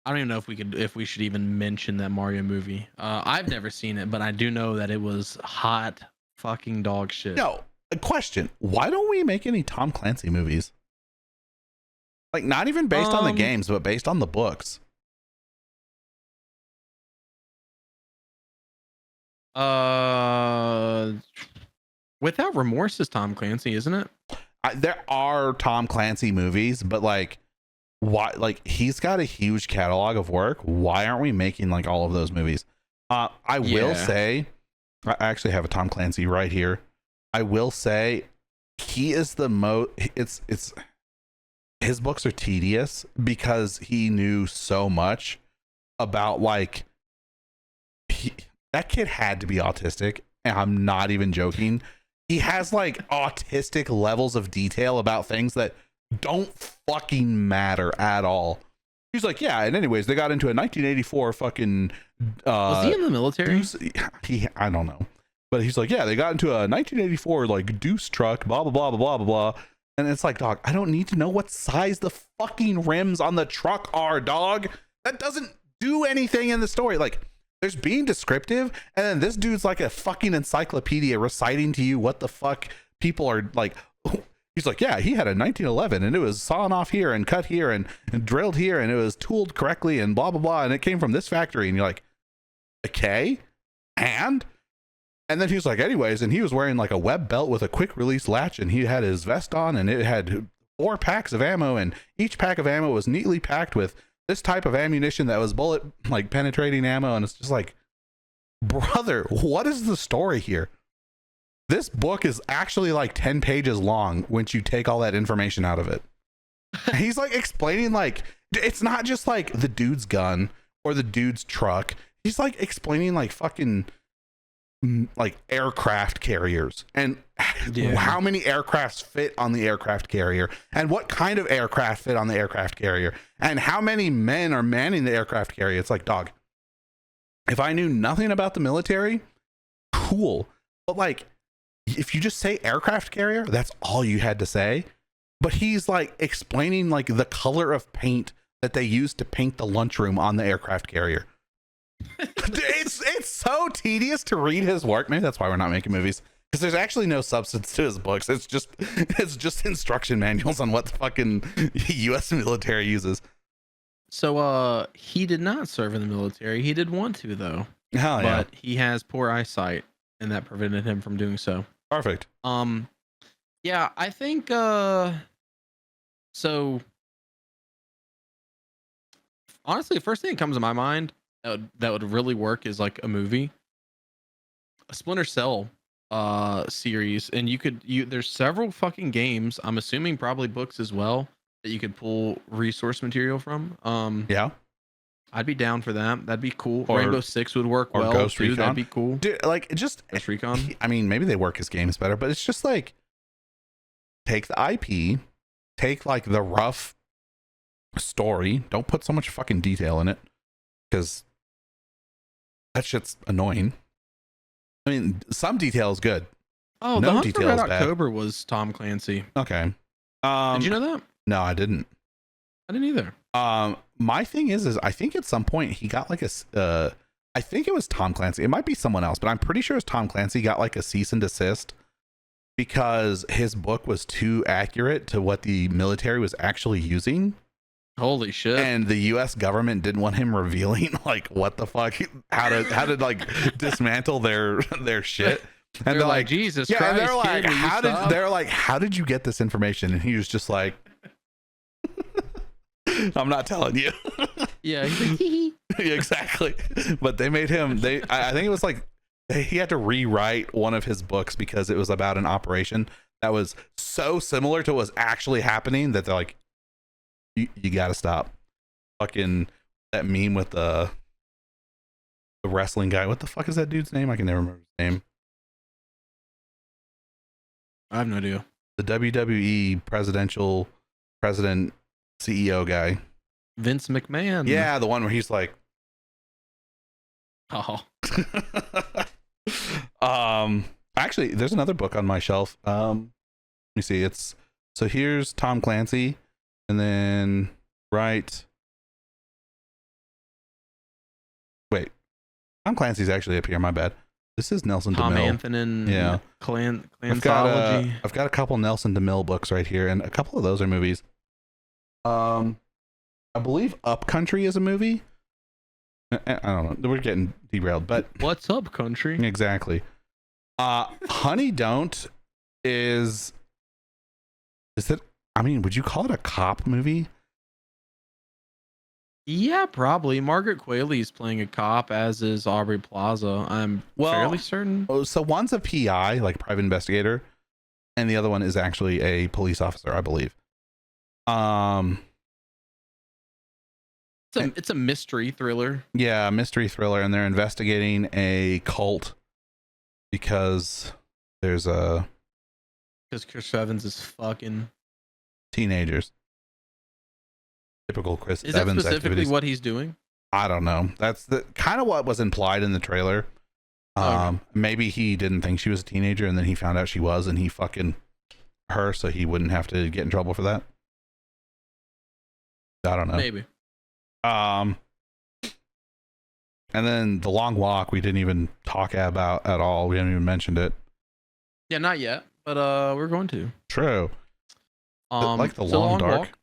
don't even know if we should even mention that Mario movie. I've never seen it, but I do know that it was hot fucking dog shit. No, a question. Why don't we make any Tom Clancy movies? Like, not even based on the games, but based on the books. Without Remorse is Tom Clancy, isn't it? There are Tom Clancy movies, but like, why? Like, he's got a huge catalog of work. Why aren't we making like all of those movies? I will say, I actually have a Tom Clancy right here. I will say, he is the most. It's his books are tedious because he knew so much about like that kid had to be autistic, and I'm not even joking. He has like autistic levels of detail about things that don't fucking matter at all. He's like, yeah, and anyways, they got into a 1984 fucking Was he in the military? I don't know. But he's like, yeah, they got into a 1984 like deuce truck, blah blah blah blah blah blah blah. And it's like, dog, I don't need to know what size the fucking rims on the truck are, dog. That doesn't do anything in the story. Like, there's being descriptive, and then this dude's like a fucking encyclopedia reciting to you what the fuck people are like. He's like, yeah, he had a 1911 and it was sawn off here and cut here and drilled here and it was tooled correctly and blah blah blah, and it came from this factory. And you're like, okay, and then he's like, anyways, and he was wearing like a web belt with a quick release latch, and he had his vest on, and it had 4 packs of ammo, and each pack of ammo was neatly packed with this type of ammunition that was bullet like penetrating ammo. And it's just like, brother, what is the story here? This book is actually like 10 pages long once you take all that information out of it. He's like explaining, like, it's not just like the dude's gun or the dude's truck. He's like explaining like fucking like aircraft carriers and how many aircrafts fit on the aircraft carrier, and what kind of aircraft fit on the aircraft carrier, and how many men are manning the aircraft carrier. It's like, dog, if I knew nothing about the military, cool, but like, if you just say aircraft carrier, that's all you had to say. But he's like explaining like the color of paint that they use to paint the lunchroom on the aircraft carrier. It's so tedious to read his work. Maybe that's why we're not making movies, because there's actually no substance to his books. It's just instruction manuals on what the fucking U.S. military uses. So he did not serve in the military. He did want to, though. Hell yeah. But he has poor eyesight, and that prevented him from doing so. Perfect. Yeah, I think so honestly, the first thing that comes to my mind that would really work is like a movie, a Splinter Cell series, and there's several fucking games, I'm assuming probably books as well, that you could pull resource material from. Yeah, I'd be down for that. That'd be cool. Or Rainbow Six would work well Ghost too. Recon. That'd be cool. Dude, like, just Ghost Recon. I mean, maybe they work as games better, but it's just like, take the IP, take like the rough story, don't put so much fucking detail in it, because that shit's annoying. I mean, some detail is good. Oh, no the Hunt for detail Red is bad. October was Tom Clancy. Okay. Did you know that? No, I didn't. I didn't either. My thing is I think at some point he got like I think it was Tom Clancy. It might be someone else, but I'm pretty sure it's Tom Clancy got like a cease and desist because his book was too accurate to what the military was actually using. Holy shit. And the US government didn't want him revealing like what the fuck, how to like dismantle their shit. And they're like, Jesus yeah, Christ. and they're Kid, like, how did you get this information? And he was just like, I'm not telling you. Yeah, he's like, exactly. But they made him, I think it was like he had to rewrite one of his books because it was about an operation that was so similar to what was actually happening that they're like, you gotta stop. Fucking that meme with the wrestling guy. What the fuck is that dude's name? I can never remember his name. I have no idea. The WWE president CEO guy. Vince McMahon. Yeah, the one where he's like, oh. Actually, there's another book on my shelf. Let me see. So here's Tom Clancy, and then wait, Tom Clancy's actually up here. My bad. This is Nelson Tom DeMille. Anthony. Yeah. Clansology. I've got a couple Nelson DeMille books right here, and a couple of those are movies. I believe Up Country is a movie. I don't know. We're getting derailed, but What's Up Country? Exactly. Honey Don't is it? I mean, would you call it a cop movie? Yeah, probably. Margaret Qualley is playing a cop, as is Aubrey Plaza. I'm fairly certain. Oh, so one's a PI, like private investigator, and the other one is actually a police officer, I believe. It's It's a mystery thriller. Yeah, mystery thriller, and they're investigating a cult because there's a Because Chris Evans is fucking. teenagers. Typical Chris Is that Evans specifically activities. what he's doing? I don't know. That's the kind of what was implied in the trailer. Okay. Maybe he didn't think she was a teenager, and then he found out she was, and he fucking her so he wouldn't have to get in trouble for that. I don't know. Maybe. And then The Long Walk we didn't even talk about at all. We haven't even mentioned it. Yeah, not yet, but we're going to. True. Like The Long Dark. Walk?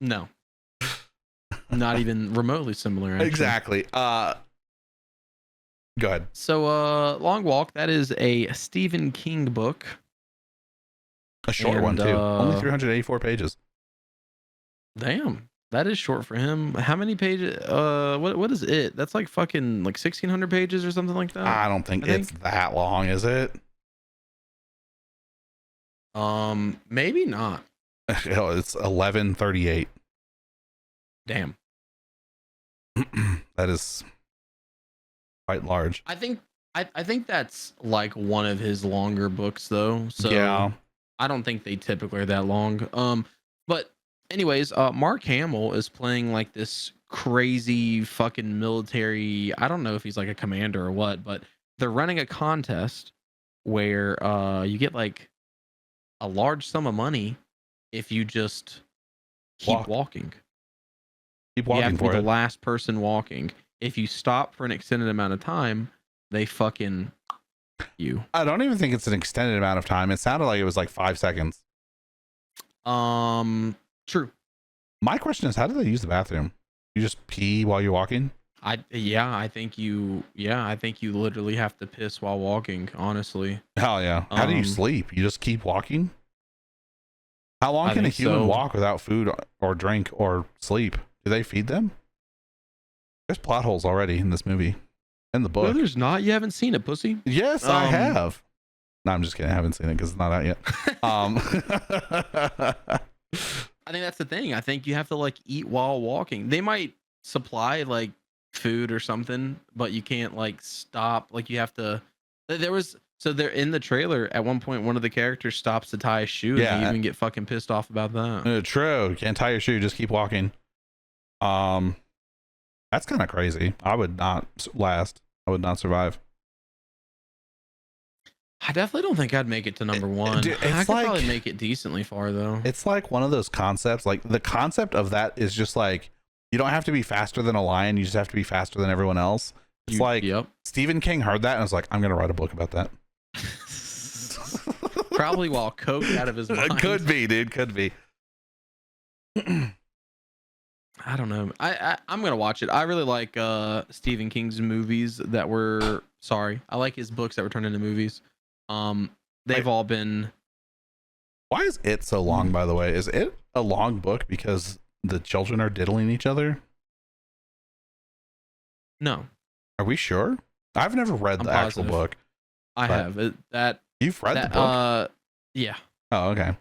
No. Not even remotely similar. Actually. Exactly. Go ahead. So Long Walk, that is a Stephen King book. A short one too. Only 384 pages. Damn. That is short for him. How many pages? What is it? That's like fucking like 1,600 pages or something like that. I don't think it's that long, is it? Maybe not. It's 1138. Damn. That is quite large. I think that's like one of his longer books though. So yeah. I don't think they typically are that long. But anyways, Mark Hamill is playing like this crazy fucking military. I don't know if he's like a commander or what, but they're running a contest where you get like a large sum of money if you just keep walking. Keep walking. You have to be for the last person walking. If you stop for an extended amount of time, they fucking you. I don't even think it's an extended amount of time. It sounded like it was like 5 seconds. True. My question is, how do they use the bathroom? You just pee while you're walking? I think you literally have to piss while walking, honestly. Hell yeah. How do you sleep? You just keep walking? How long can a human walk without food or drink or sleep? Do they feed them? There's plot holes already in this movie. In the book. No, there's not. You haven't seen it, pussy. Yes, I have. No, I'm just kidding. I haven't seen it because it's not out yet. I think that's the thing. I think you have to like eat while walking. They might supply like food or something, but you can't like stop. Like you have to. So they're in the trailer at one point. One of the characters stops to tie a shoe, and you even get fucking pissed off about that. True. You can't tie your shoe. Just keep walking. That's kind of crazy. I would not last. I would not survive. I definitely don't think I'd make it to number one. Dude, I could probably make it decently far though. It's like one of those concepts. Like the concept of that is just like you don't have to be faster than a lion. You just have to be faster than everyone else. It's Stephen King heard that and was like, I'm gonna write a book about that. Probably while coked out of his mind. Could be, dude. Could be. I don't know. I'm gonna watch it. I really like Stephen King's movies that were I like his books that were turned into movies. They've all been. Why is it so long, by the way? Is it a long book because the children are diddling each other? No. Are we sure? I've never read the actual book. I have. You've read the book? Yeah. Oh, okay.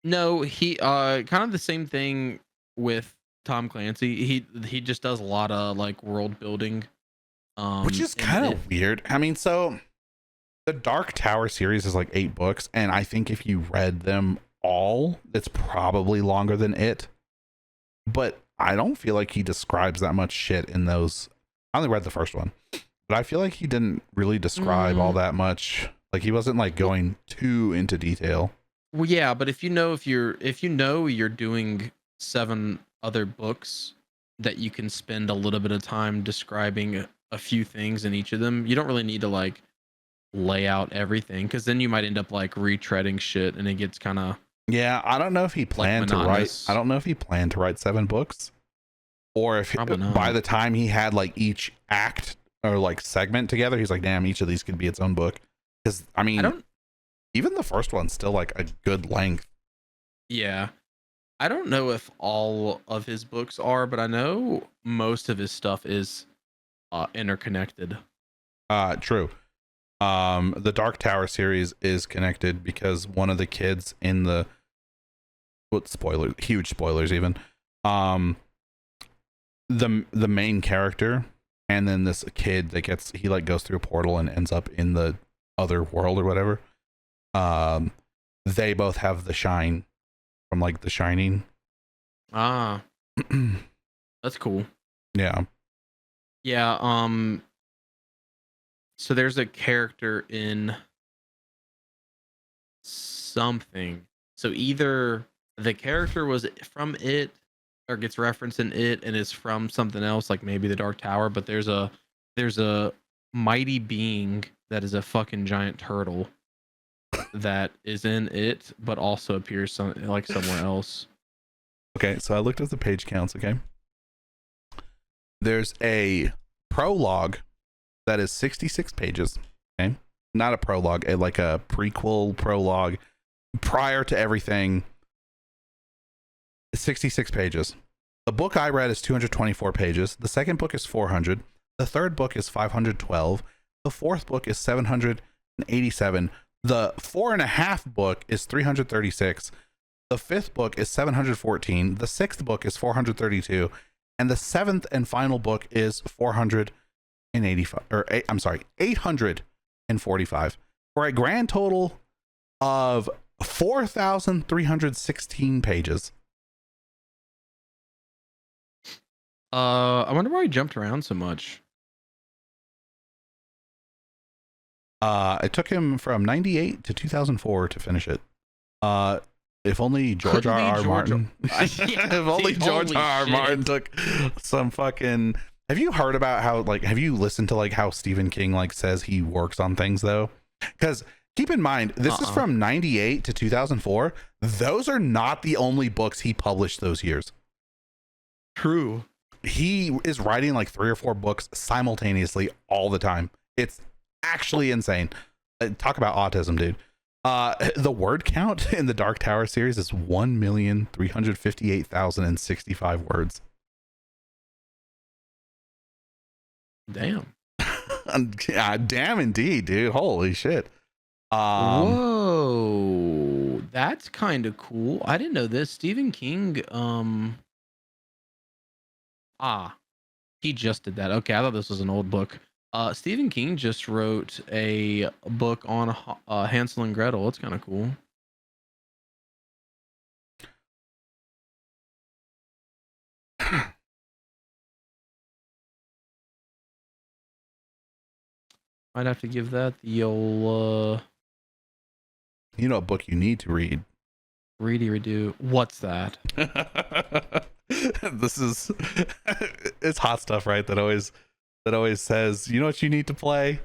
No, he kind of the same thing with Tom Clancy. He just does a lot of like world building. Which is kind of weird. I mean, so the Dark Tower series is like 8 books, and I think if you read them all, it's probably longer than it. But I don't feel like he describes that much shit in those. I only read the first one, but I feel like he didn't really describe all that much. Like he wasn't like going too into detail. Well, yeah, but if you know you're doing 7 other books that you can spend a little bit of time describing a few things in each of them, you don't really need to like lay out everything, because then you might end up like retreading shit and it gets kind of. Yeah, I don't know if he planned to write. I don't know if he planned to write 7 books, or if by the time he had like each act or like segment together, he's like, damn, each of these could be its own book. Because I mean, even the first one's still like a good length. Yeah, I don't know if all of his books are, but I know most of his stuff is interconnected. True. The Dark Tower series is connected because one of the kids in the huge spoilers even, Um, the main character, and then this kid that he like goes through a portal and ends up in the other world or whatever. They both have the shine from like The Shining. Ah, that's cool. Yeah. Yeah. So there's a character in something. So either the character was from it or gets referenced in it and is from something else, like maybe the Dark Tower, but there's a mighty being that is a fucking giant turtle that is in it, but also appears somewhere else. Okay, so I looked at the page counts. Okay, there's a prologue that is 66 pages. Okay, not a prologue, like a prequel prologue prior to everything. 66 pages. The book I read is 224 pages. The second book is 400. The third book is 512. The fourth book is 787. The 4.5 book is 336. The fifth book is 714. The sixth book is 432. And the seventh and final book is 485, or I'm sorry, 845, for a grand total of 4,316 pages. I wonder why he jumped around so much. It took him from 98 to 2004 to finish it. If only George R.R. Martin. If only George R.R. Martin took some fucking. Have you heard about how, like, have you listened to like how Stephen King like says he works on things though? Because keep in mind, this is from 98 to 2004. Those are not the only books he published those years. True. He is writing like 3 or 4 books simultaneously all the time. It's actually insane. Talk about autism, dude. The word count in the Dark Tower series is 1,358,065 words. Damn. Yeah, damn indeed, dude. Holy shit. Whoa, that's kind of cool. I didn't know this. Stephen King, he just did that. Okay, I thought this was an old book. Stephen King just wrote a book on Hansel and Gretel. It's kind of cool. Might have to give that the old you know, a book you need to read. ready redo. What's that? This is it's hot stuff, right? That always says, you know what you need to play,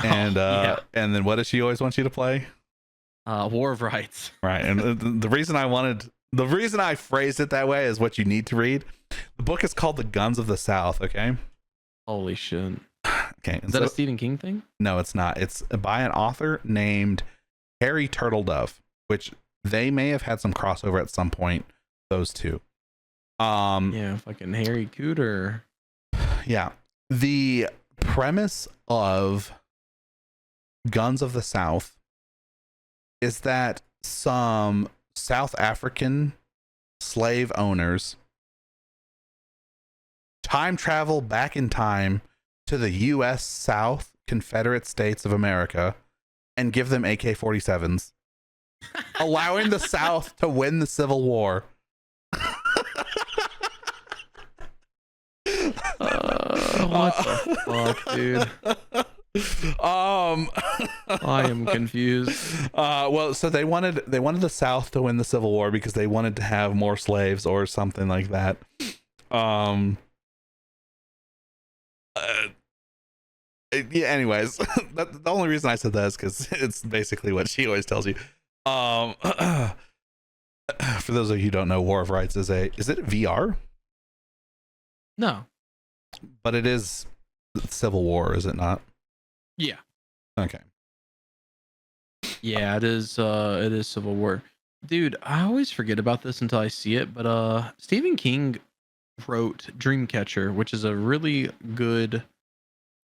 and yeah. And then what does she always want you to play? War of Rights. Right. And the reason I phrased it that way is what you need to read. The book is called The Guns of the South. Okay. Holy shit. Okay. Is that a Stephen King thing? No, it's not. It's by an author named Harry Turtledove, which they may have had some crossover at some point. Those two. Yeah, fucking Harry Cooter. Yeah. The premise of Guns of the South is that some South African slave owners time travel back in time to the U.S. South Confederate States of America and give them AK-47s, allowing the South to win the Civil War. What the fuck, dude? I am confused. Well, so they wanted the South to win the Civil War because they wanted to have more slaves or something like that. Yeah, anyways, the only reason I said that is because it's basically what she always tells you. For those of you who don't know, War of Rights is it VR? No. But it is Civil War, is it not? Yeah. Okay. Yeah, it is Civil War. Dude, I always forget about this until I see it, but Stephen King wrote Dreamcatcher, which is a really good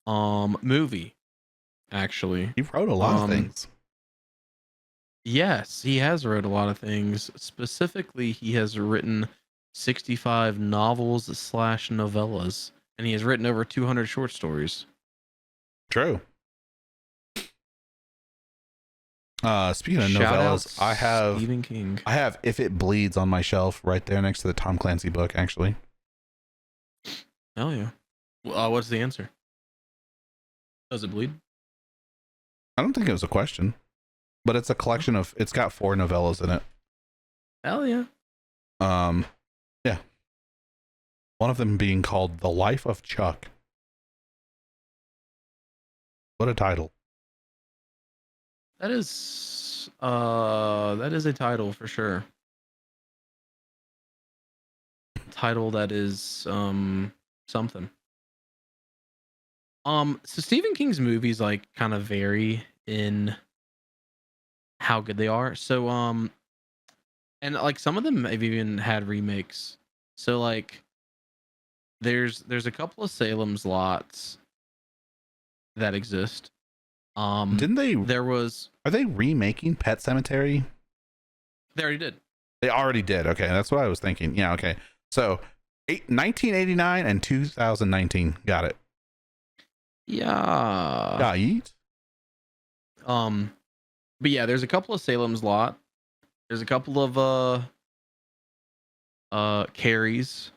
movie, actually. He wrote a lot of things. Yes, he has wrote a lot of things. Specifically, he has written 65 novels slash novellas, and he has written over 200 short stories. True. Speaking of Shout out novellas, Stephen King. I have If It Bleeds on my shelf right there next to the Tom Clancy book, actually. Hell yeah. What's the answer? Does it bleed? I don't think it was a question, but it's a collection of, it's got 4 novellas in it. Hell yeah. Yeah. One of them being called The Life of Chuck. What a title. That is a title for sure. Title that is something. So Stephen King's movies like kind of vary in how good they are. So and like some of them have even had remakes. So like there's a couple of Salem's Lots that exist. Didn't they? There was. Are they remaking Pet Cemetery? They already did. They already did. Okay, that's what I was thinking. Yeah. Okay. So, 1989 and 2019. Got it. Yeah. Got it. But yeah, there's a couple of Salem's Lot. There's a couple of Carries.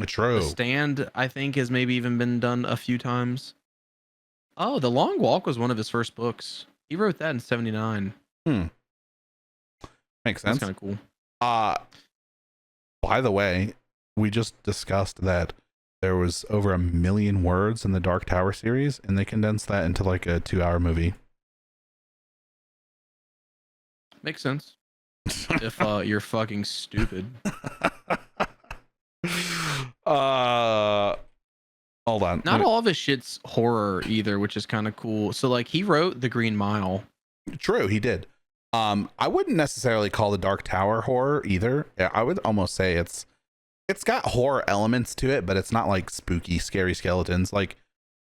True. The Stand, I think, has maybe even been done a few times. Oh, The Long Walk was one of his first books. He wrote that in 79. Makes sense. That's kind of cool. By the way, we just discussed that there was over 1 million words in the Dark Tower series, and they condensed that into like a 2-hour movie. Makes sense. If you're fucking stupid. Hold on. Not all of his shit's horror either, which is kind of cool. So like he wrote The Green Mile. True, he did. I wouldn't necessarily call the Dark Tower horror either. I would almost say it's got horror elements to it, but it's not like spooky, scary skeletons like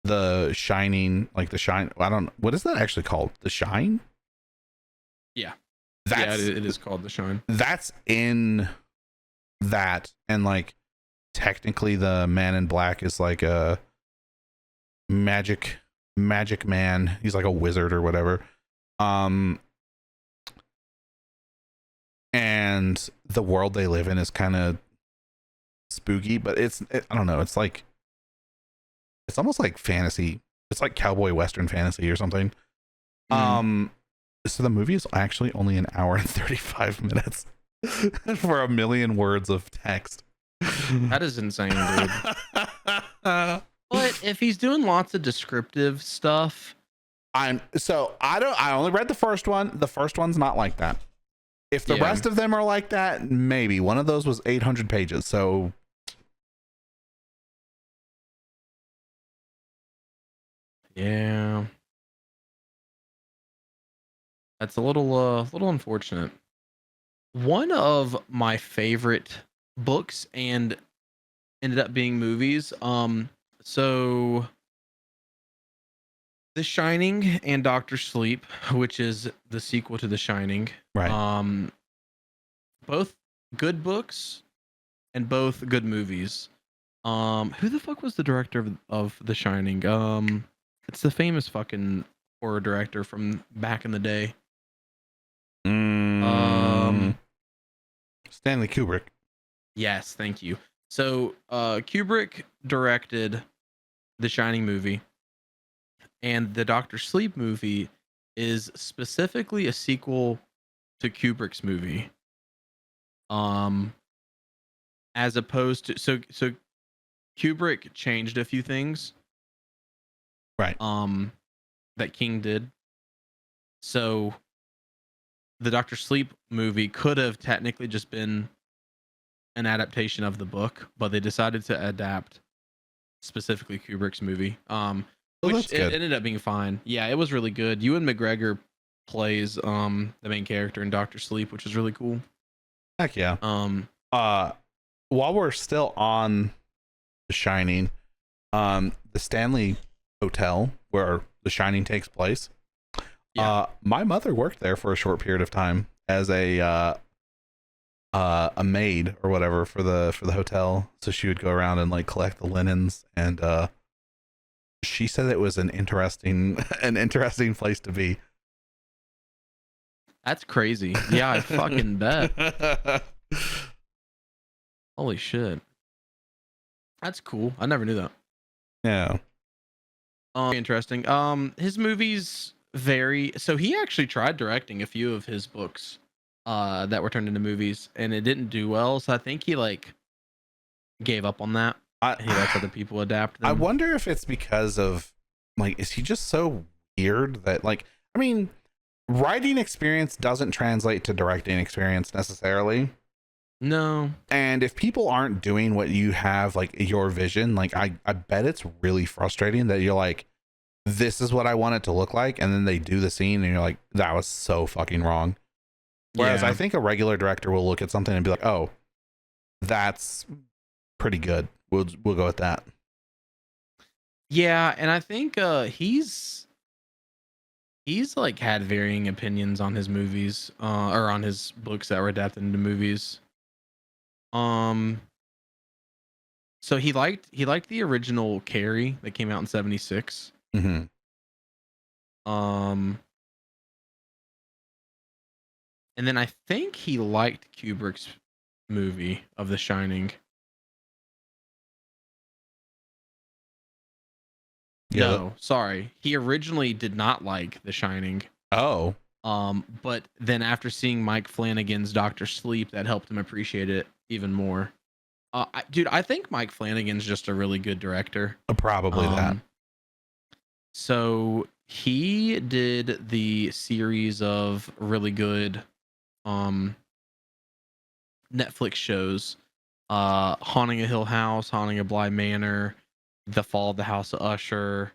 The Shining, like The Shine. What is that actually called? The Shine? Yeah. That's, yeah, it is called The Shine. That's in that, and like technically the Man in Black is like a magic man. He's like a wizard or whatever. And the world they live in is kind of spooky, but I don't know. It's almost like fantasy. It's like cowboy western fantasy or something. So the movie is actually only 1 hour and 35 minutes for 1 million words of text. That is insane, dude. But if he's doing lots of descriptive stuff, I only read the first one. The first one's not like that. If the rest of them are like that, maybe. One of those was 800 pages. So yeah. That's a little unfortunate. One of my favorite books and ended up being movies. So The Shining and Doctor Sleep, which is the sequel to The Shining. right. Both good books and both good movies. Who the fuck was the director of The Shining? It's the famous fucking horror director from back in the day. Stanley Kubrick. Yes, thank you. So Kubrick directed the Shining movie, and the Doctor Sleep movie is specifically a sequel to Kubrick's movie. As opposed to so Kubrick changed a few things, Right. that King did. So the Doctor Sleep movie could have technically just been an adaptation of the book, but they decided to adapt specifically Kubrick's movie. Which it ended up being fine. Yeah, it was really good. Ewan McGregor plays the main character in Doctor Sleep, which is really cool. Heck yeah. While we're still on The Shining, the Stanley Hotel where The Shining takes place. Yeah. My mother worked there for a short period of time as a a maid or whatever for the hotel, so she would go around and like collect the linens, and she said it was an interesting an interesting place to be. That's crazy. Yeah, I fucking bet. Holy shit. That's cool. I never knew that. Yeah. Interesting. His movies vary. So he actually tried directing a few of his books that were turned into movies, and it didn't do well. So I think he like gave up on that. And he lets other people adapt I them. wonder if it's because of like, is he just so weird that like, I mean, writing experience doesn't translate to directing experience necessarily. No. And if people aren't doing what you have, like your vision, like I bet it's really frustrating that you're like, this is what I want it to look like, and then they do the scene and you're like, that was so fucking wrong. Whereas Yeah. I think a regular director will look at something and be like, oh, that's pretty good. We'll go with that. Yeah, and I think he's like had varying opinions on his movies or on his books that were adapted into movies. So he liked the original Carrie that came out in 76. Mm-hmm. And then I think he liked Kubrick's movie of The Shining. Yeah. No, sorry. He originally did not like The Shining. Oh. But then after seeing Mike Flanagan's Doctor Sleep, that helped him appreciate it even more. Dude, I think Mike Flanagan's just a really good director. Probably that. So he did the series of really good Netflix shows, Haunting a Hill House, Haunting of Bly Manor, The Fall of the House of Usher,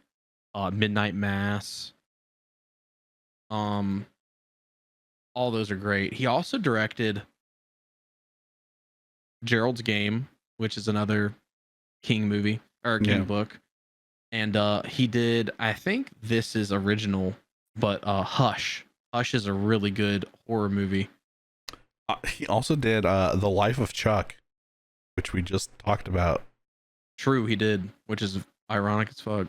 Midnight Mass. All those are great. He also directed Gerald's Game, which is another King movie or King book. And he did, I think this is original, but Hush. Hush is a really good horror movie. He also did The Life of Chuck, which we just talked about. True, he did, which is ironic as fuck.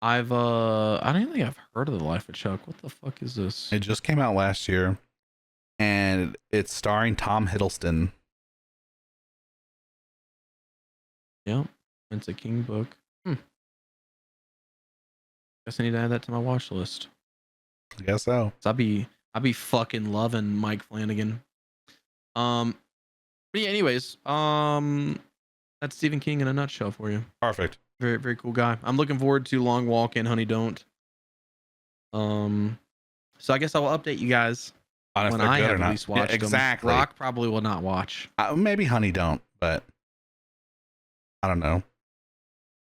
I don't even think I've heard of The Life of Chuck. What the fuck is this? It just came out last year, and it's starring Tom Hiddleston. Yep, it's a King book. Guess I need to add that to my watch list. I guess so. I'll be fucking loving Mike Flanagan. But yeah, anyways, that's Stephen King in a nutshell for you. Perfect. Very, very cool guy. I'm looking forward to Long Walk and Honey Don't. So I guess I will update you guys when I have at least watched them. Exactly. Rock probably will not watch. Maybe Honey Don't, but I don't know.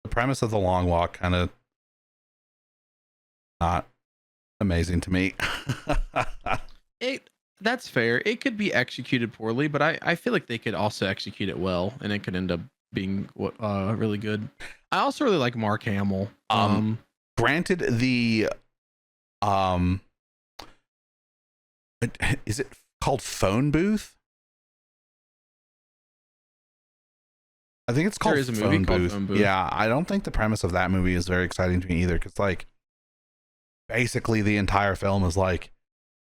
The premise of The Long Walk kind of not amazing to me. That's fair. It could be executed poorly, but I feel like they could also execute it well, and it could end up being really good. I also really like Mark Hamill. Granted, the is it called Phone Booth? I think it's called, there is a movie called Phone Booth. Yeah, I don't think the premise of that movie is very exciting to me either, because like basically the entire film is like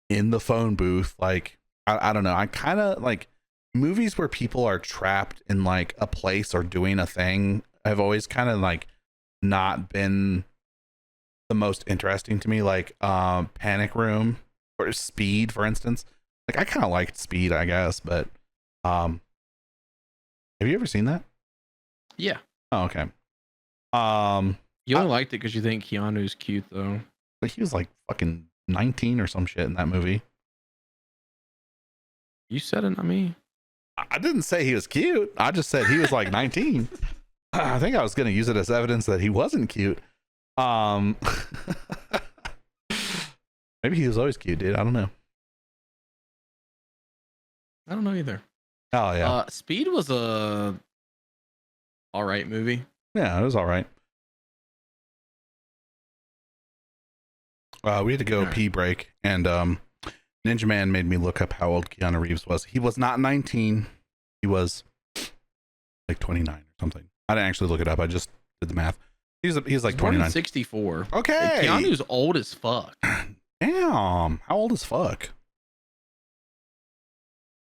in the phone booth. Like I don't know. I kind of like movies where people are trapped in like a place or doing a thing. I've always kind of like not been the most interesting to me. Like Panic Room or Speed, for instance. Like I kind of liked Speed, I guess, but have you ever seen that? Yeah. Oh, okay. You only liked it because you think Keanu's cute, though. But he was like fucking 19 or some shit in that movie. You said it, not me. I didn't say he was cute. I just said he was like 19. I think I was going to use it as evidence that he wasn't cute. Maybe he was always cute, dude. I don't know. I don't know either. Oh yeah. Speed was a all right movie. Yeah, it was all right. We had to go pee break, and Ninja Man made me look up how old Keanu Reeves was. He was not 19. He was like 29 or something. I didn't actually look it up. I just did the math. He's like Born in 29. 64. Okay. Keanu's old as fuck. Damn. How old as fuck?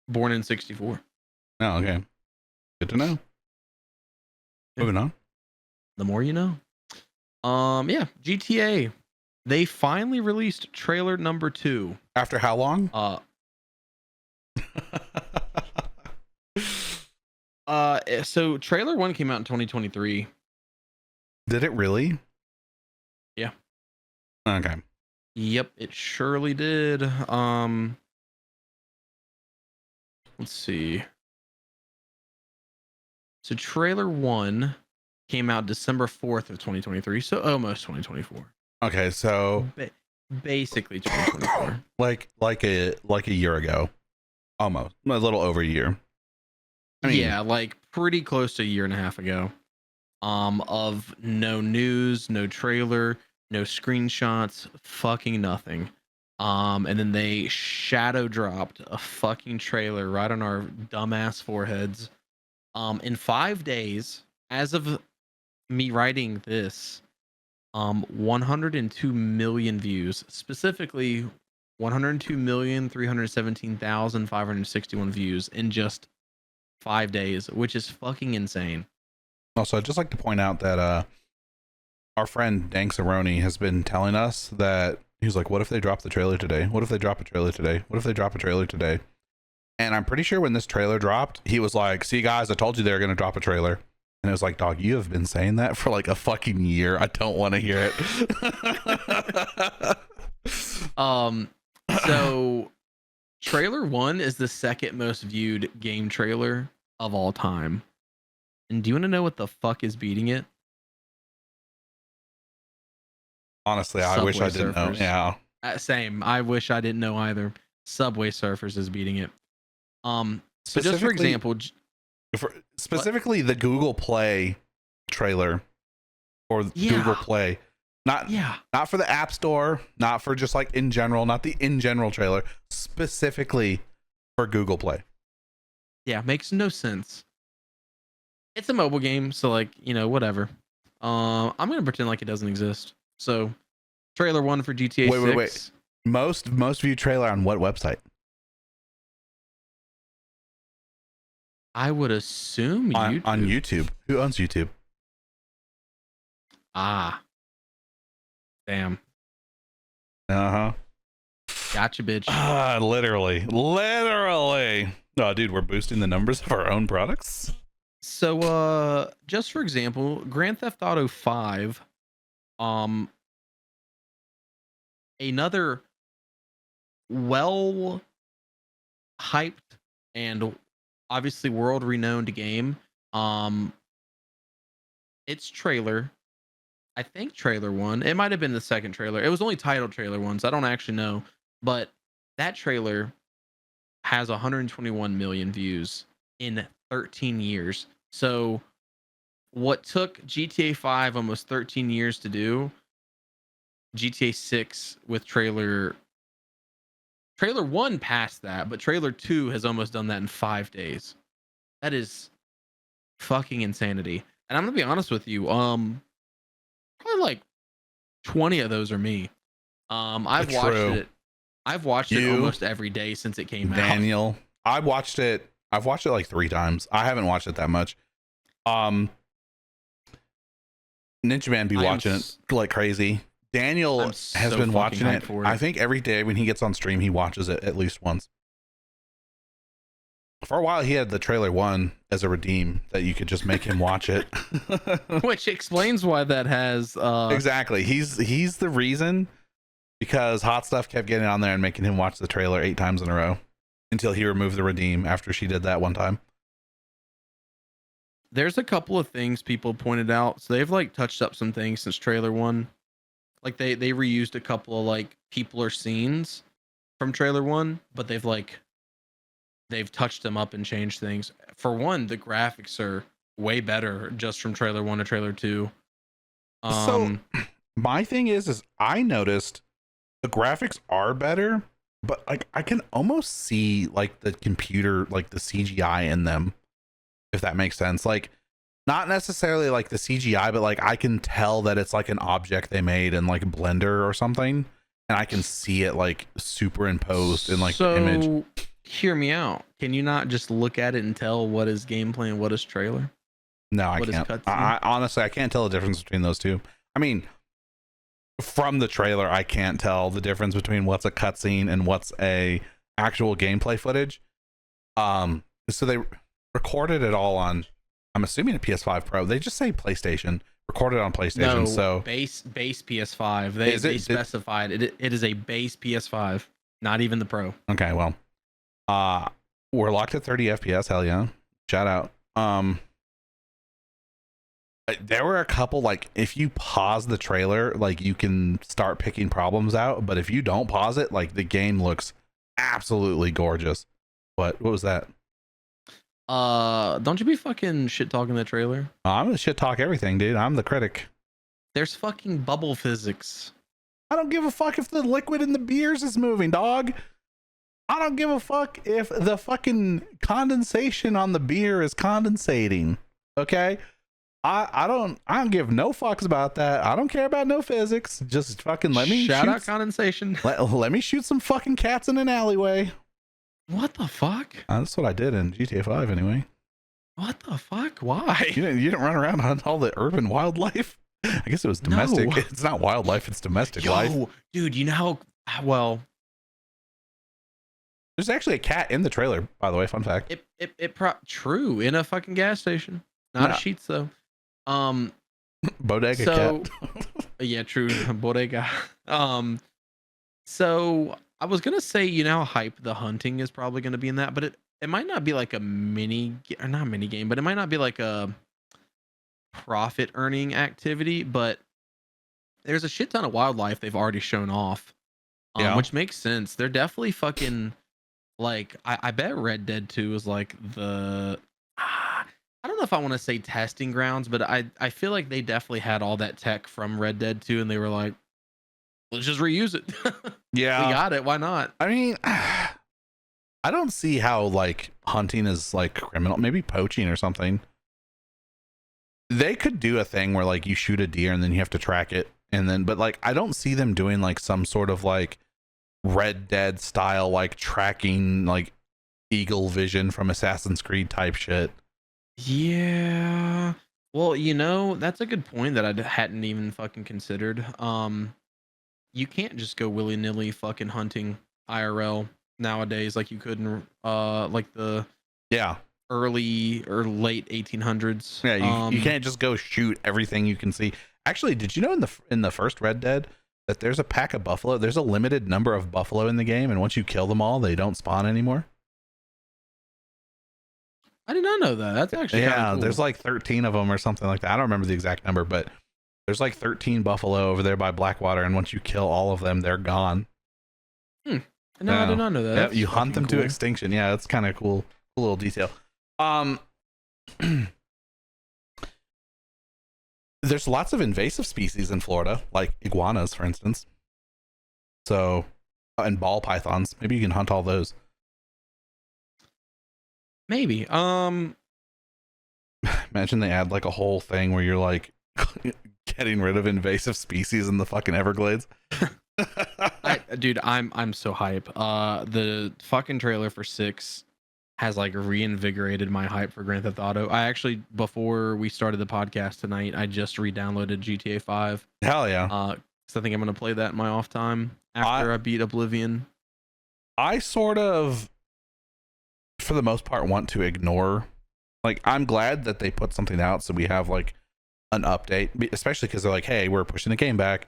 Born in 64. Oh, okay. Good to know. Yeah. Moving on. The more you know. Yeah, GTA. They finally released trailer number 2. After how long? So trailer 1 came out in 2023. Did it really? Yeah. Okay. Yep, it surely did. Let's see. So trailer 1 came out December 4th of 2023, so almost 2024. Okay, so Basically 2024. like a year ago. Almost. A little over a year. I mean, yeah, like pretty close to a year and a half ago. Of no news, no trailer, no screenshots, fucking nothing. And then they shadow dropped a fucking trailer right on our dumbass foreheads. In 5 days, as of me writing this, 102 million views, specifically 102,317,561 views in just 5 days, which is fucking insane. also, I'd just like to point out that our friend Dank Cerrone has been telling us that he's like, what if they drop the trailer today? What if they drop a trailer today? What if they drop a trailer today? And I'm pretty sure when this trailer dropped, he was like, see guys, I told you they were going to drop a trailer. And it was like, dog, you have been saying that for like a fucking year. I don't want to hear it. So trailer 1 is the second most viewed game trailer of all time. And do you want to know what the fuck is beating it? Honestly, I wish I didn't know. Yeah. Same. I wish I didn't know either. Subway Surfers is beating it. So just for example, specifically the Google Play trailer or Google Play, not for the App Store, not for just like in general, not the in general trailer, specifically for Google Play. Yeah, makes no sense. It's a mobile game, so like, whatever. I'm gonna pretend like it doesn't exist. So trailer 1 for GTA 6. Wait. Most viewed trailer on what website? I would assume YouTube. On YouTube. Who owns YouTube? Ah. Damn. Uh-huh. Gotcha, bitch. Literally. Oh, dude, we're boosting the numbers of our own products. So, just for example, Grand Theft Auto 5, another well hyped and obviously world renowned game. Its trailer, I think trailer 1, it might have been the second trailer. It was only titled trailer 1, so I don't actually know. But that trailer has 121 million views in 13 years. So what took GTA 5 almost 13 years to do, GTA 6 with trailer 1 passed that, but trailer 2 has almost done that in 5 days. That is fucking insanity. And I'm gonna be honest with you, probably like 20 of those are me. I've watched it almost every day since it came out. Daniel, I've watched it like 3 times. I haven't watched it that much. Ninjaman be watching it like crazy. Daniel has been watching it. I think every day when he gets on stream, he watches it at least once. For a while, he had the trailer 1 as a redeem that you could just make him watch it. Which explains why that has... Exactly. He's the reason, because Hot Stuff kept getting on there and making him watch the trailer 8 times in a row until he removed the redeem after she did that one time. There's a couple of things people pointed out. So they've like touched up some things since trailer 1. Like they reused a couple of like people or scenes from trailer 1, but they've touched them up and changed things. For one, the graphics are way better just from trailer 1 to trailer 2. So my thing is I noticed the graphics are better, but like I can almost see like the computer, like the CGI in them, if that makes sense. Like not necessarily like the CGI, but like I can tell that it's like an object they made in like Blender or something, and I can see it like superimposed in like the image. So hear me out. Can you not just look at it and tell what is gameplay and what is trailer? No, I What is can't. cutscene? I honestly I can't tell the difference between those two. I mean, from the trailer, I can't tell the difference between what's a cutscene and what's a actual gameplay footage. So they recorded it all on, I'm assuming a PS5 Pro. They just say PlayStation. Recorded on PlayStation. No, So base PS5. They specified it. It is a base PS5, not even the Pro. Okay, well, we're locked at 30 FPS. Hell yeah, shout out. There were a couple, like if you pause the trailer, like you can start picking problems out, but if you don't pause it, like the game looks absolutely gorgeous. What was that? Don't you be fucking shit talking the trailer. I'm gonna shit talk everything, dude. I'm the critic. There's fucking bubble physics. I don't give a fuck if the liquid in the beers is moving, dog. I don't give a fuck if the fucking condensation on the beer is condensating. Okay? I don't give no fucks about that. I don't care about no physics. Just fucking let me shout out condensation. Let me shoot some fucking cats in an alleyway. What the fuck? That's what I did in GTA 5 anyway. What the fuck? Why? You didn't run around on all the urban wildlife? I guess it was domestic. No. It's not wildlife, it's domestic life. Dude, you know how well there's actually a cat in the trailer, by the way, fun fact. True, in a fucking gas station. Not No. a Sheetz though. Bodega So cat. yeah, true. Bodega. So I was gonna say, you know how hype the hunting is probably gonna be in that, but it might not be like a not mini game, but it might not be like a profit earning activity, but there's a shit ton of wildlife they've already shown off. Yeah. Which makes sense. They're definitely fucking like I bet Red Dead 2 is like the I don't know if I want to say testing grounds, but I feel like they definitely had all that tech from Red Dead 2 and they were like, let's just reuse it. Yeah. We got it. Why not? I mean, I don't see how like hunting is like criminal, maybe poaching or something. They could do a thing where like you shoot a deer and then you have to track it. And then, but like, I don't see them doing like some sort of like Red Dead style, like tracking, like eagle vision from Assassin's Creed type shit. Yeah. Well, you know, that's a good point that I hadn't even fucking considered. You can't just go willy-nilly fucking hunting IRL nowadays like you could in like the Yeah. early or late 1800s. Yeah, you can't just go shoot everything you can see. Actually, did you know in the first Red Dead that there's a pack of buffalo? There's a limited number of buffalo in the game, and once you kill them all, they don't spawn anymore. I did not know that. That's actually yeah. cool. There's like 13 of them or something like that. I don't remember the exact number, but there's like 13 buffalo over there by Blackwater, and once you kill all of them, they're gone. No, I did not know that. Yeah, you hunt them to extinction. Yeah, that's kind of cool little detail. There's lots of invasive species in Florida, like iguanas, for instance. So, and ball pythons. Maybe you can hunt all those. Maybe. Imagine they add like a whole thing where you're like getting rid of invasive species in the fucking Everglades. Dude, I'm so hype. The fucking trailer for 6 has like reinvigorated my hype for Grand Theft Auto. I actually, before we started the podcast tonight, I just re-downloaded GTA 5. Hell yeah. So I think I'm gonna play that in my off time after I beat Oblivion. I sort of, for the most part, want to ignore. Like, I'm glad that they put something out so we have like an update, especially because they're like, hey, we're pushing the game back.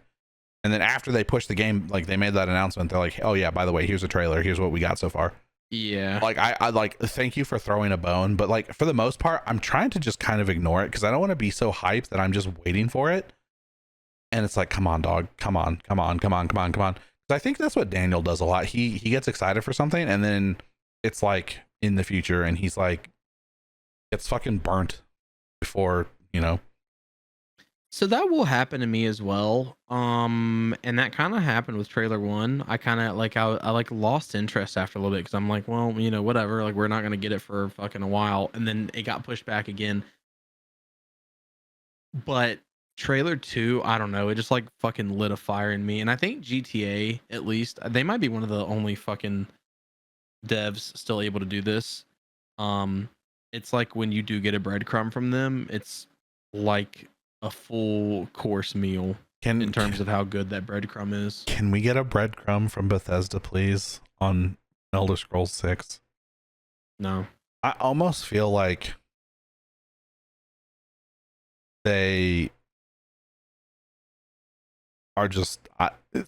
And then after they push the game, like they made that announcement, they're like, oh yeah, by the way, here's a trailer. Here's what we got so far. Yeah. Like I like, thank you for throwing a bone, but like for the most part, I'm trying to just kind of ignore it because I don't want to be so hyped that I'm just waiting for it. And it's like, come on, dog, come on. Because I think that's what Daniel does a lot. He gets excited for something, and then it's like in the future, and he's like, gets fucking burnt before, you know. So that will happen to me as well. And that kind of happened with trailer one. I kind of like I like lost interest after a little bit because I'm like, well, whatever. Like we're not gonna get it for fucking a while, and then it got pushed back again. But trailer two, I don't know. It just like fucking lit a fire in me, and I think GTA at least they might be one of the only fucking devs still able to do this. Um, it's like when you do get a breadcrumb from them, it's like a full course meal in terms of how good that breadcrumb is. Can we get a breadcrumb from Bethesda, please, on Elder Scrolls 6? No. I almost feel like they are just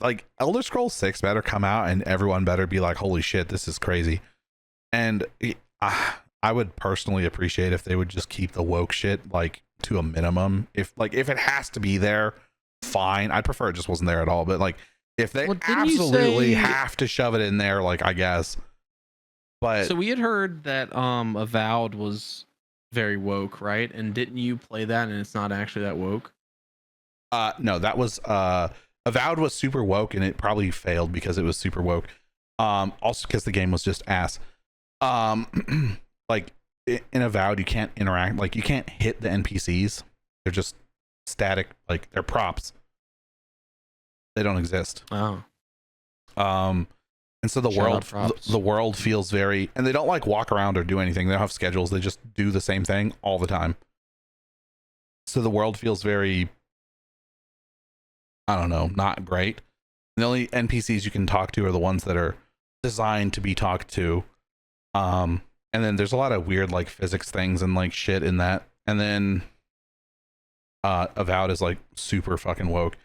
like Elder Scrolls 6 better come out and everyone better be like, holy shit, this is crazy. And I would personally appreciate if they would just keep the woke shit like to a minimum. If it has to be there, fine. I'd prefer it just wasn't there at all. But like if they absolutely have to shove it in there, like I guess. But so we had heard that Avowed was very woke, right? And didn't you play that and it's not actually that woke? No, that was Avowed was super woke and it probably failed because it was super woke. Also because the game was just ass. Like in Avowed you can't interact, like you can't hit the NPCs. They're just static, like they're props. They don't exist. Oh. And so the world feels very, and they don't like walk around or do anything. They don't have schedules. They just do the same thing all the time. So the world feels very, I don't know, not great. The only NPCs you can talk to are the ones that are designed to be talked to. And then there's a lot of weird like physics things and like shit in that. And then Avowed is like super fucking woke.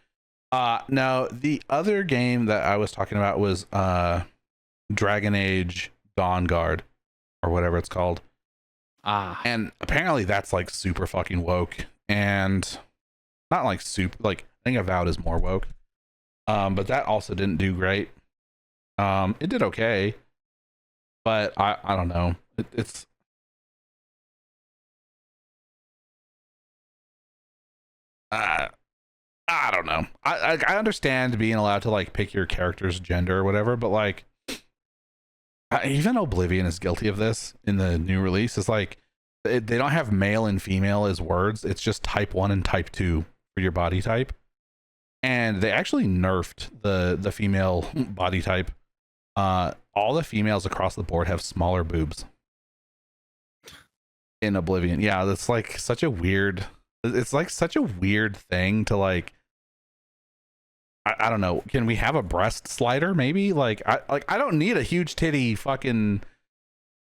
No, the other game that I was talking about was Dragon Age Dawnguard or whatever it's called. And apparently that's like super fucking woke and not like super, like I think Avowed is more woke. But that also didn't do great. It did okay, but I don't know. It's I don't know. I understand being allowed to like pick your character's gender or whatever, but like even Oblivion is guilty of this in the new release. It's like they don't have male and female as words. It's just type 1 and type 2 for your body type. And they actually nerfed the female body type. All the females across the board have smaller boobs in Oblivion. Yeah, that's like such a weird, it's like such a weird thing to like, I don't know. Can we have a breast slider maybe? Like I don't need a huge titty fucking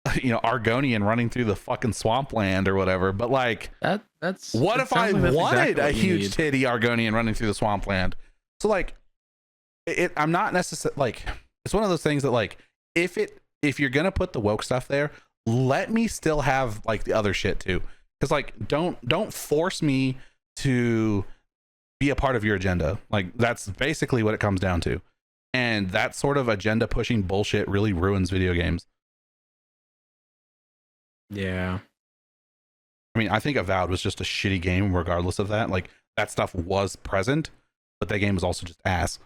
Argonian running through the fucking swampland or whatever, but like that's what if I wanted a huge titty Argonian running through the swampland? So like I'm not necessarily like, it's one of those things that like if you're gonna put the woke stuff there, let me still have like the other shit too, because like don't force me to be a part of your agenda. Like that's basically what it comes down to, and that sort of agenda pushing bullshit really ruins video games. Yeah, I mean, I think Avowed was just a shitty game regardless of that. Like that stuff was present, but that game was also just ass.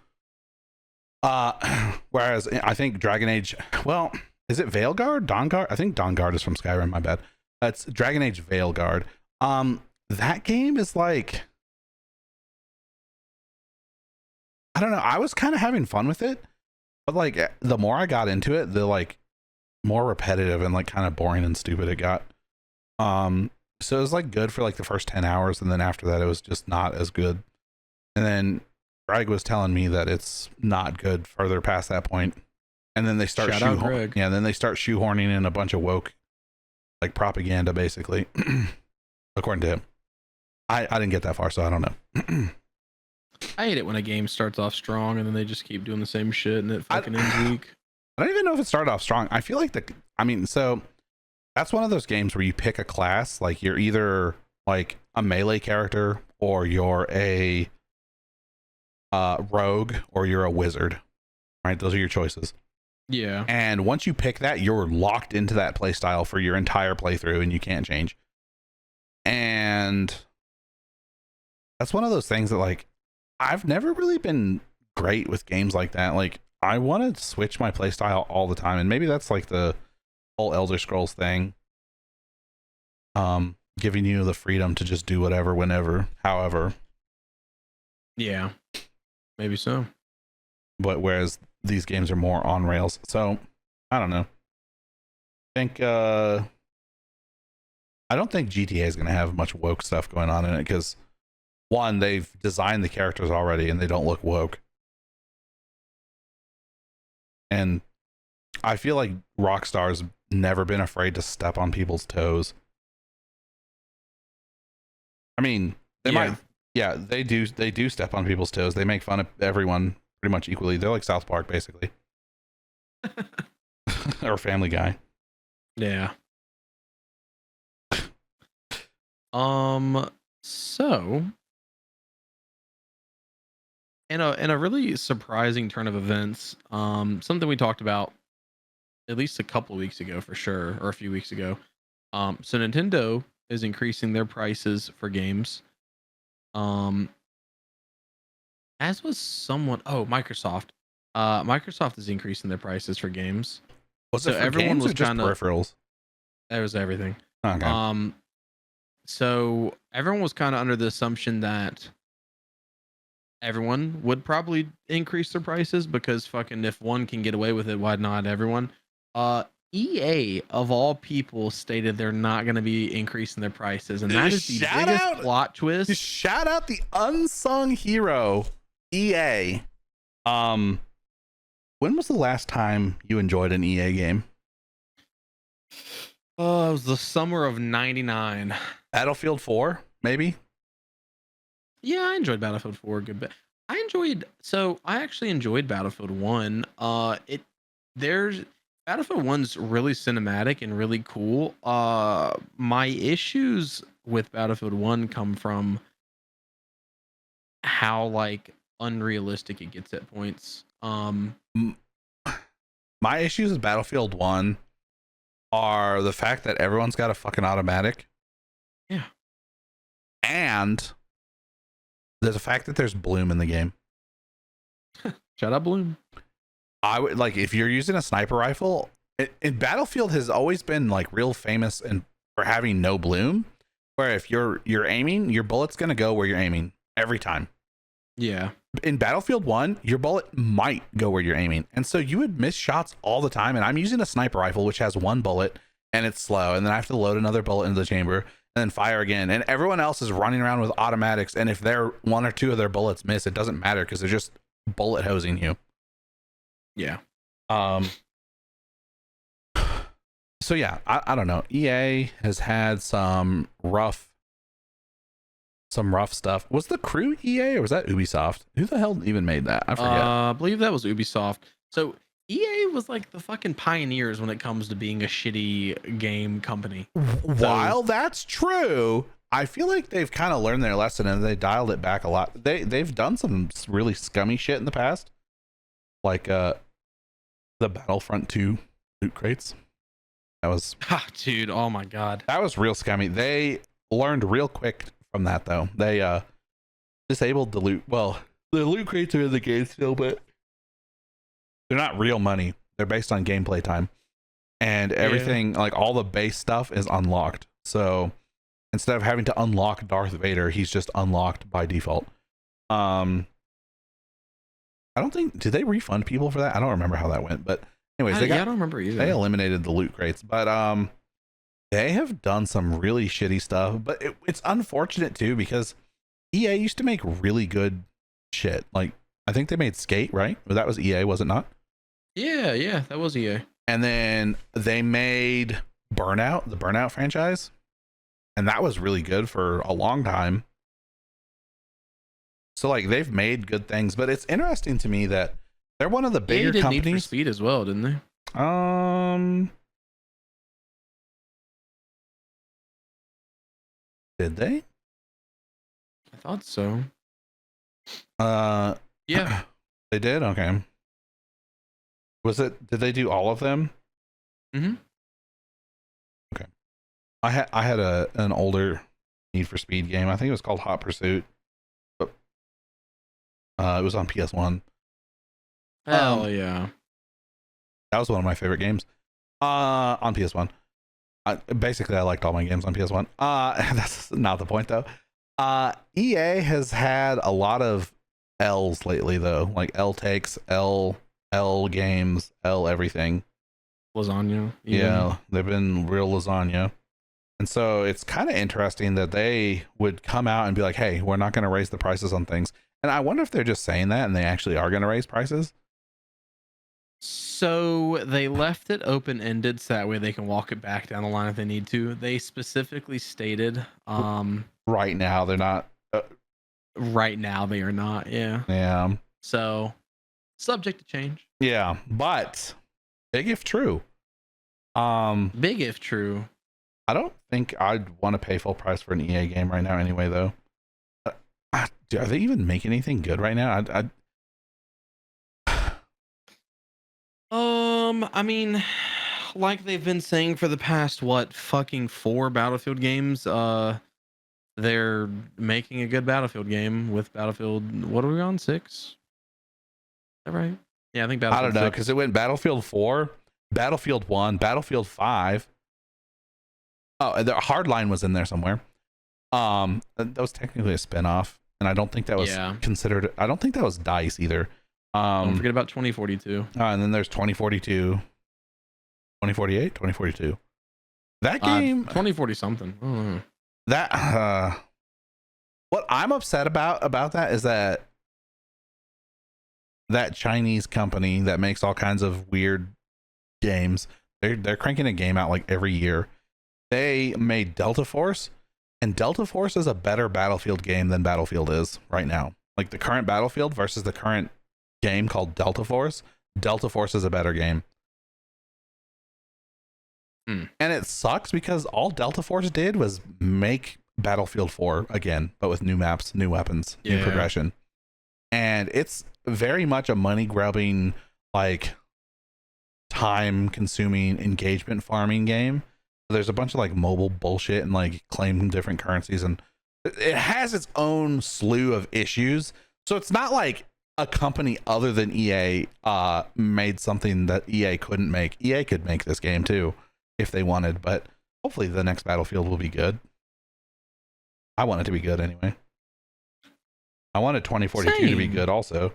Whereas I think Dragon Age, well, is it Veilguard? Dawnguard? I think Dawnguard is from Skyrim, my bad. That's Dragon Age Veilguard. That game is like, I don't know, I was kind of having fun with it, but like the more I got into it, the like more repetitive and like kind of boring and stupid it got. So it was like good for like the first 10 hours, and then after that it was just not as good. And then Greg was telling me that it's not good further past that point. And then they start shoehorning in a bunch of woke like propaganda basically. According to him. I didn't get that far, so I don't know. I hate it when a game starts off strong and then they just keep doing the same shit and it fucking ends weak. I don't even know if it started off strong. I feel like so that's one of those games where you pick a class, like you're either like a melee character or you're a rogue or you're a wizard, right? Those are your choices. Yeah. And once you pick that, you're locked into that play style for your entire playthrough and you can't change. And that's one of those things that like I've never really been great with games like that. Like I want to switch my playstyle all the time, and maybe that's like the whole Elder Scrolls thing. Giving you the freedom to just do whatever, whenever, however. Yeah, maybe so. But whereas these games are more on rails, so I don't know. I don't think GTA is going to have much woke stuff going on in it because one, they've designed the characters already and they don't look woke. And I feel like Rockstar's never been afraid to step on people's toes. I mean, they do step on people's toes. They make fun of everyone pretty much equally. They're like South Park, basically. Or Family Guy. Yeah. So in a really surprising turn of events, something we talked about at least a couple of weeks ago for sure, or a few weeks ago. So Nintendo is increasing their prices for games. As was somewhat Microsoft. Microsoft is increasing their prices for games. Was So it for everyone games was or just kinda peripherals? That was everything. Okay. So everyone was kind of under the assumption that everyone would probably increase their prices because fucking if one can get away with it, why not everyone? Uh, EA of all people stated they're not going to be increasing their prices, and that is the Shout biggest out- plot twist. Shout out the unsung hero, EA. When was the last time you enjoyed an EA game? Oh, it was the summer of '99. Battlefield 4, maybe? Yeah, I enjoyed Battlefield 4 a good bit. I actually enjoyed Battlefield 1. There's Battlefield 1's really cinematic and really cool. My issues with Battlefield 1 come from how like unrealistic it gets at points. My issues with Battlefield 1 are the fact that everyone's got a fucking automatic. Yeah. And there's a fact that there's bloom in the game. Shut up, Bloom. I would like if you're using a sniper rifle. In Battlefield has always been like real famous and for having no bloom. Where if you're aiming, your bullet's gonna go where you're aiming every time. Yeah. In Battlefield 1, your bullet might go where you're aiming, and so you would miss shots all the time. And I'm using a sniper rifle, which has one bullet and it's slow, and then I have to load another bullet into the chamber and then fire again. And everyone else is running around with automatics, and if they're one or two of their bullets miss, it doesn't matter because they're just bullet hosing you. Yeah. So yeah, I don't know. EA has had some rough stuff. Was the Crew EA or was that Ubisoft? Who the hell even made that? I forget. I believe that was Ubisoft. So EA was like the fucking pioneers when it comes to being a shitty game company. While that's true, I feel like they've kind of learned their lesson and they dialed it back a lot. They've done some really scummy shit in the past, like the Battlefront 2 loot crates. That was dude, oh my god. That was real scummy. They learned real quick from that though. They disabled the loot. Well, the loot crates are in the game still, but they're not real money. They're based on gameplay time. And everything, like all the base stuff is unlocked. So instead of having to unlock Darth Vader, he's just unlocked by default. I don't think, did they refund people for that? I don't remember how that went, but anyways, I don't remember either. They eliminated the loot crates, but they have done some really shitty stuff. But it's unfortunate too because EA used to make really good shit. Like I think they made Skate, right? Well, that was EA, was it not? Yeah, that was EA. And then they made Burnout, the Burnout franchise, and that was really good for a long time. So like they've made good things, but it's interesting to me that they're one of the bigger did companies. Need for Speed as well, didn't they? Did they? I thought so. Yeah, they did. Okay. Did they do all of them? Mm-hmm. Okay. I had an older Need for Speed game. I think it was called Hot Pursuit. It was on PS1. Hell yeah. That was one of my favorite games. On PS1. Basically, I liked all my games on PS1. That's not the point though. EA has had a lot of L's lately though, like L takes, L games, L everything. Lasagna. Even. Yeah, they've been real lasagna. And so it's kind of interesting that they would come out and be like, hey, we're not going to raise the prices on things. And I wonder if they're just saying that and they actually are going to raise prices. So they left it open ended so that way they can walk it back down the line if they need to. They specifically stated, Right now, they're not. right now they are not. Yeah. Yeah. So subject to change. Yeah. But big if true. Big if true. I don't think I'd want to pay full price for an EA game right now anyway, though. Are they even making anything good right now? I mean, like they've been saying for the past fucking 4 Battlefield games, they're making a good Battlefield game with Battlefield. What are we on, 6? Is that right? Yeah, I think Battlefield. I don't know 6. because it went Battlefield 4, Battlefield 1, Battlefield 5. Oh, the Hardline was in there somewhere. That was technically a spinoff, and I don't think that was considered. I don't think that was DICE either. Don't forget about 2042. And then there's 2042, 2048, 2042. That game, 2040 something. Oh. That what I'm upset about that is that Chinese company that makes all kinds of weird games, they're cranking a game out like every year. They made Delta Force, and Delta Force is a better Battlefield game than Battlefield is right now. Like the current Battlefield versus the current game called Delta Force is a better game. And it sucks because all Delta Force did was make Battlefield 4 again, but with new maps, new weapons, new progression. And it's very much a money grubbing, like time consuming engagement farming game. There's a bunch of like mobile bullshit and like claim different currencies, and it has its own slew of issues. So it's not like a company other than EA made something that EA couldn't make. EA could make this game too if they wanted, but hopefully the next Battlefield will be good. I want it to be good anyway. I wanted 2042 to be good also.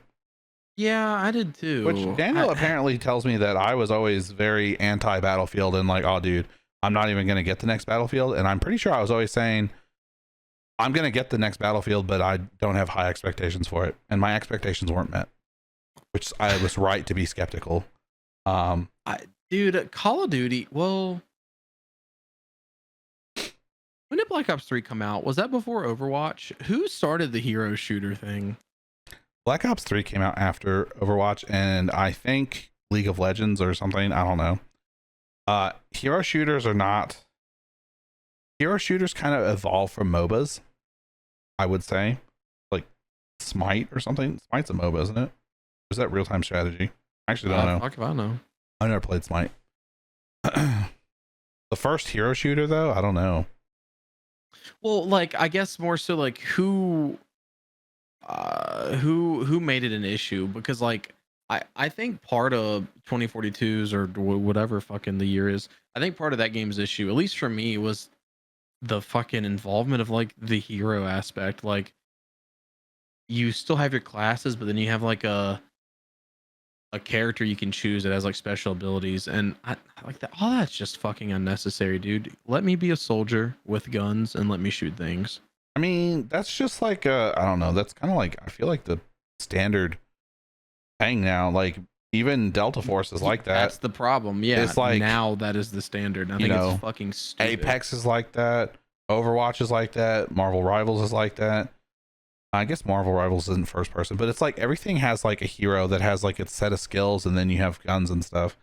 Yeah, I did too. Which Daniel apparently tells me that I was always very anti-Battlefield and like, oh dude, I'm not even going to get the next Battlefield. And I'm pretty sure I was always saying, I'm going to get the next Battlefield, but I don't have high expectations for it. And my expectations weren't met, which I was right to be skeptical. Dude, Call of Duty, well, when did Black Ops 3 come out? Was that before Overwatch? Who started the hero shooter thing? Black Ops 3 came out after Overwatch, and I think League of Legends or something. I don't know. Hero shooters kind of evolved from MOBAs, I would say. Like Smite or something. Smite's a MOBA, isn't it? Or is that real-time strategy? I actually don't know. Fuck if I know. I never played Smite. The first hero shooter, though, I don't know. Well, like I guess more so like who made it an issue, because like I think part of 2042's or whatever fucking the year is, I think part of that game's issue, at least for me, was the fucking involvement of like the hero aspect. Like you still have your classes, but then you have like a character you can choose that has like special abilities, and I like that. All that's just fucking unnecessary, dude. Let me be a soldier with guns and let me shoot things. I mean, that's just like I don't know. That's kind of like, I feel like the standard thing now. Like even Delta Force is like that. That's the problem. Yeah, it's like now that is the standard. I think it's fucking stupid. Apex is like that. Overwatch is like that. Marvel Rivals is like that. I guess Marvel Rivals isn't first person, but it's like everything has like a hero that has like its set of skills, and then you have guns and stuff.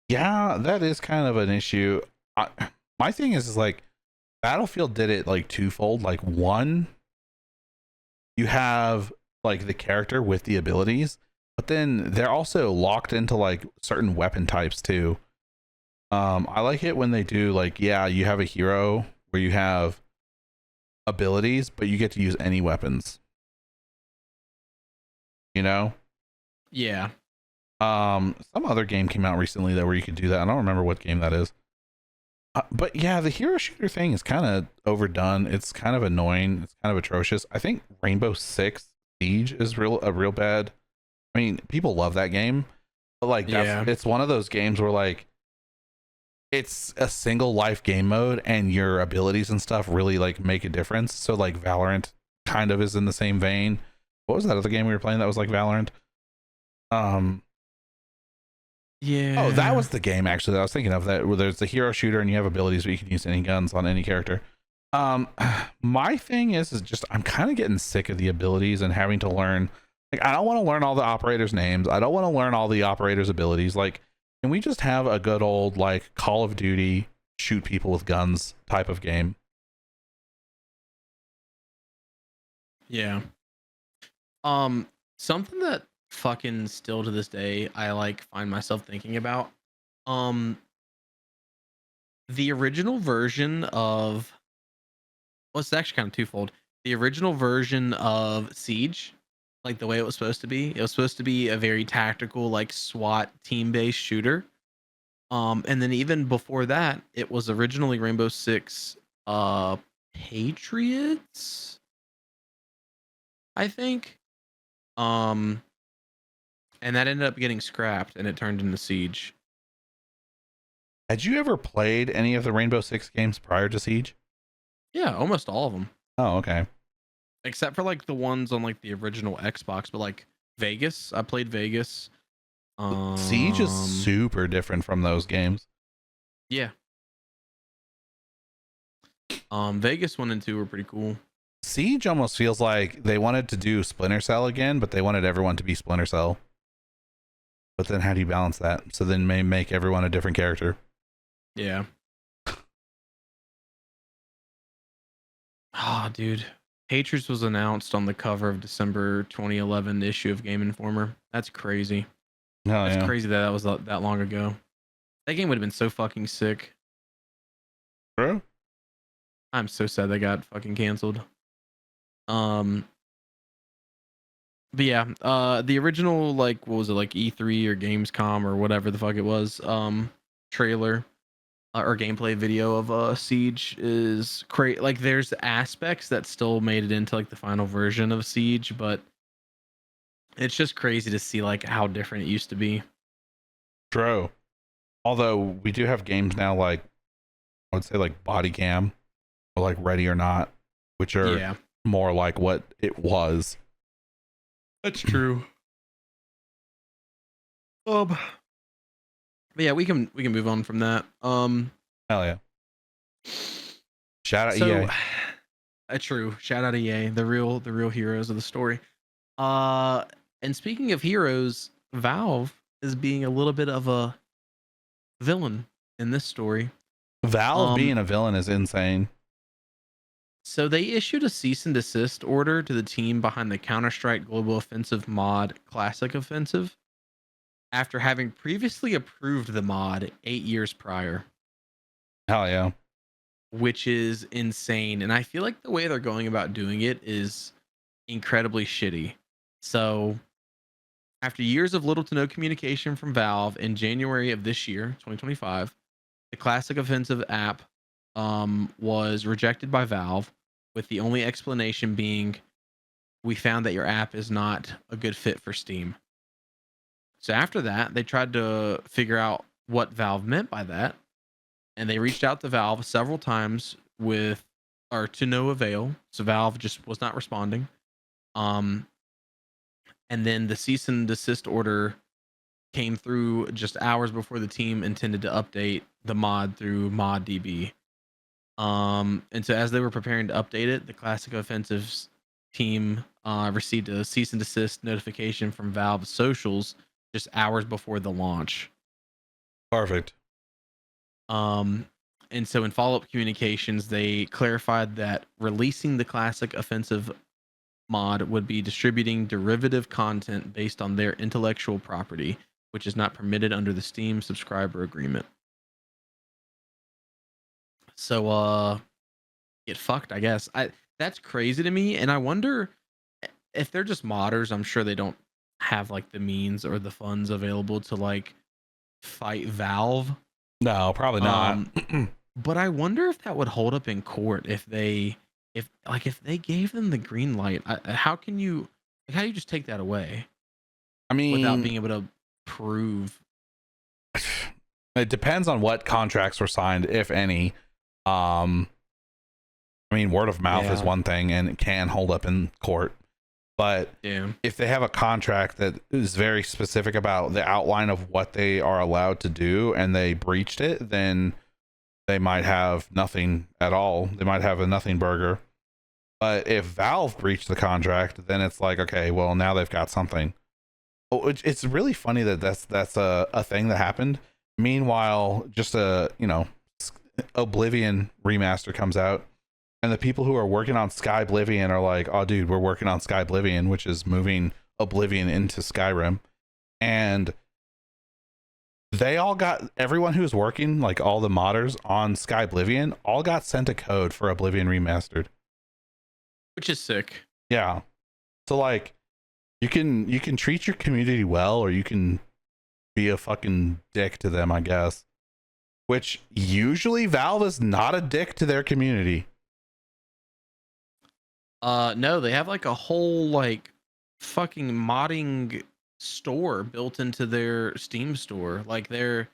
Yeah, that is kind of an issue. My thing is like Battlefield did it like twofold. Like one, you have like the character with the abilities, but then they're also locked into like certain weapon types too. I like it when they do like, yeah, you have a hero where you have abilities, but you get to use any weapons. You know? Yeah. Some other game came out recently that where you could do that. I don't remember what game that is. But yeah, the hero shooter thing is kind of overdone. It's kind of annoying. It's kind of atrocious. I think Rainbow Six Siege is a real bad. I mean, people love that game, but like Yeah. it's one of those games where like it's a single life game mode and your abilities and stuff really like make a difference. So like Valorant kind of is in the same vein. What was that other game we were playing that was like Valorant? Yeah. Oh, that was the game actually that I was thinking of, that where there's the hero shooter and you have abilities where you can use any guns on any character. My thing is just I'm kind of getting sick of the abilities and having to learn. Like, I don't want to learn all the operators' names. I don't want to learn all the operators' abilities. Like, can we just have a good old like Call of Duty shoot people with guns type of game? Yeah. Something that fucking still to this day I like find myself thinking about. Um, the original version of well, it's actually kind of twofold. The original version of Siege, like the way it was supposed to be a very tactical, like SWAT team-based shooter. And then even before that, it was originally Rainbow Six Patriots, I think. Um, and that ended up getting scrapped and it turned into Siege. Had you ever played any of the Rainbow Six games prior to Siege? Yeah, almost all of them. Oh, okay. Except for like the ones on like the original Xbox, but like Vegas, I played Vegas. Siege is Um, super different from those games. yeah. Vegas 1 and 2 were pretty cool. Siege almost feels like they wanted to do Splinter Cell again, but they wanted everyone to be Splinter Cell. But then how do you balance that? So then may make everyone a different character. Yeah. Ah, dude. Patriots was announced on the cover of December 2011 issue of Game Informer. That's crazy. Oh That's yeah. crazy that was that long ago. That game would have been so fucking sick. True. I'm so sad they got fucking canceled. Um, but yeah, the original, like, what was it, like E3 or Gamescom or whatever the fuck it was, trailer or gameplay video of Siege is great. Like, there's aspects that still made it into like the final version of Siege, but it's just crazy to see like how different it used to be. True. Although we do have games now like I would say like Body Cam or like Ready or Not, which are Yeah, more like what it was. that's true. But yeah, we can move on from that. Hell yeah. Shout out So EA. true. Shout out EA, the real heroes of the story. Uh, and speaking of heroes, Valve is being a little bit of a villain in this story. Valve Um, being a villain is insane. so they issued a cease and desist order to the team behind the Counter-Strike Global Offensive mod Classic Offensive after having previously approved the mod 8 years prior, Hell yeah. which is insane. And I feel like the way they're going about doing it is incredibly shitty. So, after years of little to no communication from Valve in January of this year, 2025, the Classic Offensive app was rejected by Valve, with the only explanation being, we found that your app is not a good fit for Steam. So after that, they tried to figure out what Valve meant by that, and they reached out to Valve several times with or to no avail. So Valve just was not responding. Um, and then the cease and desist order came through just hours before the team intended to update the mod through ModDB. And so as they were preparing to update it, the Classic Offensives team received a cease and desist notification from Valve's socials just hours before the launch. Perfect. Um, and so in follow-up communications, they clarified that releasing the Classic Offensive mod would be distributing derivative content based on their intellectual property, which is not permitted under the Steam subscriber agreement. So get fucked, I guess. That's crazy to me, and I wonder if they're just modders. I'm sure they don't have like the means or the funds available to like fight Valve. No, probably not. Um, but I wonder if that would hold up in court if they gave them the green light. How can you how do you just take that away I without mean, being able to prove? it depends on what contracts were signed, if any. Um, I mean, word of mouth is Yeah, one thing and it can hold up in court. But yeah, if they have a contract that is very specific about the outline of what they are allowed to do and they breached it, then they might have nothing at all. They might have a nothing burger. But if Valve breached the contract, then it's like, okay, well, now they've got something. Oh, it's really funny that that's a thing that happened. Meanwhile, just Oblivion remaster comes out, and the people who are working on Sky Oblivion are like, "Oh, dude, we're working on Sky Oblivion, which is moving Oblivion into Skyrim," and they all got everyone who's working, like all the modders on Sky Oblivion, all got sent a code for Oblivion Remastered. which is sick. Yeah, so like you can treat your community well, or you can be a fucking dick to them, I guess. Which usually Valve is not a dick to their community. No, they have like a whole like fucking modding store built into their Steam store. Like they're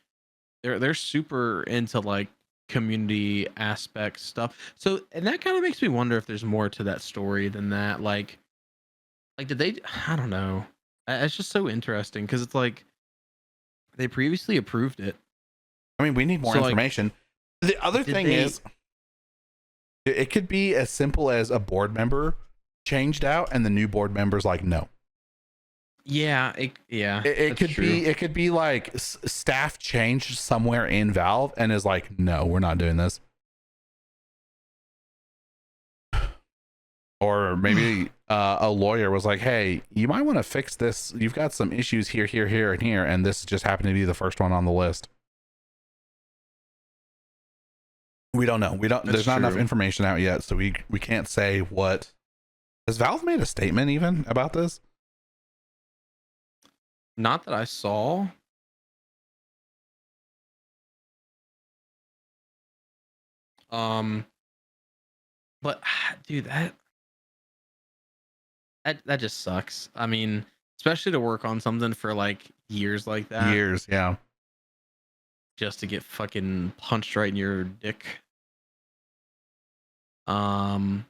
super into like community aspect stuff. So and that kind of makes me wonder if there's more to that story than that. Like did they I don't know. It's just so interesting because it's like they previously approved it. I mean, we need more So like information. The other did thing they is, it could be as simple as a board member changed out and the new board member's like, no. yeah, It that's could true. be like staff changed somewhere in Valve and is like, no, we're not doing this. Or maybe a lawyer was like, hey, you might want to fix this. You've got some issues here, here, here, and here, and this just happened to be the first one on the list. We don't know. We don't. That's There's not enough true. information out yet, so we can't say what. Has Valve made a statement even about this? Not that I saw. Um but dude, that just sucks. I mean, especially to work on something for like years like that Years, yeah. just to get fucking punched right in your dick. Um,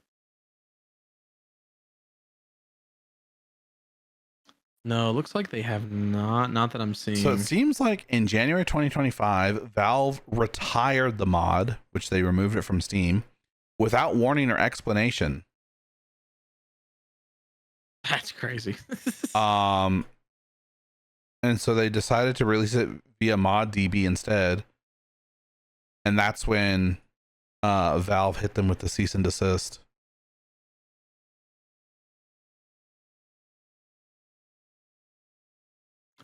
no, it looks like they have not that I'm So it seeing. seems like in January 2025, Valve retired the mod, which they removed it from Steam, without warning or explanation. That's crazy. Um, and so they decided to release it via ModDB instead, and that's when Valve hit them with the cease and desist.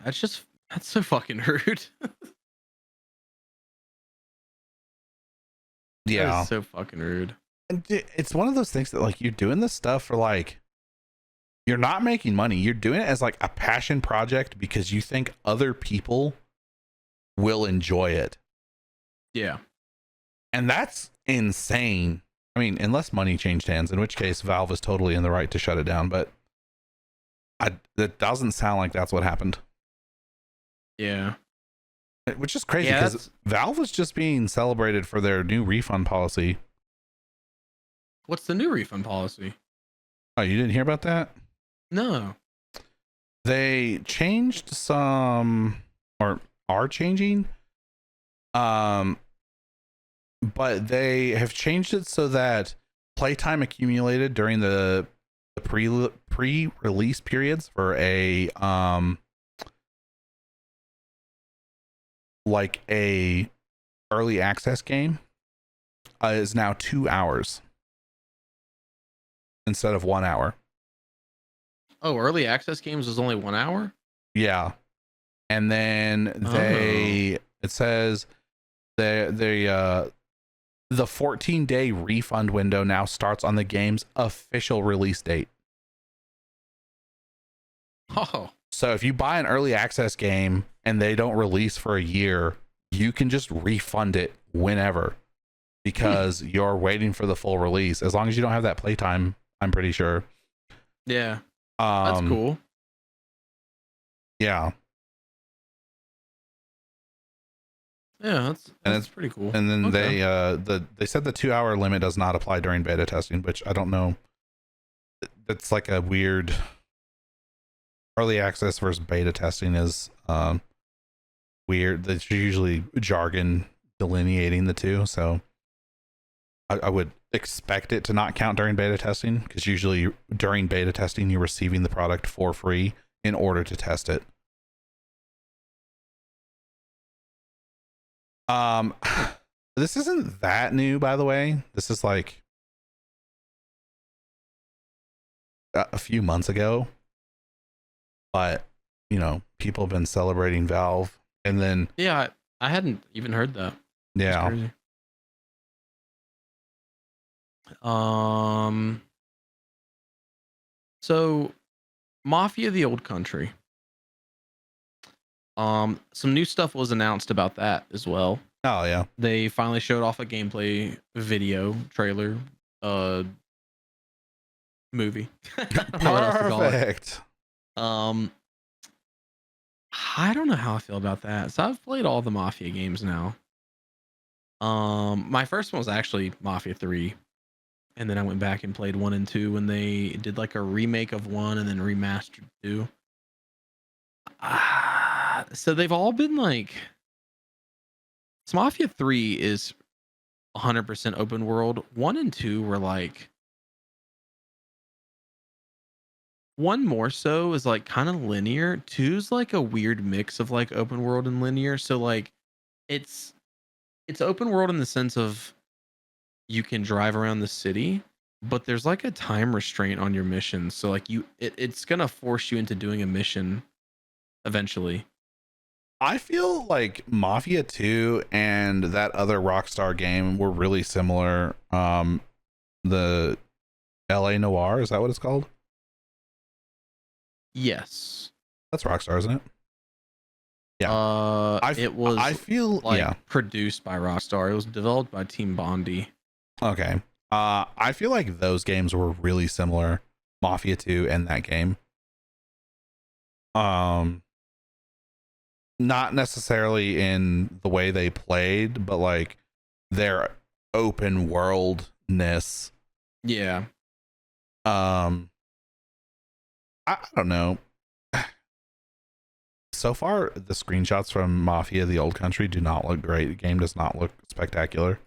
That's so fucking rude. That is Yeah, so fucking rude. and it's one of those things that like you're doing this stuff for like you're not making money. You're doing it as like a passion project because you think other people will enjoy it. Yeah. And that's insane. I mean, unless money changed hands, in which case Valve is totally in the right to shut it down, but that doesn't sound like that's what happened. Yeah. Which is crazy Yeah, because Valve was just being celebrated for their new refund policy. what's the new refund policy? Oh, you didn't hear about that? No. They changed some, or are changing, um, but they have changed it so that playtime accumulated during the pre-release periods for a like a early access game is now 2 hours instead of 1 hour. Oh, early access games was only 1 hour? Yeah. And then Oh. it says they the 14-day refund window now starts on the game's official release date. Oh, So if you buy an early access game and they don't release for a year, you can just refund it whenever, because you're waiting for the full release. As long as you don't have that playtime, I'm pretty sure. yeah, that's cool. Yeah. Yeah, that's pretty cool. And then Okay. they said the 2-hour limit does not apply during beta testing, which I don't know. That's like a weird early access versus beta testing is weird. There's usually jargon delineating the two, so I would expect it to not count during beta testing, because usually during beta testing you're receiving the product for free in order to test it. This isn't that new, by the way. This is like a few months ago, but you know, people have been celebrating Valve, and then Yeah, I hadn't even heard that. That's yeah, crazy. So Mafia the Old Country. Some new stuff was announced about that as well. oh yeah, They finally showed off a gameplay video trailer, uh, movie. I don't know what else to call it. perfect. Um, I don't know how I feel about that. So I've played all the Mafia games now. My first one was actually Mafia 3, and then I went back and played 1 and 2 when they did like a remake of 1 and then remastered 2. So they've all been like, so Mafia 3 is 100% open world. 1 and 2 were like, 1 more so is like kind of linear. 2's like a weird mix of like open world and linear. So like it's open world in the sense of you can drive around the city, but there's like a time restraint on your missions. So like it's gonna force you into doing a mission eventually. I feel like Mafia 2 and that other Rockstar game were really similar. The LA Noir, is that what it's called? Yes. That's Rockstar, isn't it? Yeah. It was I feel like yeah. produced by Rockstar. It was developed by Team Bondi. Okay. I feel like those games were really similar, Mafia 2 and that game. Not necessarily in the way they played, but like their open worldness. Yeah. I don't know. So far, the screenshots from Mafia the Old Country do not look great. The game does not look spectacular.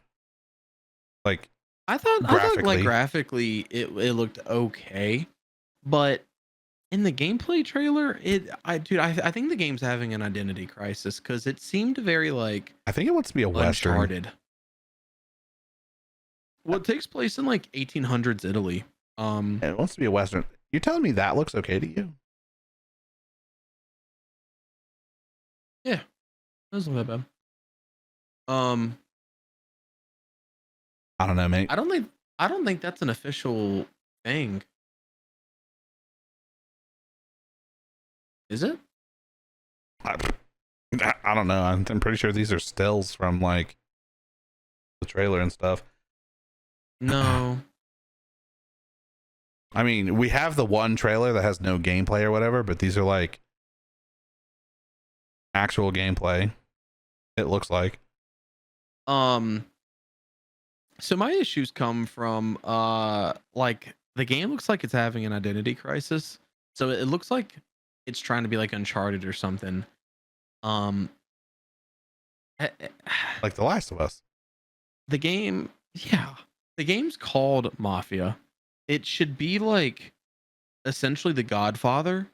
Like I thought like graphically it looked okay, but in the gameplay trailer, I think the game's having an identity crisis because it seemed very like I think it wants to be a Western. Uncharted. Well, it takes place in like 1800s Italy. It wants to be a Western. You're telling me that looks okay to you? Yeah, it doesn't look that bad. I don't know, mate. I don't think that's an official thing. Is it? I don't know. I'm pretty sure these are stills from like the trailer and stuff. No. I mean, we have the one trailer that has no gameplay or whatever, but these are like actual gameplay. It looks like. So my issues come from like the game looks like it's having an identity crisis. So it looks like it's trying to be like Uncharted or something. Um Like The Last of Us. the game, yeah. The game's called Mafia. It should be like essentially The Godfather,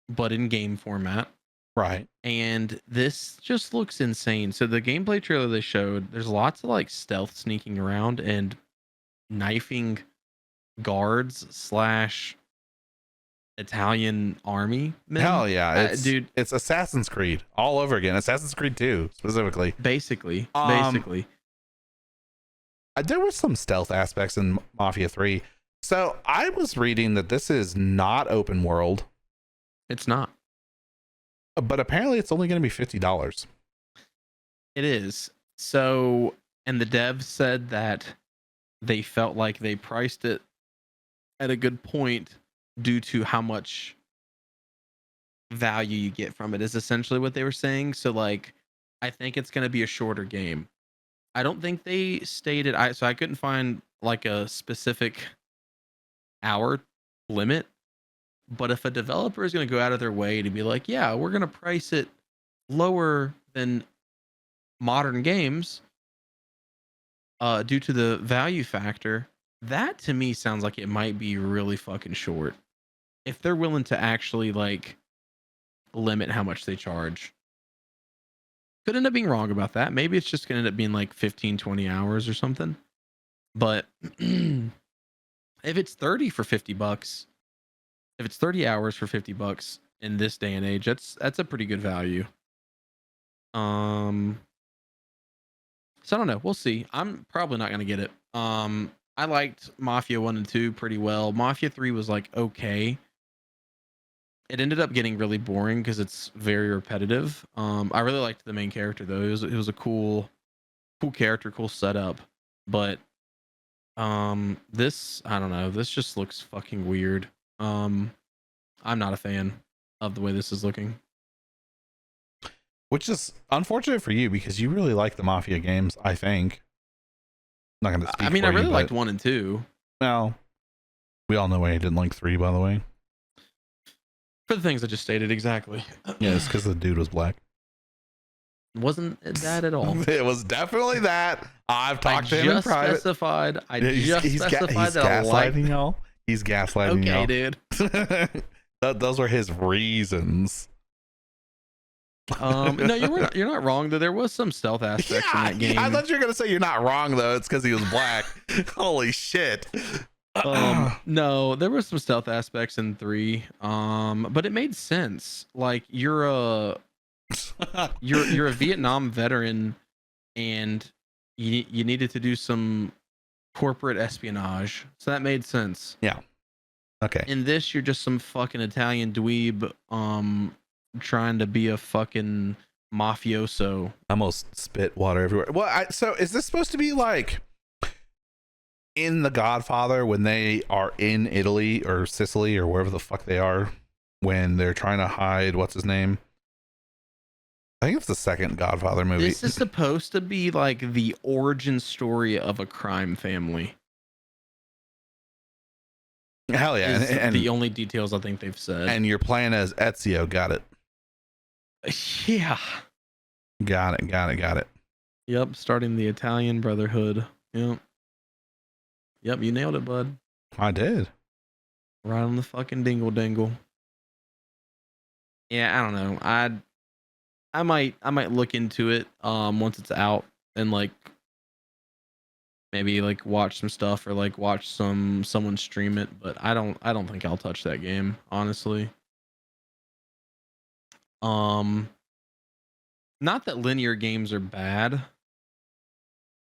but in game format. Right. And this just looks insane. So the gameplay trailer they showed, there's lots of like stealth sneaking around and knifing guards slash Italian army men. Hell yeah. It's Dude, it's Assassin's Creed all over again. Assassin's Creed 2 specifically. basically. I there was some stealth aspects in Mafia 3. So I was reading that this is not open world, It's not. but apparently it's only going to be $50. It is. So, and the devs said that they felt like they priced it at a good point due to how much value you get from it, is essentially what they were saying. So, like, I think it's going to be a shorter game. I don't think they stated, so I couldn't find like a specific hour limit. But if a developer is going to go out of their way to be like, yeah, we're going to price it lower than modern games due to the value factor, that to me sounds like it might be really fucking short. If they're willing to actually like limit how much they charge. Could end up being wrong about that. Maybe it's just going to end up being like 15, 20 hours or something. But if it's 30 for $50, if it's 30 hours for $50 in this day and age, that's a pretty good value. So I don't know. We'll see. I'm probably not gonna get it. I liked Mafia 1 and 2 pretty well. Mafia 3 was like okay. It ended up getting really boring because it's very repetitive. I really liked the main character though. It was a cool character, cool setup. But this, I don't know. This just looks fucking weird. I'm not a fan of the way this is looking. Which is unfortunate for you because you really like the Mafia games, I think. I'm not going to speak I mean, for I really you, liked 1 and 2. Well, we all know why you didn't like 3, by the way. For the things I just stated, exactly. Yeah, it's because the dude was black. Wasn't that at all? It was definitely that. I've talked to him in private. Specified. He's gaslighting y'all. He's gaslighting y'all. Okay, dude. Those were his reasons. No, you're not wrong though. There was some stealth aspects in that game. I thought you were gonna say you're not wrong though. It's because he was black. Holy shit. No, there was some stealth aspects in 3. But it made sense. Like you're a Vietnam veteran, and you needed to do some corporate espionage, so that made sense. Yeah. Okay. In this, you're just some fucking Italian dweeb, trying to be a fucking mafioso. I almost spit water everywhere. Well, so is this supposed to be like in The Godfather when they are in Italy or Sicily or wherever the fuck they are when they're trying to hide what's his name? I think it's the second Godfather movie. This is supposed to be like the origin story of a crime family. Hell yeah. And the only details I think they've said. And you're playing as Ezio. Got it. Yeah. Got it. Yep. Starting the Italian Brotherhood. Yep. You nailed it, bud. I did. Right on the fucking dingle dangle. Yeah, I don't know. I might look into it once it's out and like maybe like watch some stuff or like watch someone stream it, but I don't think I'll touch that game, honestly. Not that linear games are bad,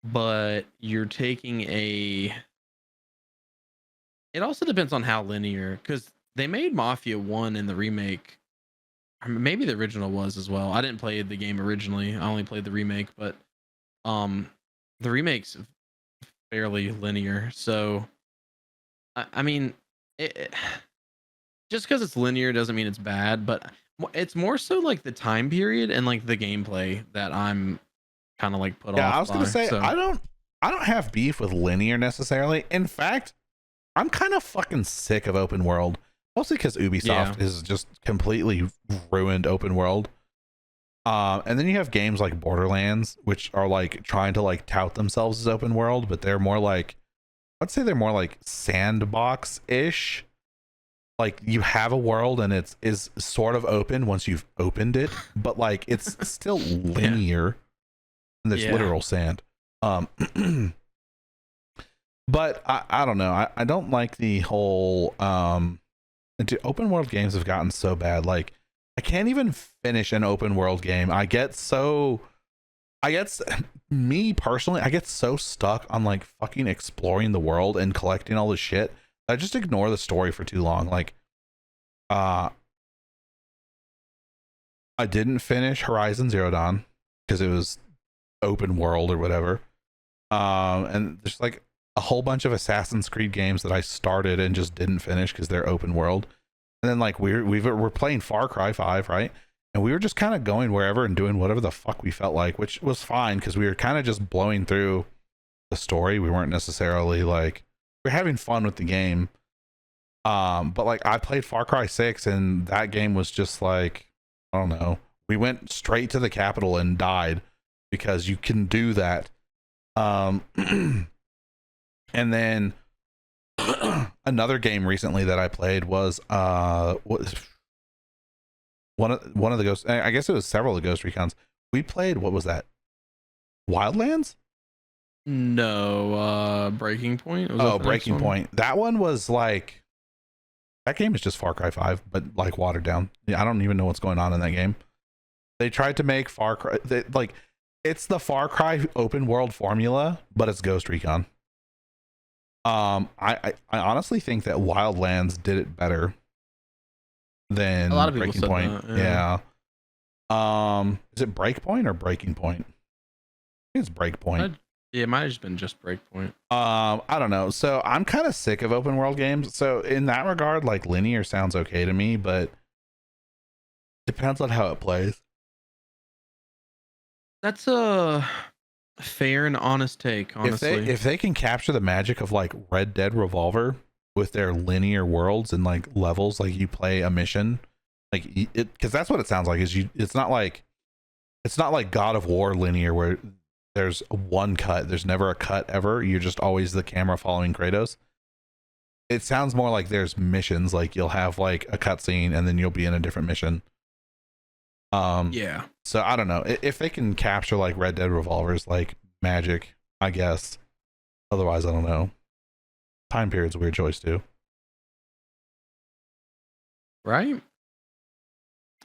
but you're taking it also depends on how linear, because they made Mafia 1 in the remake. Maybe the original was as well. I didn't play the game originally. I only played the remake, but the remake's fairly linear. So I mean, just because it's linear doesn't mean it's bad, but it's more so like the time period and like the gameplay that I'm kind of like put off. Yeah, I was gonna say so. I don't have beef with linear necessarily. In fact, I'm kind of fucking sick of open world. Mostly because Ubisoft is just completely ruined open world. And then you have games like Borderlands, which are like trying to like tout themselves as open world, but they're more like, I'd say they're more like sandbox-ish. Like you have a world and it is sort of open once you've opened it, but like it's still linear. And there's literal sand. But I don't know. I don't like the whole open world games have gotten so bad. Like I can't even finish an open world game. me personally, I get so stuck on like fucking exploring the world and collecting all this shit. I just ignore the story for too long. Like, I didn't finish Horizon Zero Dawn because it was open world or whatever. And there's like a whole bunch of Assassin's Creed games that I started and just didn't finish because they're open world. And then like we're playing Far Cry 5, right? And we were just kind of going wherever and doing whatever the fuck we felt like, which was fine because we were kind of just blowing through the story. We weren't necessarily like, we're having fun with the game. But like I played Far Cry 6 and that game was just like, I don't know. We went straight to the capital and died because you can do that. And then another game recently that I played was one of the Ghost, I guess it was several of the Ghost Recons. We played, what was that? Wildlands? No, Breaking Point. Was Oh, that the next Breaking one? Point. That one was like, that game is just Far Cry 5, but like watered down. Yeah, I don't even know what's going on in that game. They tried to make Far Cry like it's the Far Cry open world formula, but it's Ghost Recon. I honestly think that Wildlands did it better than A lot of people Breaking said Point. that. Yeah. Yeah. Is it Breakpoint or Breaking Point? I think it's Breakpoint. Yeah, it might have just been just Breakpoint. I don't know. So I'm kind of sick of open world games. So in that regard, like linear sounds okay to me, but depends on how it plays. That's a fair and honest take, honestly. If they can capture the magic of like Red Dead Revolver with their linear worlds and like levels, like you play a mission, like it, because that's what it sounds like. Is you? It's not like God of War linear where there's one cut. There's never a cut ever. You're just always the camera following Kratos. It sounds more like there's missions. Like you'll have like a cutscene and then you'll be in a different mission. Yeah. So I don't know if they can capture like Red Dead Revolver's like magic, I guess. Otherwise, I don't know. Time period's a weird choice too. Right?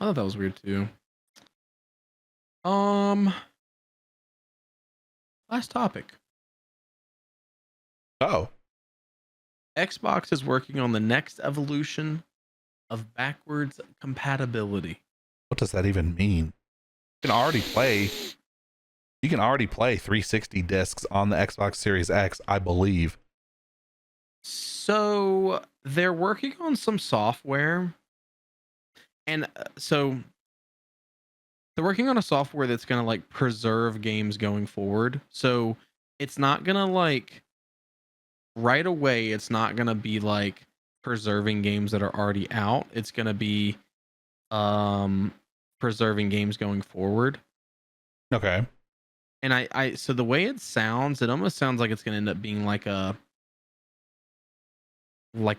I thought that was weird too. Last topic. Oh, Xbox is working on the next evolution of backwards compatibility. what does that even mean? You can already play. You can already play 360 discs on the Xbox Series X, I believe. So they're working on some software, and so they're working on a software that's gonna like preserve games going forward. So it's not gonna like right away. It's not gonna be like preserving games that are already out. It's gonna be preserving games going forward. Okay. And I so the way it sounds, it almost sounds like it's gonna end up being like a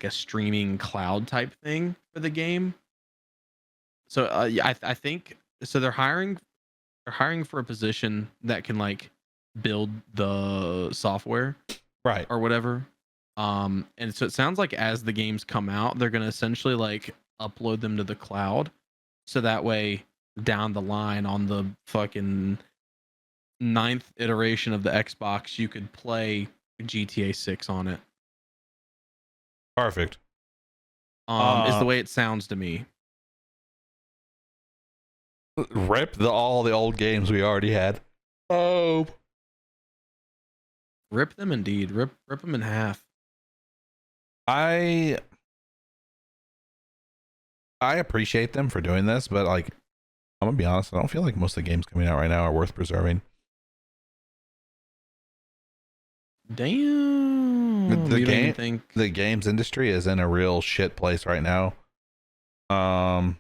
streaming cloud type thing for the game. So yeah, I think so. They're hiring for a position that can like build the software Right. or whatever. And so it sounds like as the games come out, they're gonna essentially like upload them to the cloud, so that way down the line on the fucking ninth iteration of the Xbox, you could play GTA 6 on it. Perfect. Is the way it sounds to me. Rip all the old games we already had. Oh. Rip them indeed. Rip them in half. I appreciate them for doing this, but like I'm gonna be honest, I don't feel like most of the games coming out right now are worth preserving. Damn. The games industry is in a real shit place right now. But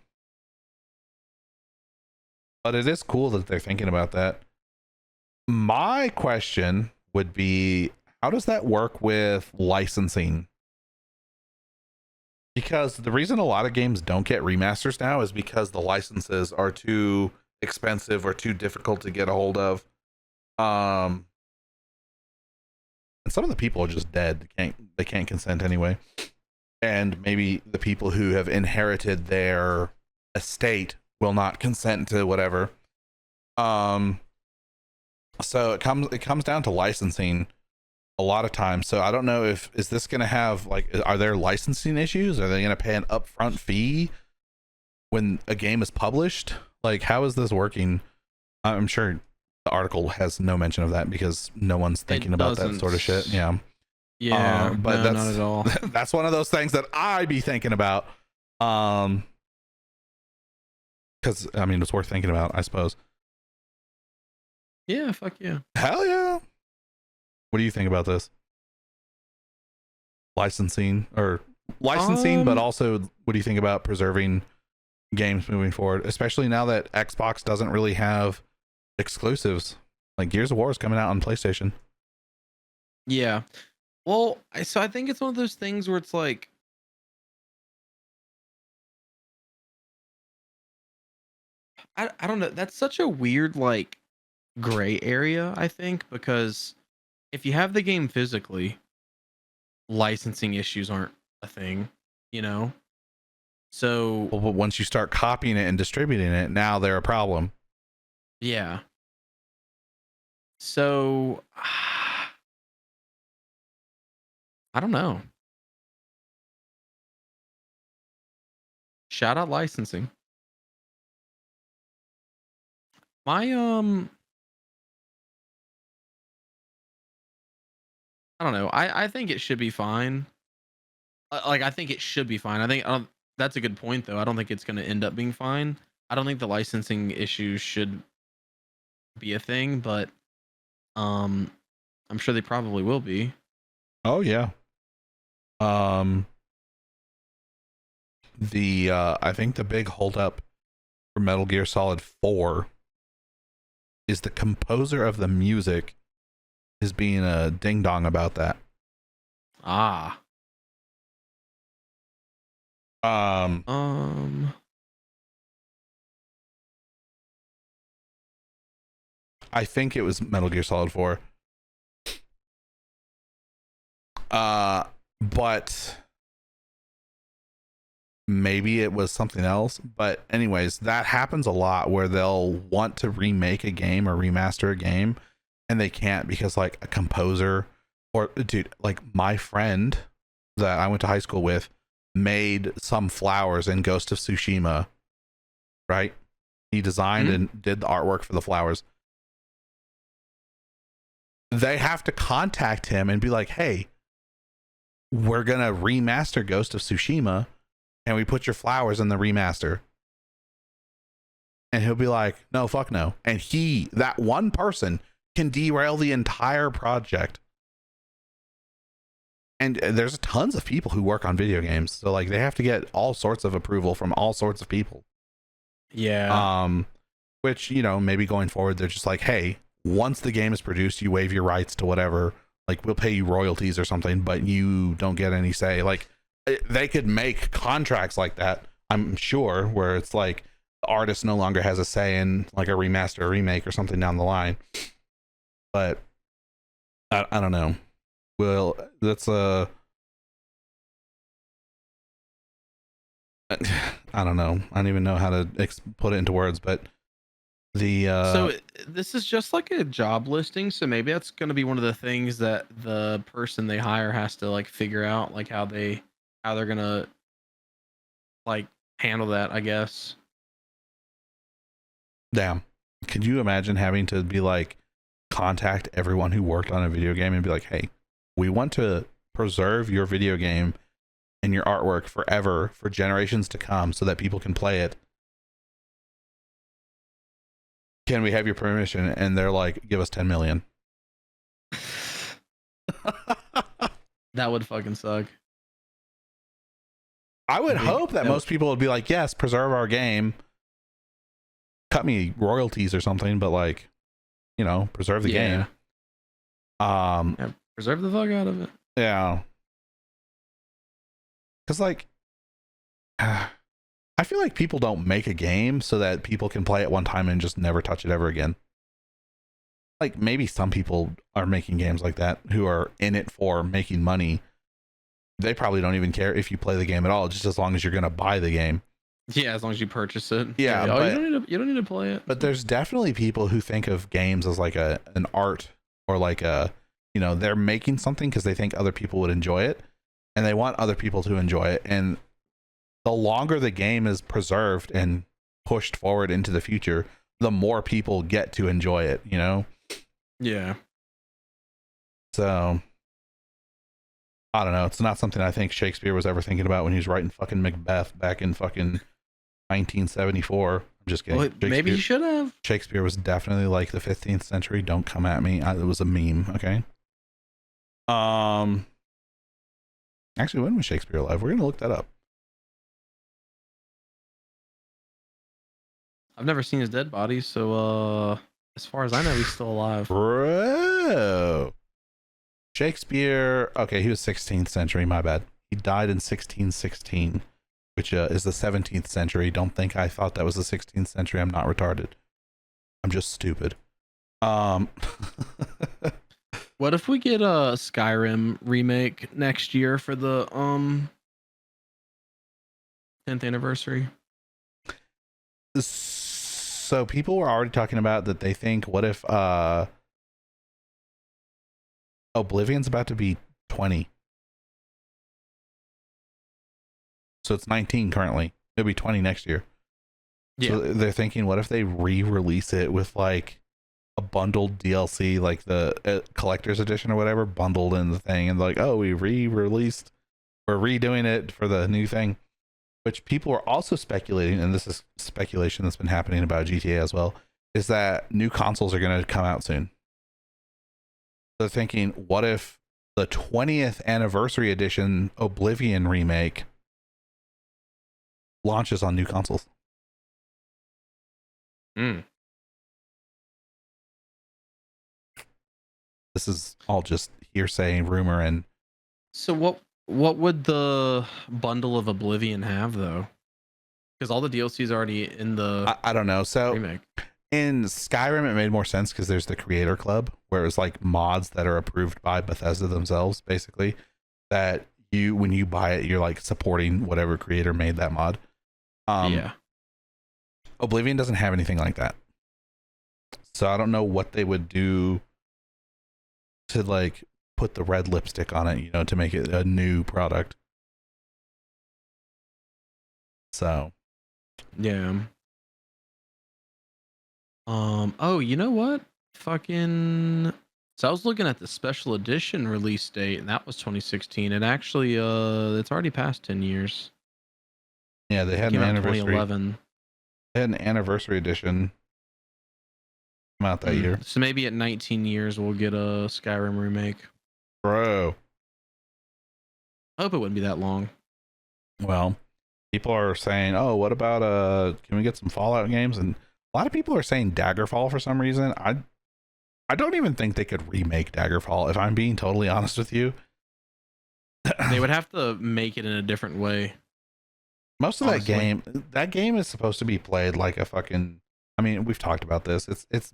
it is cool that they're thinking about that. My question would be, how does that work with licensing? Because the reason a lot of games don't get remasters now is because the licenses are too expensive or too difficult to get a hold of. And some of the people are just dead. They can't consent anyway. And maybe the people who have inherited their estate will not consent to whatever. So it comes down to licensing a lot of times. So I don't know if is this going to have like, are there licensing issues? Are they going to pay an upfront fee when a game is published? Like, how is this working? I'm sure the article has no mention of that because no one's thinking about that sort of shit. Yeah. Yeah, But no, that's not at all. that's one of those things that I be thinking about. Because I mean, it's worth thinking about, I suppose. Yeah, fuck yeah. Hell yeah. What do you think about this? Licensing, but also what do you think about preserving games moving forward, especially now that Xbox doesn't really have exclusives? Like Gears of War is coming out on PlayStation. Yeah. Well, so I think it's one of those things where it's like, I don't know. That's such a weird like gray area, I think, because if you have the game physically, licensing issues aren't a thing, you know? So, Well, but once you start copying it and distributing it, now they're a problem. yeah. So, I don't know. Shout out licensing. My I don't know. I think it should be fine. Like I think it should be fine. I think that's a good point though. I don't think it's going to end up being fine. I don't think the licensing issues should be a thing, but um I'm sure they probably will be. Oh yeah. The I think the big holdup for Metal Gear Solid 4 is the composer of the music is being a ding dong about that. Ah. I think it was Metal Gear Solid 4. But maybe it was something else. But anyways, that happens a lot where they'll want to remake a game or remaster a game and they can't because like a composer or dude, like my friend that I went to high school with made some flowers in Ghost of Tsushima, right? He designed and did the artwork for the flowers. They have to contact him and be like, hey, we're going to remaster Ghost of Tsushima and we put your flowers in the remaster. And he'll be like, no, fuck no. And that one person can derail the entire project. And there's tons of people who work on video games. So like they have to get all sorts of approval from all sorts of people. Yeah. Which, you know, maybe going forward, they're just like, hey, once the game is produced, you waive your rights to whatever. Like we'll pay you royalties or something, but you don't get any say. Like they could make contracts like that, I'm sure, where it's like the artist no longer has a say in like a remaster or remake or something down the line. But I don't know. Well, that's I don't know. I don't even know how to put it into words, but so this is just like a job listing, so maybe that's going to be one of the things that the person they hire has to like figure out, like how they're going to like handle that, I guess. Damn. Could you imagine having to be like contact everyone who worked on a video game and be like, hey, we want to preserve your video game and your artwork forever for generations to come so that people can play it. Can we have your permission? And they're like, give us 10 million. That would fucking suck. I would hope that most people would be like, yes, preserve our game. Cut me royalties or something, but like, you know, preserve the game. Yeah, preserve the fuck out of it. Yeah. Because like, I feel like people don't make a game so that people can play it one time and just never touch it ever again. Like maybe some people are making games like that who are in it for making money. They probably don't even care if you play the game at all, just as long as you're going to buy the game. Yeah, as long as you purchase it. Yeah, Oh, but you don't need to play it. there's definitely people who think of games as like an art, or like a, you know, they're making something because they think other people would enjoy it, and they want other people to enjoy it. And the longer the game is preserved and pushed forward into the future, the more people get to enjoy it, you know? Yeah. So I don't know. It's not something I think Shakespeare was ever thinking about when he was writing fucking Macbeth back in fucking 1974. I'm just kidding. Well, maybe he should have. Shakespeare was definitely like the 15th century. Don't come at me. It was a meme. Okay. Actually, when was Shakespeare alive? We're gonna look that up. I've never seen his dead body, so as far as I know, he's still alive. Bro. Shakespeare. Okay, he was 16th century. My bad. He died in 1616, which is the 17th century. Don't think I thought that was the 16th century. I'm not retarded. I'm just stupid. What if we get a Skyrim remake next year for the 10th anniversary? So people were already talking about that. They think, what if Oblivion's about to be 20? So it's 19 currently. It'll be 20 next year. Yeah. So they're thinking, what if they re-release it with like a bundled DLC, like the collector's edition or whatever, bundled in the thing, and like, oh, we re-released, we're redoing it for the new thing. Which people are also speculating, and this is speculation that's been happening about GTA as well, is that new consoles are going to come out soon. They're thinking, what if the 20th anniversary edition Oblivion remake launches on new consoles? This is all just hearsay, rumor, and so what would the bundle of Oblivion have though? Because all the DLC is already in the I don't know. So remake. In Skyrim, it made more sense because there's the creator club, where it's like mods that are approved by Bethesda themselves, basically. That you, when you buy it, you're like supporting whatever creator made that mod. Yeah. Oblivion doesn't have anything like that, so I don't know what they would do to like put the red lipstick on it, you know, to make it a new product. So, yeah. Oh, you know what? Fucking. So I was looking at the special edition release date, and that was 2016. And actually, it's already past 10 years. Yeah, they had an anniversary. 2011. They had an anniversary edition come out that year. So maybe at 19 years we'll get a Skyrim remake. Bro, I hope it wouldn't be that long. Well, people are saying, "Oh, what about can we get some Fallout games?" And a lot of people are saying Daggerfall for some reason. I don't even think they could remake Daggerfall, if I'm being totally honest with you. They would have to make it in a different way. Most of that game is supposed to be played like a fucking, I mean, we've talked about this. It's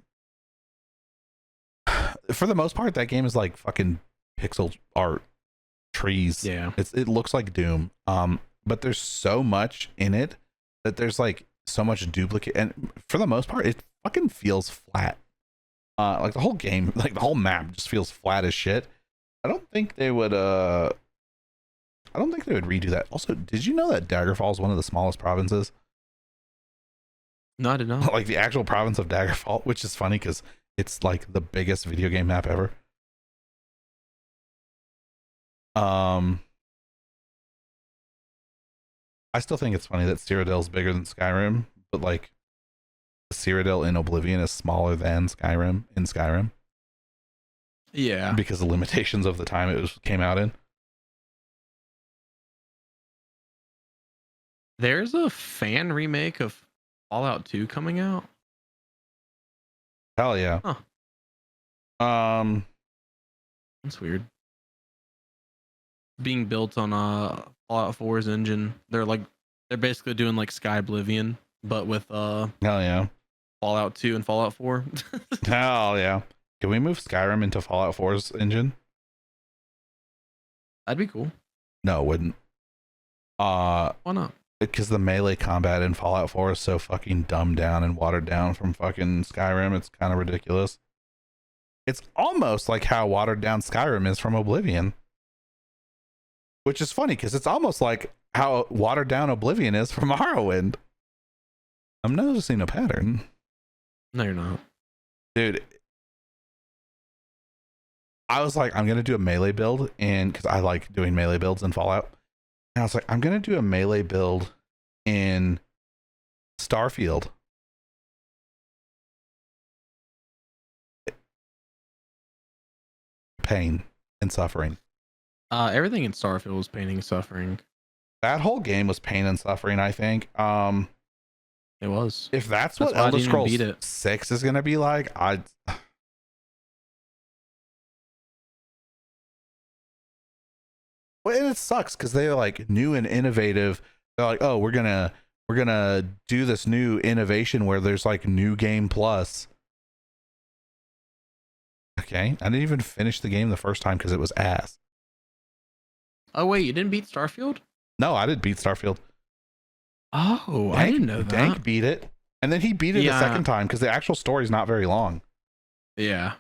for the most part, that game is like fucking pixel art, trees. Yeah. It looks like Doom. But there's so much in it that there's like so much duplicate, and for the most part, it fucking feels flat. Like the whole game, like the whole map just feels flat as shit. I don't think they would redo that. Also, did you know that Daggerfall is one of the smallest provinces? No, I did not. Like the actual province of Daggerfall, which is funny because it's like the biggest video game map ever. I still think it's funny that Cyrodiil's bigger than Skyrim, but like Cyrodiil in Oblivion is smaller than Skyrim in Skyrim. Yeah. Because of the limitations of the time it came out in. There's a fan remake of Fallout 2 coming out. Hell yeah. Huh. That's weird. Being built on Fallout 4's engine. They're basically doing like Sky Oblivion, but with hell yeah, Fallout 2 and Fallout 4. Hell yeah. Can we move Skyrim into Fallout 4's engine? That'd be cool. No, it wouldn't. Why not? because the melee combat in Fallout 4 is so fucking dumbed down and watered down from fucking Skyrim. It's kind of ridiculous. It's almost like how watered down Skyrim is from Oblivion, which is funny because it's almost like how watered down Oblivion is from Morrowind. I'm noticing a pattern. No, you're not. Dude, I was like, I'm going to do a melee build, and because I like doing melee builds in Fallout. And I was like, I'm going to do a melee build in Starfield. Pain and suffering. Everything in Starfield was pain and suffering. That whole game was pain and suffering, I think. It was. If that's what Elder why I didn't Scrolls beat it. 6 is going to be like, well, and it sucks because they're like new and innovative. They're like, oh, we're gonna do this new innovation where there's like new game plus. Okay, I didn't even finish the game the first time because it was ass. Oh wait, you didn't beat Starfield? No, I did beat Starfield. Oh, I didn't know that. Dank beat it, and then he beat it a second time because the actual story is not very long. Yeah.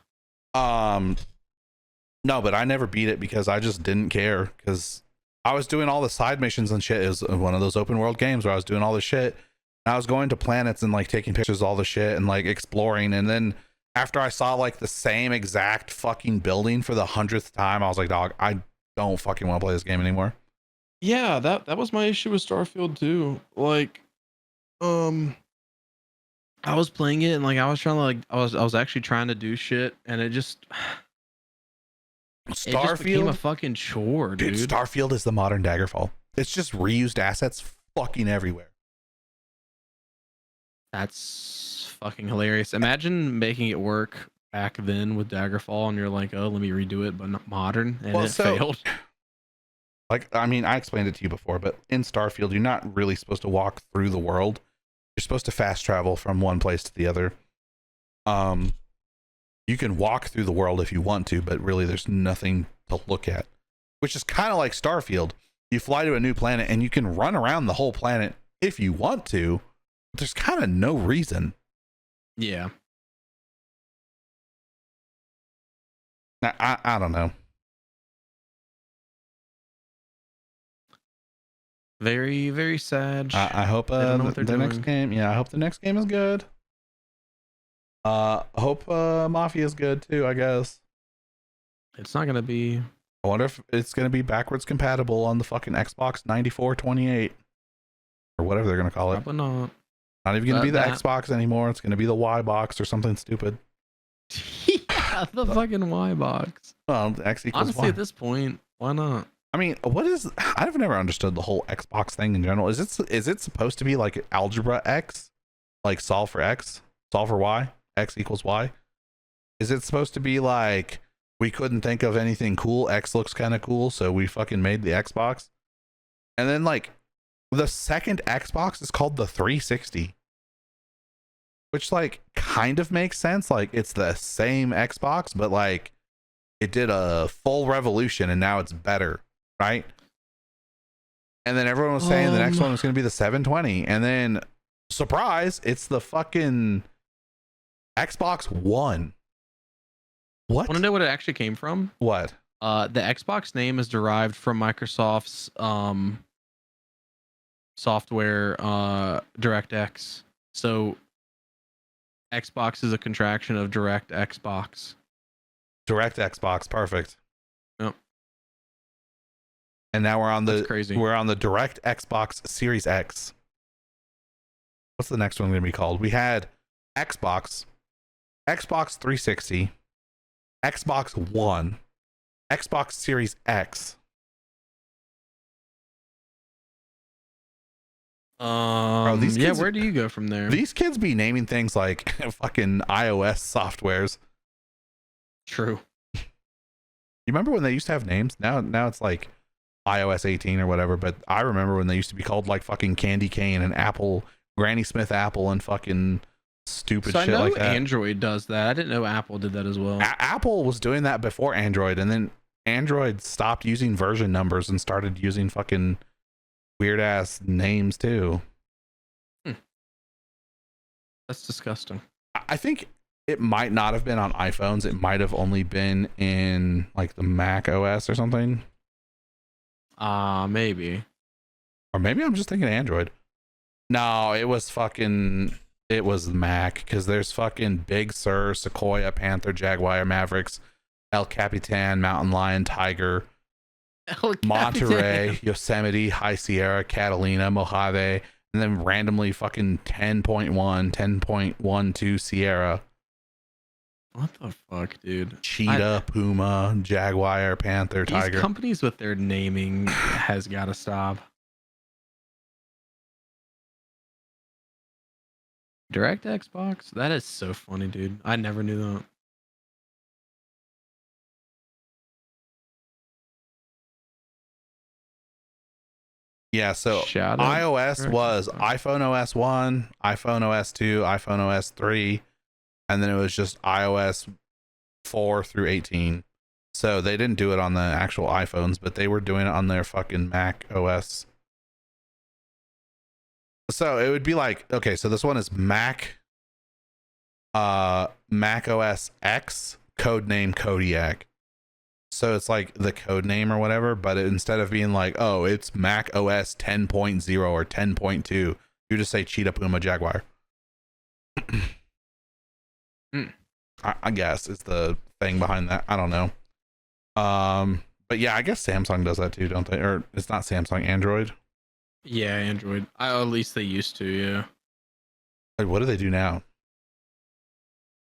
No, but I never beat it because I just didn't care because I was doing all the side missions and shit. It was one of those open world games where I was doing all this shit. And I was going to planets and like taking pictures of all the shit and like exploring. And then after I saw like the same exact fucking building for the 100th time, I was like, dog, I don't fucking want to play this game anymore. Yeah, that was my issue with Starfield too. Like, I was playing it and like I was trying to like I was actually trying to do shit and it just became a fucking chore, dude. Starfield is the modern Daggerfall. It's just reused assets fucking everywhere. That's fucking hilarious. Imagine making it work back then with Daggerfall and you're like, oh, let me redo it, but not modern, and it failed. Like, I mean, I explained it to you before, but in Starfield, you're not really supposed to walk through the world. You're supposed to fast travel from one place to the other. You can walk through the world if you want to, but really there's nothing to look at, which is kind of like Starfield. You fly to a new planet and you can run around the whole planet if you want to, but there's kind of no reason. Yeah. I don't know. Very, very sad. I hope the next game, I hope the next game is good. Hope Mafia is good too, I guess. It's not gonna be. I wonder if it's gonna be backwards compatible on the fucking Xbox 9428 or whatever they're gonna call it. Probably not. Not even gonna be the Xbox anymore. It's gonna be the Y box or something stupid. Yeah, the fucking Y box. Well, X equals honestly, Y. at this point, why not? I mean, I've never understood the whole Xbox thing in general. Is it supposed to be like algebra X, like solve for X, solve for Y, X equals Y? Is it supposed to be like we couldn't think of anything cool, X looks kind of cool, so we fucking made the Xbox? And then like the second Xbox is called the 360, which like kind of makes sense. Like it's the same Xbox, but like it did a full revolution and now it's better, right? And then everyone was saying the next one was going to be the 720, and then surprise, it's the fucking Xbox One. What? Want to know what it actually came from? What? The Xbox name is derived from Microsoft's software DirectX. So Xbox is a contraction of Direct Xbox. Direct Xbox, perfect. Yep. And now we're on we're on the Direct Xbox Series X. What's the next one going to be called? We had Xbox 360, Xbox One, Xbox Series X. Bro, where do you go from there? These kids be naming things like fucking iOS softwares. True. You remember when they used to have names? Now it's like iOS 18 or whatever, but I remember when they used to be called like fucking Candy Cane and Apple, Granny Smith Apple, and fucking stupid shit like that. Android does that. I didn't know Apple did that as well. Apple was doing that before Android, and then Android stopped using version numbers and started using fucking weird ass names too. That's disgusting. I think it might not have been on iPhones. It might have only been in like the Mac OS or something. Maybe. Or maybe I'm just thinking Android. No, it was Mac, because there's fucking Big Sur, Sequoia, Panther, Jaguar, Mavericks, El Capitan, Mountain Lion, Tiger, El Monterey, Capitan. Yosemite, High Sierra, Catalina, Mojave, and then randomly fucking 10.1, 10.12 Sierra. What the fuck, dude? Cheetah, Puma, Jaguar, Panther, These Tiger. companies with their naming has got to stop. Direct Xbox? That is so funny, dude. I never knew that. Yeah, so Shout out iOS Direct was Xbox. iPhone OS 1, iPhone OS 2, iPhone OS 3, and then it was just iOS 4 through 18. So they didn't do it on the actual iPhones, but they were doing it on their fucking Mac OS. So it would be like, okay, so this one is Mac OS X, codename Kodiak. So it's like the code name or whatever, but instead of being like, oh, it's Mac OS 10.0 or 10.2, you just say Cheetah, Puma, Jaguar. I guess is the thing behind that. I don't know. But yeah, I guess Samsung does that too, don't they? Or it's not Samsung, Android. Yeah, Android. At least they used to, yeah. Like, what do they do now?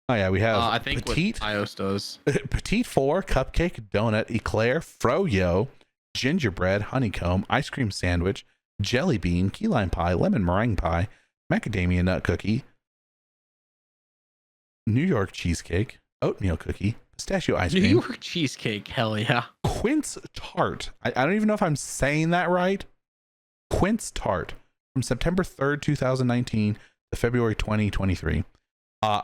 Oh yeah, we have I think Petite, what iOS does. Petite 4, Cupcake, Donut, Eclair, Froyo, Gingerbread, Honeycomb, Ice Cream Sandwich, Jelly Bean, Key Lime Pie, Lemon Meringue Pie, Macadamia Nut Cookie, New York Cheesecake, Oatmeal Cookie, Pistachio Ice New Cream, York cheesecake, hell yeah. Quince Tart. I don't even know if I'm saying that right. Quince Tart from September 3rd, 2019 to February 2023.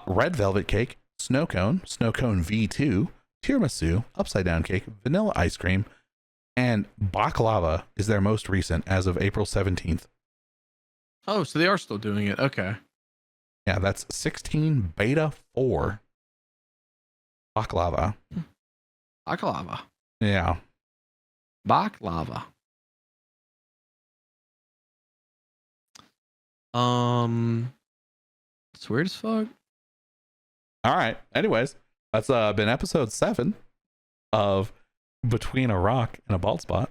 Red Velvet Cake, Snow Cone V2, Tiramisu, Upside Down Cake, Vanilla Ice Cream, and Baklava is their most recent as of April 17th. Oh, so they are still doing it. Okay. Yeah, that's 16 beta 4. Baklava. Baklava. Yeah. Baklava. It's weird as fuck. All right. Anyways, that's been episode 7 of Between a Rock and a Bald Spot.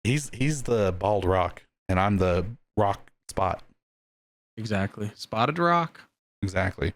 He's the bald rock, and I'm the rock spot. Exactly. Spotted rock. Exactly.